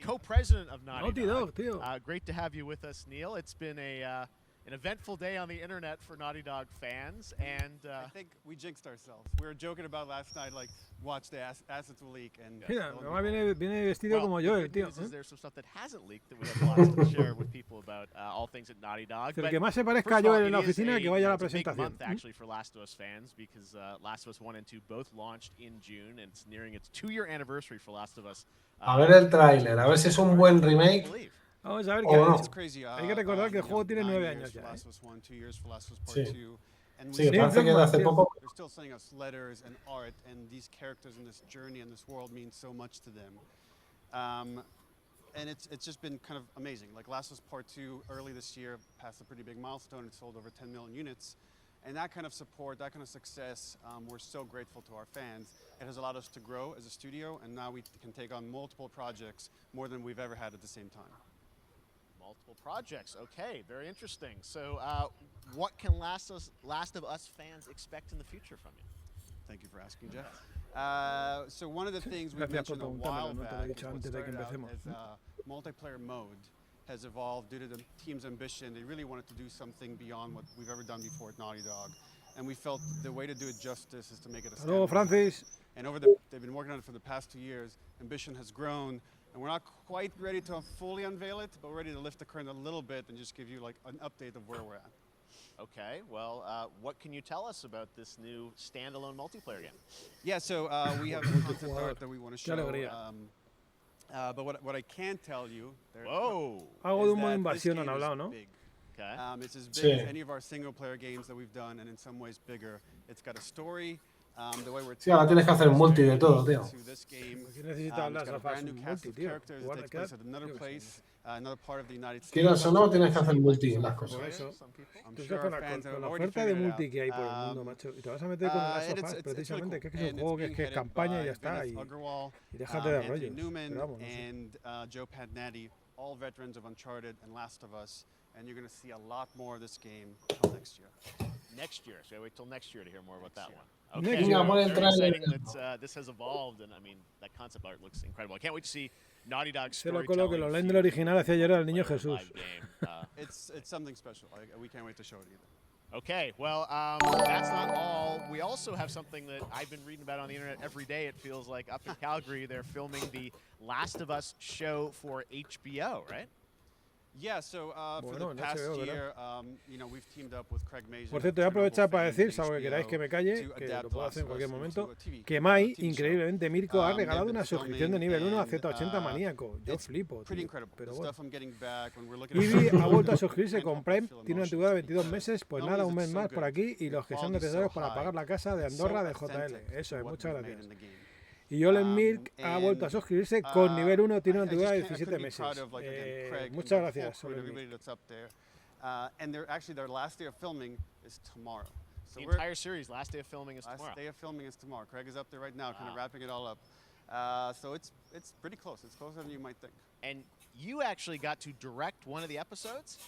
co-president of Naughty Dog. Great to have you with us, Neil. It's been an eventful day on the internet for Naughty Dog fans, and I think we jinxed ourselves. We were joking about last night, like, watch the assets will leak. And mira, además viene vestido como yo, el tío. There's some stuff that hasn't leaked that we have lots to share with people about all things at Naughty Dog. El que más se parezca a yo en la oficina, que vaya a la presentación. It's a big month actually for Last of Us fans because Last of Us 1 and 2 both launched in June, and it's nearing its 2-year anniversary for Last of Us. A ver el tráiler, a ver si es un buen remake. Vamos a ver qué hay que recordar que el juego tiene 9 años ya. Sí. Sí, parece que de hace poco. They're still sending us letters and art, and these characters in this journey and this world mean so much to them. And it's just been kind of amazing. Like Last of Us Part 2 early this year passed a pretty big milestone. It sold over 10 million units. And that kind of support, that kind of success, we're so grateful to our fans. It has allowed us to grow as a studio, and now we can take on multiple projects, more than we've ever had at the same time. Multiple projects, okay, very interesting. So what can Last of Us fans expect in the future from you? Thank you for asking, Jeff. So one of the things we mentioned a while back is what started out as multiplayer mode has evolved due to the team's ambition. They really wanted to do something beyond what we've ever done before at Naughty Dog. And we felt the way to do it justice is to make it a Hello, Francis. And they've been working on it for the past 2 years. Ambition has grown, and we're not quite ready to fully unveil it, but we're ready to lift the curtain a little bit and just give you like an update of where we're at. Okay, well, what can you tell us about this new standalone multiplayer game? Yeah, so we have concept art that we want to show. But what I can tell you, Algo de una invasión han hablado, ¿no? It's as big as any of our single-player games that we've done, and in some ways bigger. It's got a story. The way we're sí, ahora tienes que hacer multi de todo, tío. This game, Aquí necesitas las gafas multi, tío. It takes place at another place, another part of the United States. Quieras o no, tienes que hacer multi en las cosas. Por eso. Tú estás con la oferta de multi que hay por el mundo, macho. Y te vas a meter con las sofás, precisamente, que es un juego que es campaña y ya está. Y déjate de rollos. Pero vamos, no sé. And Joe Padnatti, all veterans of Uncharted and Last of Us, and you're going to see a lot more of this game till next year. Next year, so wait till next year to hear more about that one. Okay, very exciting that this has evolved, and I mean that concept art looks incredible. I can't wait to see Naughty Dog's storytelling. Que lo leen del original hacía llorar al niño Jesús. It's something special. We can't wait to show it either. Okay, well, that's not all. We also have something that I've been reading about on the internet every day. It feels like up in Calgary, they're filming the Last of Us show for HBO, right? Yeah, so for the past year, you know, we've teamed up with Craig Mazin. Por cierto, voy a aprovechar para decir, salvo que queráis que me calle, que lo puedo hacer en cualquier momento, que Mai, increíblemente, Mirko ha regalado una suscripción de nivel 1 a Z80 maníaco. Yo flipo, tío. Pero bueno. Ivy ha vuelto a suscribirse con Prime, tiene una antigüedad de 22 meses, pues nada, un mes más por aquí, y los que sean necesarios para pagar la casa de Andorra de JL. Eso es, muchas gracias. Y Olen Milk ha vuelto a suscribirse con nivel 1, tiene una antigüedad de 17 meses. Muchas gracias, Olen Milk. And actually their last day of filming is tomorrow. So the entire series, last day of filming is tomorrow. Last day of filming is tomorrow. Craig is up there right now, kind of wrapping it all up. So it's pretty close. It's closer than you might think. And you actually got to direct one of the episodes?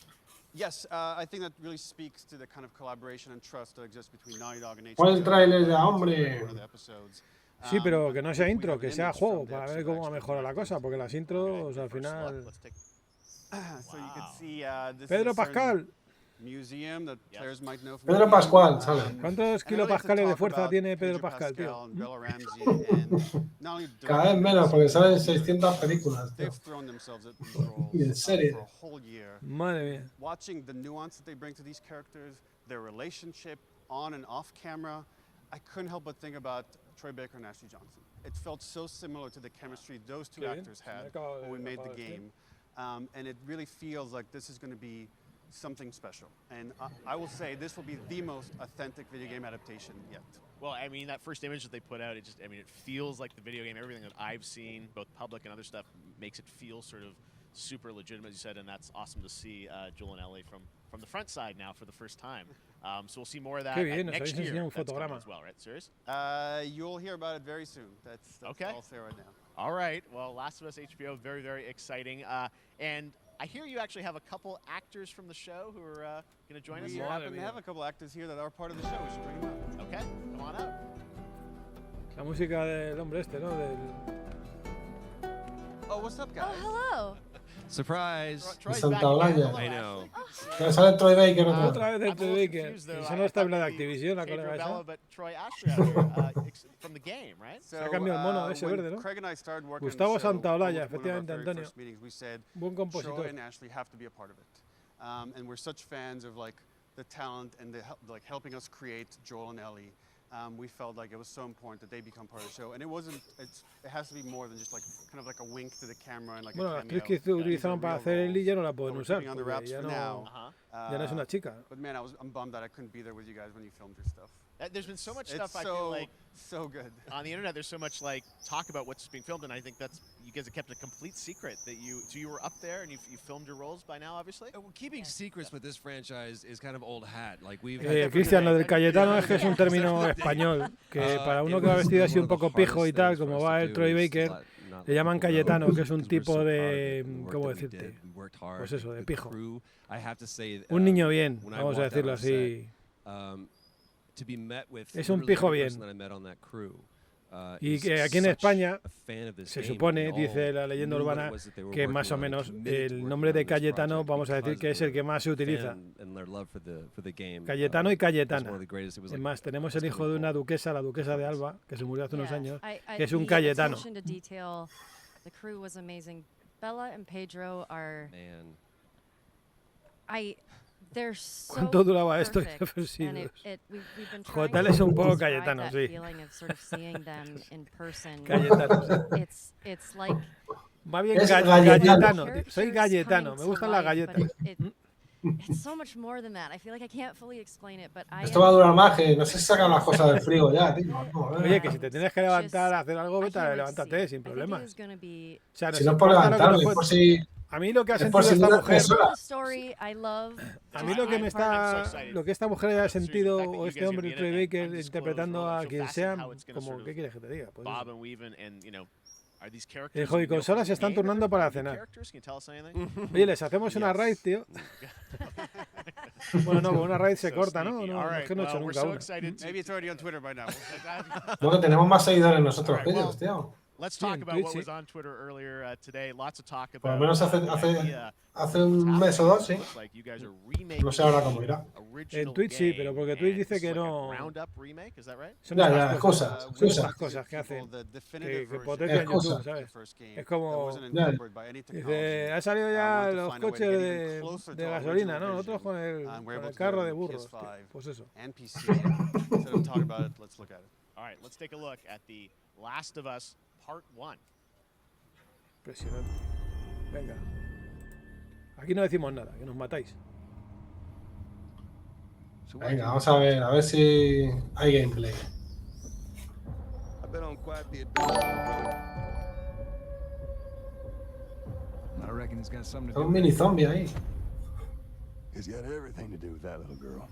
Yes, I think that really speaks to the kind of collaboration and trust that exists between Naughty Dog and HBO. ¿Cuál el tráiler ya, hombre? Sí, pero que no sea intro, que sea juego, para ver cómo mejora la cosa, porque las intros al final... Pedro Pascal. Pedro Pascual, sale. ¿Cuántos kilopascales de fuerza tiene Pedro Pascal, tío? Cada vez menos, porque salen 600 películas, tío. Y en serie. Madre mía. Watching the nuance that they bring to these characters, their relationship on and off camera, I couldn't help but think about Troy Baker and Ashley Johnson. It felt so similar to the chemistry those two actors had when we made the game. And it really feels like this is going to be something special. And I will say this will be the most authentic video game adaptation yet. Well, I mean, that first image that they put out, it feels like the video game. Everything that I've seen, both public and other stuff, makes it feel sort of super legitimate, as you said, and that's awesome to see Joel and Ellie from the front side now for the first time. So we'll see more of that next year. That's coming as well, right? Serious? You'll hear about it very soon. That's okay. All I'll say right now. All right. Well, Last of Us HBO, very, very exciting. And I hear you actually have a couple actors from the show who are going to join us. We happen to have a couple actors here that are part of the show. We should bring them up. Okay, come on up. La música del hombre este, ¿no? Oh, what's up, guys? Oh, hello. Surprise. Santa Olaya. I know. Que sale Troy Baker otra vez el Troy Baker. Eso no está hablando de Activision, la colega esa. But Troy Asher out here, from the game, right? Se ha cambiado el mono ese verde, ¿no? Gustavo Santaolalla, efectivamente, Antonio. Buen compositor. Troy and Ashley have to be a part of it. And we're such fans of like the talent and the like helping us create Joel and Ellie. We felt like it was so important that they become part of the show, and it has to be more than just like kind of like a wink to the camera and like bueno, a la actriz cameo. que utilizaron para hacer Ellie ya no la pueden usar, On the wraps ya for now. ya no es una chica. But man, I'm bummed that I couldn't be there with you guys when you filmed your stuff. There's been so much It's stuff I feel like so good on the internet. There's so much like talk about what's being filmed, and I think that's you guys have kept a complete secret that you were up there and you filmed your roles by now, obviously. Well, keeping secrets with this franchise is kind of old hat. Like we've. Cristian, lo del Cayetano es que es un término español que para uno que va vestido así un poco pijo y tal, como va el Troy Baker, le llaman Cayetano, que es un tipo de, ¿cómo decirte? Pues eso, de pijo. Un niño bien, vamos a decirlo así. Es un pijo bien. Y que aquí en España se supone, dice la leyenda urbana, que más o menos el nombre de Cayetano, vamos a decir que es el que más se utiliza. Cayetano y Cayetana. Es más, tenemos el hijo de una duquesa, la duquesa de Alba, que se murió hace unos años, que es un Cayetano. The crew was amazing. Bella and Pedro are. They're so ¿Cuánto duraba esto? Jotal es un poco Cayetano, sí. Cayetano, sí. It's like. Va bien Cayetano. Soy Cayetano, me gustan las galletas. It's so much more than that. I feel like I can't fully explain it, but Esto va a durar más que no sé si sacan las cosas del frigo ya, tío. Oye, que si te tienes que levantar a hacer algo, vete, levántate sin problemas. O sea, si no es por levantarme, es por si... A mí lo que ha sentido esta mujer, a mí lo que esta mujer ha sentido, o este hombre, el Troy Baker, interpretando a quien sea, como, ¿qué quieres que te diga? Pues el hobby consolas se están turnando para cenar. Oye, les hacemos una raid, tío. Bueno, no, una raid se corta, ¿no? No, es que no he hecho nunca una. Bueno, tenemos más seguidores nosotros que ellos, tío. Let's talk about what was on Twitter earlier today. Lots of talk about. Por lo menos hace un mes o dos, sí. No sé ahora cómo irá. En Twitch sí, pero porque Twitch dice que no. Son ya, excusas. Son estas cosas que hacen. Que potencian YouTube, ¿sabes? Es como. Dice, ha salido ya los coches de gasolina, ¿no? Nosotros con el carro de burros. Pues eso. All right, let's take a look at the Last of Us Part 1. Impresionante. Venga. Aquí no decimos nada, que nos matáis. Venga, vamos a ver si hay gameplay. Un mini zombie ahí. It's got everything to do with that little girl.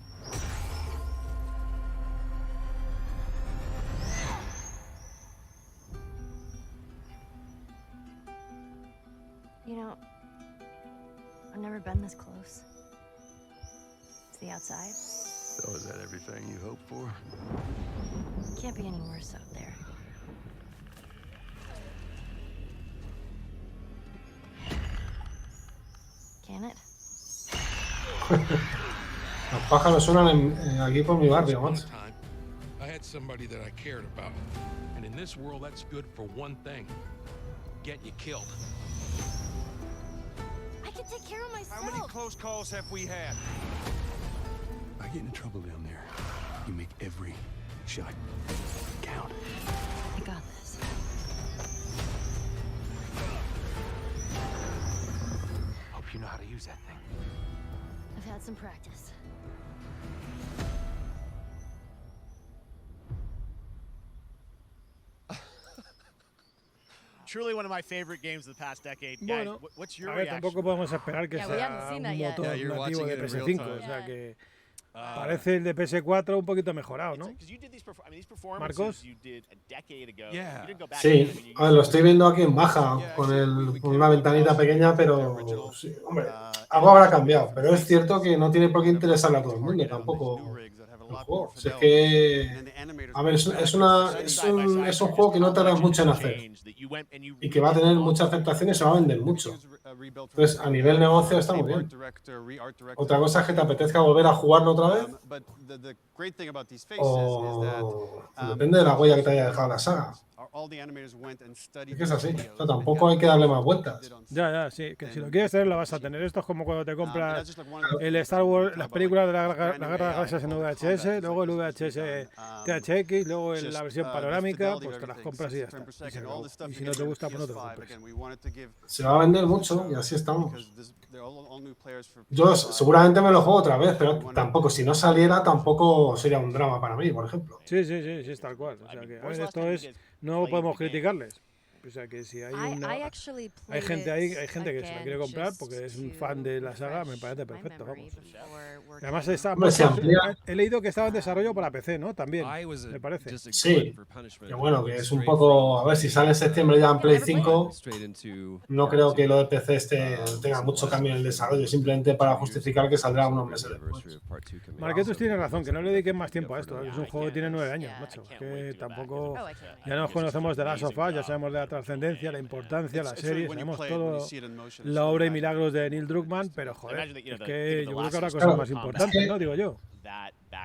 You know, I've never been this close. the outside. So is that everything you hoped for? Can't be any worse out there. Can it? Los pájaros suenan aquí por mi barrio, macho. I had somebody that I cared about. And in this world, that's good for one thing. Getting you killed. I can take care of myself. How many close calls have we had? I get into trouble down there. You make every shot count. I got this. Hope you know how to use that thing. I've had some practice. Truly one of my favorite games of the past decade. Bueno, Guys, what's your a ver, reaction? tampoco podemos esperar que Yeah, we sea haven't seen un that yet. motor Yeah, you're nativo watching de it in real PS5, time. o sea que parece el de PS4 un poquito mejorado, ¿no? Because you did these performances Marcos. you did a decade ago. Yeah. You didn't go back Sí, then. I mean, you a ver, lo estoy viendo aquí en baja, con una ventanita pequeña, pero sí, hombre, algo habrá cambiado. Pero es cierto que no tiene por qué interesarle a todo el mundo tampoco el juego. Si es que, a ver, es un juego que no tardas mucho en hacer y que va a tener mucha aceptación y se va a vender mucho. Entonces, a nivel negocio está muy bien. Otra cosa es que te apetezca volver a jugarlo otra vez o depende de la huella que te haya dejado la saga. Es que es así, o sea, tampoco hay que darle más vueltas. Ya, sí, que si lo quieres tener lo vas a tener. Esto es como cuando te compras el Star Wars, las películas de la Guerra de las Galaxias en VHS, luego el VHS THX, luego la versión panorámica, pues te las compras y ya está. Y se acabó. Y si no te gusta, pues no te lo compres. Se va a vender mucho y así estamos. Yo seguramente me lo juego otra vez, pero tampoco, si no saliera, tampoco sería un drama para mí, por ejemplo. Sí, es tal cual. O sea que, a ver, esto es, no podemos criticarles. O sea que si hay gente ahí, hay gente que se la quiere comprar porque es un fan de la saga, me parece perfecto, vamos. Y además he leído que estaba en desarrollo para PC, ¿no? También, me parece. Sí, que bueno, que es un poco, a ver, si sale en septiembre ya en Play 5, no creo que lo de PC tenga mucho cambio en el desarrollo, simplemente para justificar que saldrá unos meses después. Marquetus tiene razón, que no le dediquen más tiempo a esto, es un juego que tiene 9 años, macho, que tampoco, ya nos conocemos de Last of Us, ya sabemos de la trascendencia, la importancia, la serie, sabemos todo la obra y milagros de Neil Druckmann, pero joder, es que yo creo que habrá cosas más importantes, ¿no? Digo yo.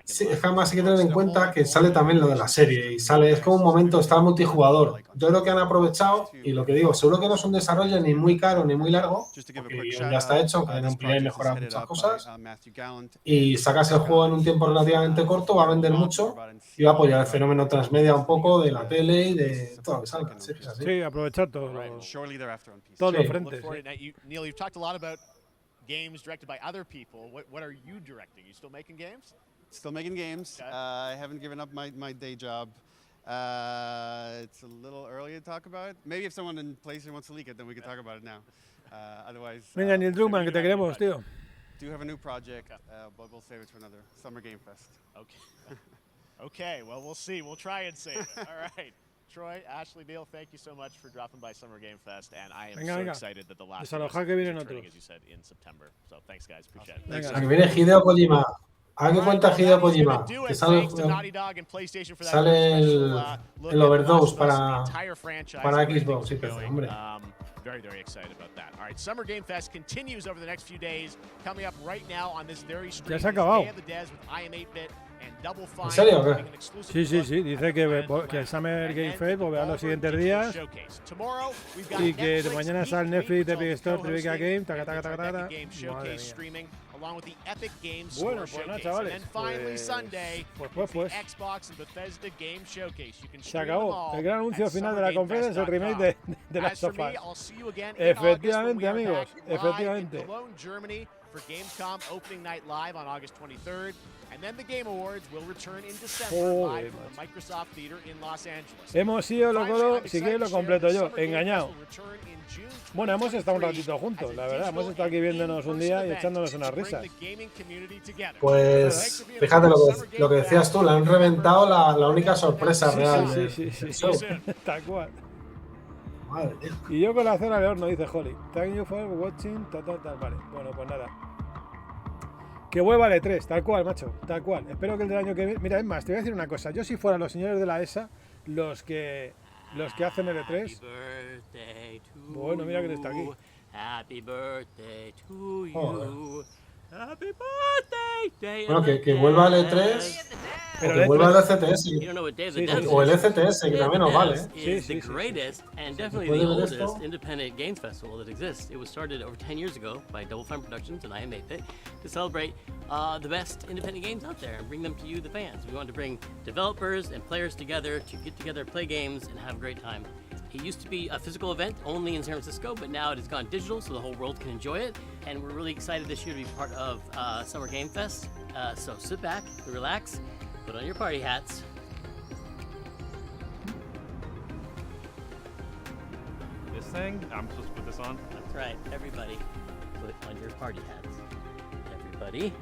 Sí, es que además hay que tener en cuenta que sale también lo de la serie y sale, es como un momento, está multijugador. Yo creo que han aprovechado y lo que digo, seguro que no es un desarrollo ni muy caro ni muy largo, porque ya está hecho, que han ampliado y mejorado muchas cosas y sacas el juego en un tiempo relativamente corto, va a vender mucho y va a apoyar el fenómeno transmedia un poco de la tele y de todo lo que salga. Sí, aprovechar todos los frentes. Neil, you've talked a lot about games directed by other people. What are you directing? You still making games? Still making games. I haven't given up my day job. It's a little early to talk about it. Maybe if someone in PlayStation wants to leak it, then we can talk about it now. Otherwise. Venga, Neil Druckmann, que te queremos, tío. Do have a new project, but we'll save it for another Summer Game Fest. Okay. Okay. Well, we'll see. We'll try and save it. All right. Troy, Ashley, Neil, thank you so much for dropping by Summer Game Fest, and I am so excited that the last one is returning, as you said, in September. So thanks, guys. Appreciate it. Venga, que viene Hideo Kojima. A ver qué cuenta Hideo Kojima. Que sale el Overdose para Xbox y PC, hombre. Very, very excited about that. All right, Summer Game Fest continues over the next few days. Coming up right now on this very stream, ya se ha acabado. ¿En serio o qué? Sí. Dice que Summer Game Fest volverá los siguientes días y que mañana sale Netflix, Epic Store, Tribeca Game, taca. Madre mía. Bueno, pues nada, chavales. Pues. Se acabó. El gran anuncio final de la conferencia es el remake de Last of Us. Efectivamente, amigos. Efectivamente. For Gamescom opening night live on August 23rd, and then the Game Awards will return in December live from the Microsoft Theater in Los Angeles. Hemos sido loco, si quieres lo completo yo, engañado. Bueno, hemos estado un ratito juntos, la verdad, hemos estado aquí viéndonos un día y echándonos unas risas. Pues fíjate lo que decías tú, le han reventado la única sorpresa real. Sí, tal cual. Y yo con la cena de horno, dice Holly. Thank you for watching, tal. Vale, bueno, pues nada. Que vuelva el E3, tal cual, macho, tal cual. Espero que el del año que viene... Mira, es más, te voy a decir una cosa. Yo si fueran los señores de la ESA, los que hacen el E3... Bueno, mira quién está aquí. Happy birthday to Joder. you. Happy birthday, Bueno, que vuelva el E3 Pero o que el vuelva el E3 ECTS. You don't know what Day of the Sí, Devs sí, O el is? ECTS, que Day of también the nos vale. Devs is the greatest and definitely Después the de ver oldest esto- independent games festival that exists. It was started over 10 years ago by Double Fine Productions and I Am 8-Bit to celebrate the best independent games out there and bring them to you, the fans. We wanted to bring developers and players together to get together, play games, and have a great time. It used to be a physical event only in San Francisco, but now it has gone digital so the whole world can enjoy it. And we're really excited this year to be part of Summer Game Fest. So sit back, relax, put on your party hats. This thing? I'm supposed to put this on? That's right, everybody, put on your party hats. Everybody.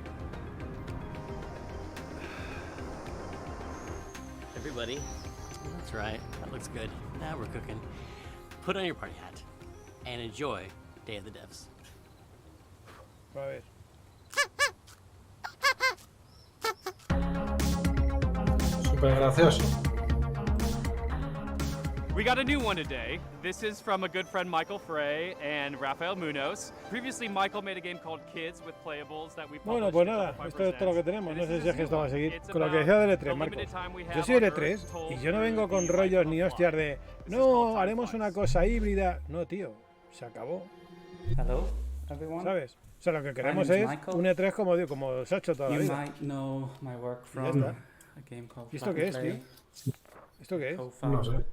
Everybody. That's right, that looks good. Now we're cooking. Put on your party hat and enjoy Day of the Devs. A ver. Súper gracioso. We got a new one today. This is from a good friend Michael Frey and Rafael Munoz. Previously, Michael made a game called Kids with playables that we Bueno, published pues in nada, Double Fine esto es todo lo que Presents. tenemos. And No sé this si es que is esto va a seasonal. seguir It's con lo que about decía del the E3, Marcos. limited time we Yo have soy el on E3 Earth told y yo no through vengo con the rollos life ni of hostias flies. de This is no, called Time haremos Flies. una cosa híbrida. No, tío, se acabó. Hello, everyone. ¿Sabes? O sea, lo que My queremos name's es Michael. un E3 como, como se ha hecho toda la You vida. might know my work Y ya from está. a game called ¿Y esto Plug qué and es, Play. tío? ¿Esto qué es? Co-founded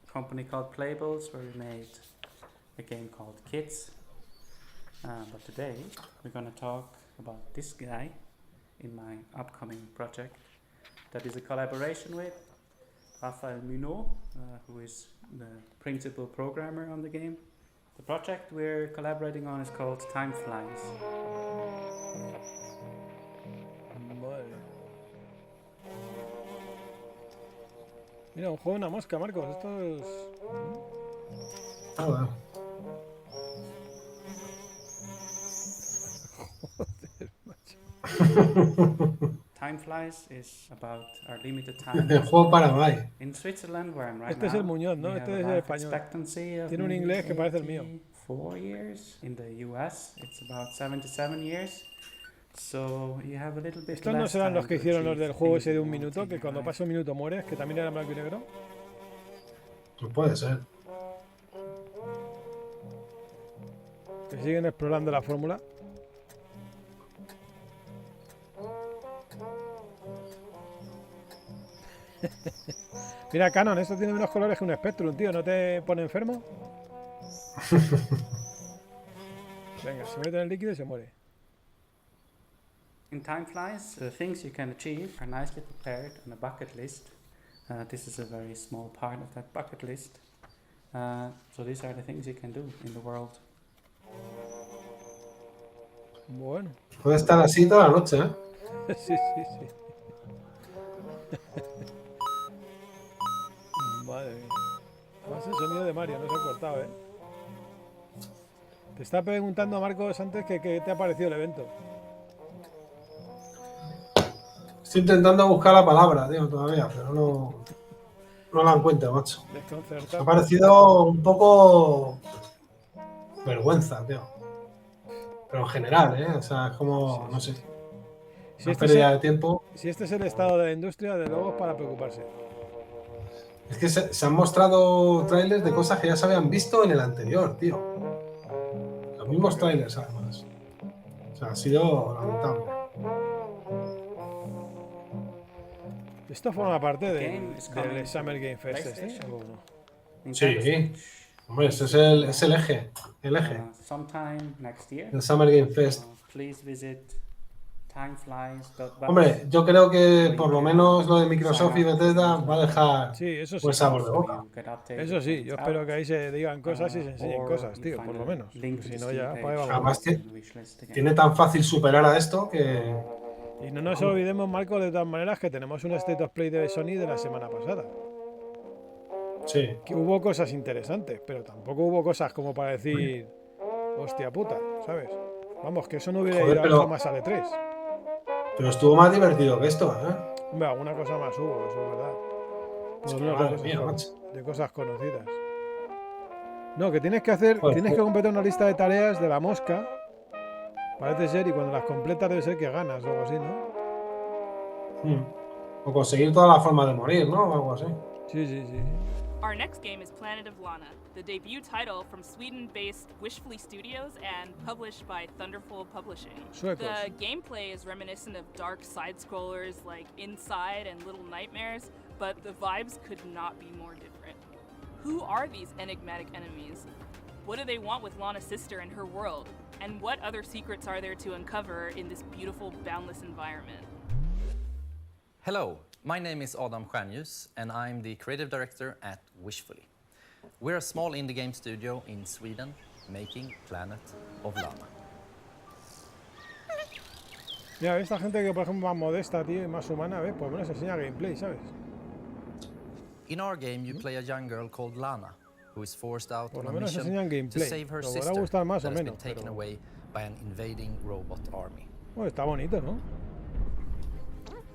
a company called Playables, where we made a game called Kids. But today we're going to talk about this guy in my upcoming project that is a collaboration with Rafael Munoz, who is the principal programmer on the game. The project we're collaborating on is called Time Flies. Vale. Mira, un juego de una mosca, Marcos. Esto es... Joder. Joder, macho. Time Flies is about our limited time. El juego para Mai. In Switzerland, where I'm right Este es now, el Muñoz, ¿no? we Este have es a el life español. expectancy of Tiene un maybe inglés que parece el mío. 84 years. In the US, it's about 77 years. So you have a little bit Estos no less serán time los que to hicieron los achieve del juego things ese de you un want minuto, in que your cuando life. pasa un minuto mueres, que también era en blanco y negro. Pues puede ser. Que siguen explorando la fórmula. Mira, Canon, esto tiene menos colores que un Spectrum, tío. ¿No te pone enfermo? Venga, se mete en el líquido y se muere. In Time Flies, the things you can achieve are nicely prepared on a bucket list. This is a very small part of that bucket list. So these are the things you can do in the world. Bueno. Puede estar así toda la noche, ¿eh? Sí, sí, sí. Madre mía. Además el sonido de Mario, no se ha cortado, ¿eh? Te está preguntando Marcos antes que qué te ha parecido el evento. Estoy intentando buscar la palabra, tío, todavía, pero no la encuentro, macho. Me Desconcertado. ha parecido un poco vergüenza, tío. Pero en general, ¿eh? O sea, es como, no sé, Si una este, pérdida de tiempo. si este es el estado de la industria, de luego es para preocuparse. Es que se han mostrado trailers de cosas que ya se habían visto en el anterior, tío. Los mismos trailers, además. O sea, ha sido lamentable. ¿Esto forma parte Game is coming del to Summer Game Fest este? PlayStation. ¿O no? Sí, hombre, ese es el eje. El eje. Sometime next year. El Summer Game Fest. Please visit timeflies.com. Hombre, yo creo que por lo menos lo de Microsoft y Bethesda va a dejar Sí, eso sí. buen sabor de boca. Eso sí, yo espero que ahí se digan cosas y se enseñen cosas, tío, por lo menos. Si no, ya para ahí vamos. Además, tiene tan fácil superar a esto que... Y no nos olvidemos, Marco, de todas maneras, que tenemos un State of Play de Sony de la semana pasada. Sí. Que hubo cosas interesantes, pero tampoco hubo cosas como para decir, hostia puta, ¿sabes? Vamos, que eso no hubiera Joder, ido pero- jamás al E3. Pero estuvo más divertido que esto, ¿eh? Hombre, alguna cosa más hubo, eso es verdad. Es Por que, lo menos madre mía, macho. de cosas conocidas. No, que tienes que hacer, Joder, tienes que completar una lista de tareas de la mosca. Parece ser, y cuando las completas debe ser que ganas o algo así, ¿no? O conseguir todas las formas de morir, ¿no? O algo así. Sí, sí, sí. Our next game is Planet of Lana, the debut title from Sweden-based Wishfully Studios and published by Thunderful Publishing. Suecos. The gameplay is reminiscent of dark side-scrollers like Inside and Little Nightmares, but the vibes could not be more different. Who are these enigmatic enemies? What do they want with Lana's sister and her world? And what other secrets are there to uncover in this beautiful, boundless environment? Hello, my name is Adam Stjernljus and I'm the creative director at Wishfully. We're a small indie game studio in Sweden making Planet of Lana. Mira, esta gente que por ejemplo más modesta, tío, y más humana, ¿ves? Por lo menos enseña gameplay, ¿sabes? In our game you play a young girl called Lana, who is forced out Por on lo a menos mission enseñan to gameplay. save her Te podrá sister gustar más that o has been menos, taken pero... away by an invading robot army. Bueno, está bonito, ¿no?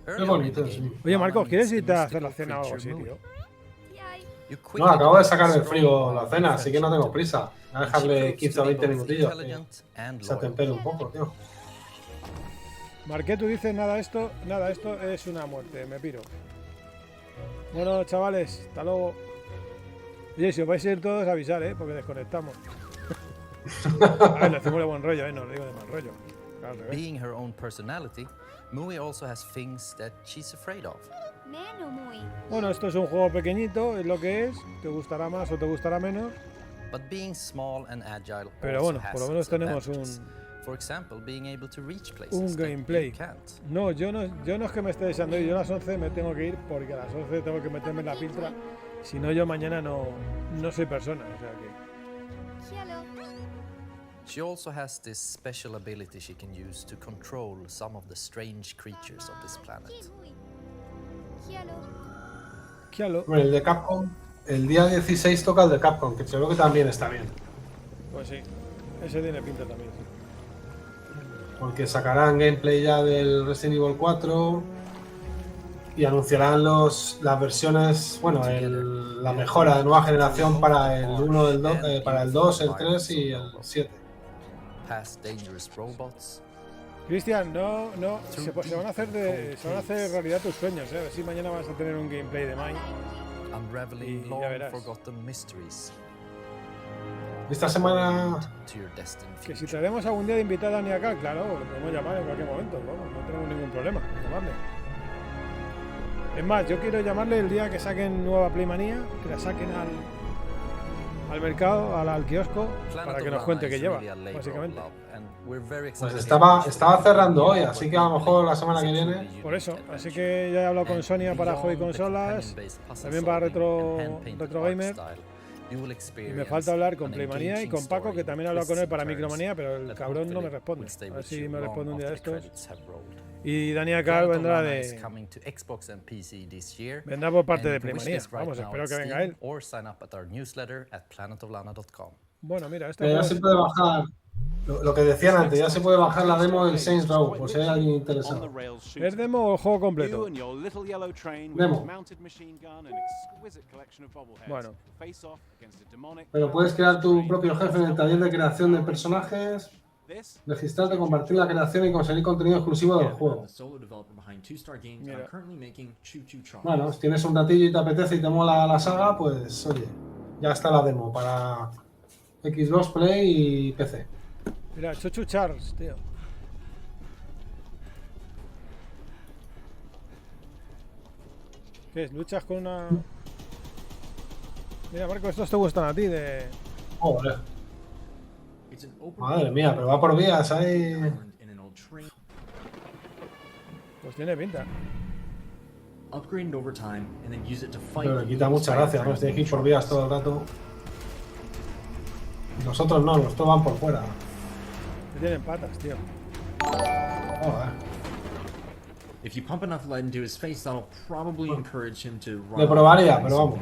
Qué bonito, sí. Oye, Marcos, ¿quieres irte a hacer la cena o algo así, tío? No, acabo de sacar del frigo la cena, así que no tengo prisa. Voy a dejarle 15 o 20 minutillos que se atempere un poco, tío. Marqué, tú dices nada esto es una muerte, me piro. Bueno, chavales, hasta luego. Oye, si os vais a ir todos, avisar, porque desconectamos. A ver, lo hacemos de buen rollo, no lo digo de mal rollo. Al revés. Being her own personality, Mui also has things that she's afraid of. Bueno, esto es un juego pequeñito, es lo que es. Te gustará más o te gustará menos. But being small and agile Pero also bueno, has por lo menos its tenemos advantages. For example, being able to reach places un that gameplay. you can't. No, yo no es que me esté deseando ir. Yo a las 11 me tengo que ir porque a las 11 tengo que meterme en la pintra. Si no, yo mañana no soy persona. O sea que... She also has this special ability she can use to control some of the strange creatures of this planet. Bueno, el de Capcom, el día 16 toca el de Capcom, que creo que también está bien. Pues sí, ese tiene pinta también, sí. Porque sacarán gameplay ya del Resident Evil 4 y anunciarán las versiones, bueno, la mejora de nueva generación para el 1, para el 2, el 3 y el 7. Cristian, se van a hacer realidad tus sueños, A ver si mañana vas a tener un gameplay de Mine. Unraveling Y ya verás. forgotten mysteries. Esta semana... Que si traemos algún día de invitada a Dani acá, claro, lo podemos llamar en cualquier momento, vamos, no tenemos ningún problema en llamarle. Es más, yo quiero llamarle el día que saquen nueva Playmanía, que la saquen al mercado, al kiosco, para que nos cuente qué lleva, básicamente. Pues estaba cerrando hoy, así que a lo mejor la semana que viene... Por eso, así que ya he hablado con Sonia para Hobby Consolas, también para Retro Gamer. Y me falta hablar con Playmanía y con Paco, que también he hablado con él para Micromanía, pero el cabrón no me responde. A ver si me responde un día de estos. Y Daniel Carl vendrá vendrá por parte de Playmanía. Vamos, espero que venga él. Bueno, mira, ya se puede bajar, lo que decían antes, ya se puede bajar la demo del Saints Row, por si hay alguien interesado. ¿Es demo o juego completo? Demo. Bueno. Pero puedes crear tu propio jefe en el taller de creación de personajes, registrarte, compartir la creación y conseguir contenido exclusivo del juego. Bueno, si tienes un ratillo y te apetece y te mola la saga, pues oye, ya está la demo para Xbox, Play y PC. Mira, Chuchu Charles, tío. ¿Qué es? ¿Luchas con una...? Mira, Marco, estos te gustan a ti de... Joder. Madre mía, pero va por vías ahí. Pues tiene pinta. Pero le quita mucha gracia, ¿no? Tienes que ir por vías todo el rato. Nosotros no, nosotros van por fuera. Que tienen patas, tío. Joder. Le probaría, pero vamos.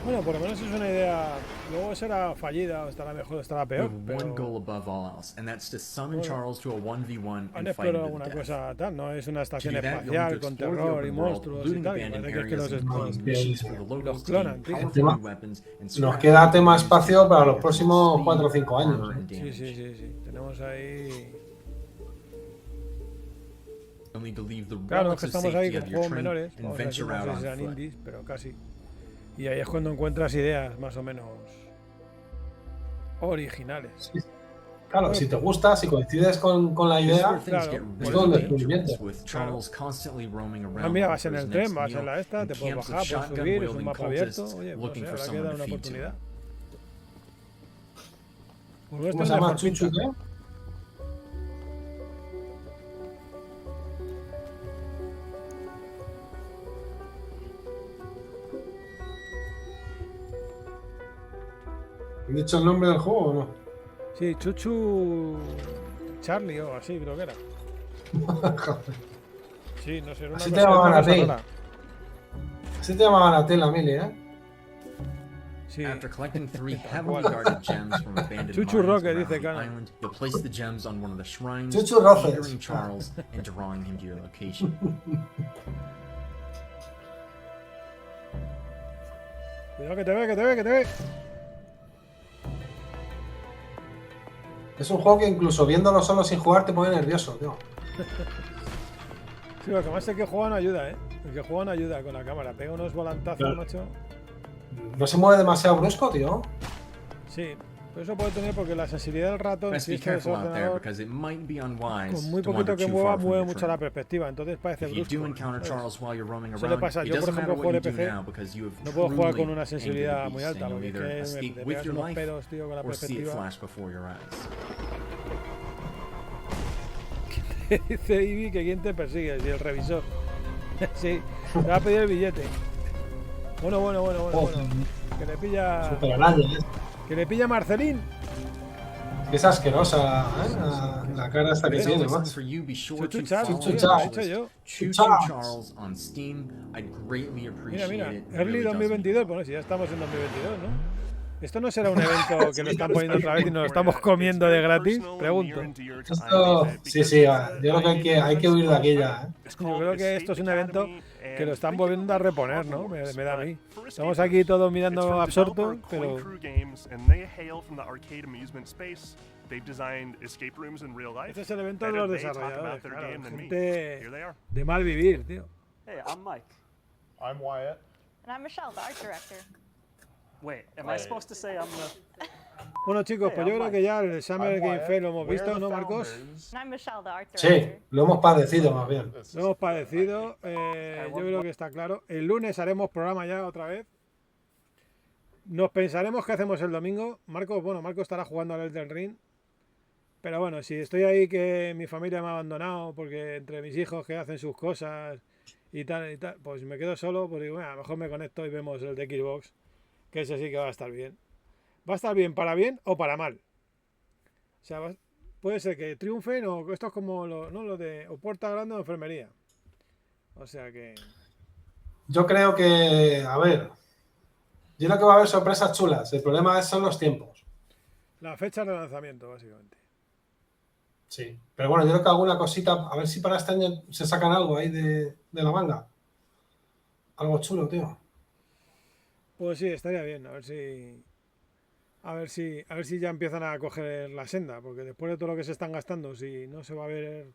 Bueno, por lo menos es una idea. Luego será fallida, o estará mejor, o estará We peor. have one Pero goal above all else, and that's to summon Bueno, Charles to a 1v1 han and fight explorado him to alguna the death. cosa tal, no es una To estación do that, you'll need to espacial con explore the terror y open world, monstruos y looting tal, que abandoned parece que es que areas los, and completing missions for the los locals to clonan, gain tío. powerful new weapons and Nos scrap queda tema used to espacio para los enhance próximos speed, 4 o 5 años. armor, and Sí, damage. sí, sí, sí. Tenemos ahí. You'll need to leave the Claro, es que relative estamos ahí safety con of your juegos train menores. and Vamos a decir, venture no out sé on si serán foot. indies, pero casi. Y ahí es cuando encuentras ideas más o menos originales. Sí. Claro, Bueno, si te gusta, si coincides con la This is idea, where things claro, get por es eso todo un te really digo. descubrimiento. dangerous, with Charles constantly roaming Ah, around mira, looking vas for en his el tren, next vas en meal, la esta, and te puedes camps of bajar, puedes shotgun subir, es un wielding mapa abierto. cultists Oye, no looking sé, for habrá que someone dar to una feed to. oportunidad. Por lo menos ¿Cómo se tiene llama? mejor pinta. ¿Chuchu qué? ¿He dicho el nombre del juego o no? Sí, Chuchu Charlie o así, creo que era. Sí, no sé, era una Así te cosa, era llamaban una a cosa ti. rara. Así te llamaban a ti en la mili, ¿eh? Sí. After collecting 3 Tal heavily cual. guarded gems from abandoned Chuchu mines Roque, around dice the Cano. island, you'll place the gems on one of the shrines, Chuchu Roces. angering Charles and drawing him to your location. Cuidado que te ve, que te ve, que te ve. Es un juego que incluso viéndolo solo sin jugar te pone nervioso, tío. Sí, lo que más es que juega no ayuda, ¿eh? El que juega no ayuda con la cámara. Pega unos volantazos, Claro. macho. No se mueve demasiado brusco, tío. Sí, pero eso puede tener porque la sensibilidad del ratón, Best si be esto es careful out there ordenador, because it might be unwise con muy to wander poquito que too mueva, far from mueve your mucho la train. perspectiva. Entonces parece If you brusco. do encounter ¿sabes? Charles while you're roaming Eso le around, pasa. it Yo, por doesn't ejemplo, matter juego what de you do PC. now because you have No puedo jugar truly con una angered the sensibilidad beast muy and alta you'll porque es either que escape te with pegas your unos life pedos, tío, con la or see it perspectiva. flash before your eyes. Dice Ivy que quién te persigue, si el revisor. Sí, te va a pedir el billete. Bueno. Que le pilla. Super araña, ¿eh? Que le pilla Marcelín. Es asquerosa, ¿eh? La cara esta que If it's tiene, something más. for you, be sure Chuchu to Charles, follow Chuchu the Charles. he dicho yo. Chuchu Charles. Charles on Steam. I'd greatly Mira, appreciate mira. it. It Early really does mean 2022. Bueno, si ya estamos en 2022, ¿no? Esto no será un evento que lo están poniendo otra vez y nos lo estamos comiendo de gratis, pregunto. Esto, sí, yo creo que hay que huir de aquí ya, ¿eh? Yo creo que esto es un evento que lo están volviendo a reponer, ¿no? Me da a mí. Estamos aquí todos mirando absortos, pero este es el evento de los desarrolladores, claro, gente de mal vivir, tío. Hey, I'm Mike. I'm Wyatt. And I'm Michelle, the art director. Wait, am I supposed to say I'm the... Bueno, chicos, pues yo creo que ya el Summer Game Fair lo hemos visto, ¿no, Marcos? And I'm Michelle, the art Sí, director. lo hemos padecido más bien. Lo hemos padecido, yo creo que está claro. El lunes haremos programa ya otra vez. Nos pensaremos qué hacemos el domingo. Marcos estará jugando al Elden Ring. Pero bueno, si estoy ahí que mi familia me ha abandonado porque entre mis hijos que hacen sus cosas y tal, pues me quedo solo, pues digo, a lo mejor me conecto y vemos el de Xbox, que ese sí que va a estar bien. Va a estar bien bien o para mal. O sea, puede ser que triunfen o esto es como lo de o puerta grande o enfermería. O sea que... Yo creo que, a ver, yo creo que va a haber sorpresas chulas. El problema son los tiempos. La fecha de lanzamiento, básicamente. Sí, pero bueno, yo creo que alguna cosita, a ver si para este año se sacan algo ahí de la manga. Algo chulo, tío. Pues sí, estaría bien, a ver si ya empiezan a coger la senda, porque después de todo lo que se están gastando, si no se va a ver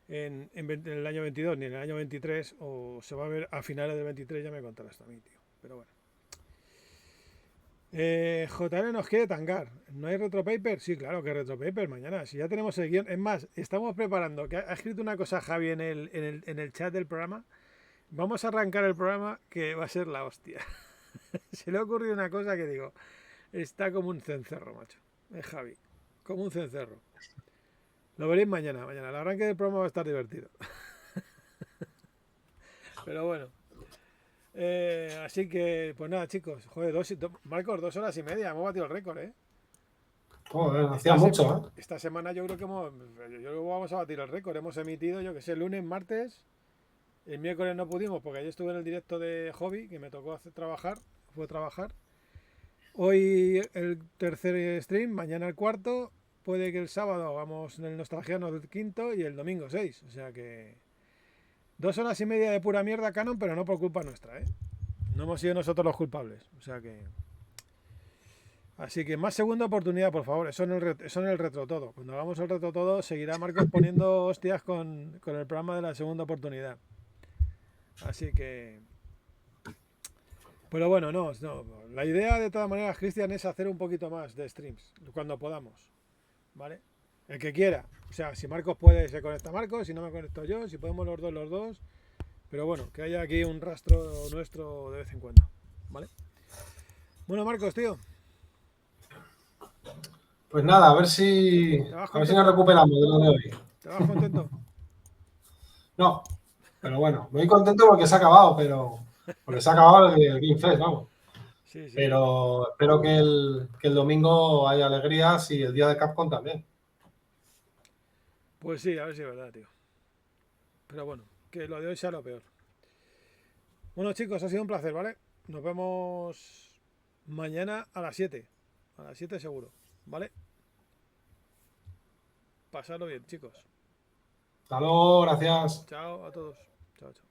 en el año 22 ni en el año 23, o se va a ver a finales del 23, ya me contarás también, tío. Pero bueno. JL nos quiere tangar. ¿No hay retropaper? Sí, claro que hay retropaper mañana. Si ya tenemos el guión. Es más, estamos preparando, que ha escrito una cosa Javi en el chat del programa. Vamos a arrancar el programa que va a ser la hostia. Se le ha ocurrido una cosa que digo, está como un cencerro, macho. Es Javi, como un cencerro. Lo veréis mañana. El arranque del programa va a estar divertido. Pero bueno. Así que, pues nada, chicos. Joder, Marcos, 2 horas y media. Hemos batido el récord, ¿eh? Joder, hacía mucho, ¿eh? Esta semana yo creo que vamos a batir el récord. Hemos emitido, yo que sé, lunes, martes. El miércoles no pudimos porque ayer estuve en el directo de Hobby, que me tocó trabajar. Fue trabajar. Hoy el tercer stream, mañana el cuarto. Puede que el sábado hagamos el nostalgiano del quinto y el domingo 6. O sea que 2 horas y media de pura mierda canon, pero no por culpa nuestra, ¿eh? No hemos sido nosotros los culpables. O sea que... Así que más segunda oportunidad, por favor. Eso en el retro todo. Cuando hagamos el retro todo, seguirá Marcos poniendo hostias con el programa de la segunda oportunidad. Así que... Pero bueno, no. La idea de todas maneras, Cristian, es hacer un poquito más de streams. Cuando podamos. ¿Vale? El que quiera. O sea, si Marcos puede, se conecta Marcos. Si no me conecto yo. Si podemos los dos. Pero bueno, que haya aquí un rastro nuestro de vez en cuando. ¿Vale? Bueno, Marcos, tío. Pues nada, a ver si nos recuperamos de lo de hoy. ¿Te vas contento? No, pero bueno, muy contento porque se ha acabado, porque se ha acabado el Game Fest, vamos. Sí. Pero espero que el domingo haya alegrías y el día de Capcom también. Pues sí, a ver si es verdad, tío. Pero bueno, que lo de hoy sea lo peor. Bueno, chicos, ha sido un placer, ¿vale? Nos vemos mañana a las 7. A las 7 seguro, ¿vale? Pasadlo bien, chicos. Hasta luego, gracias. Chao a todos. Chao, chao.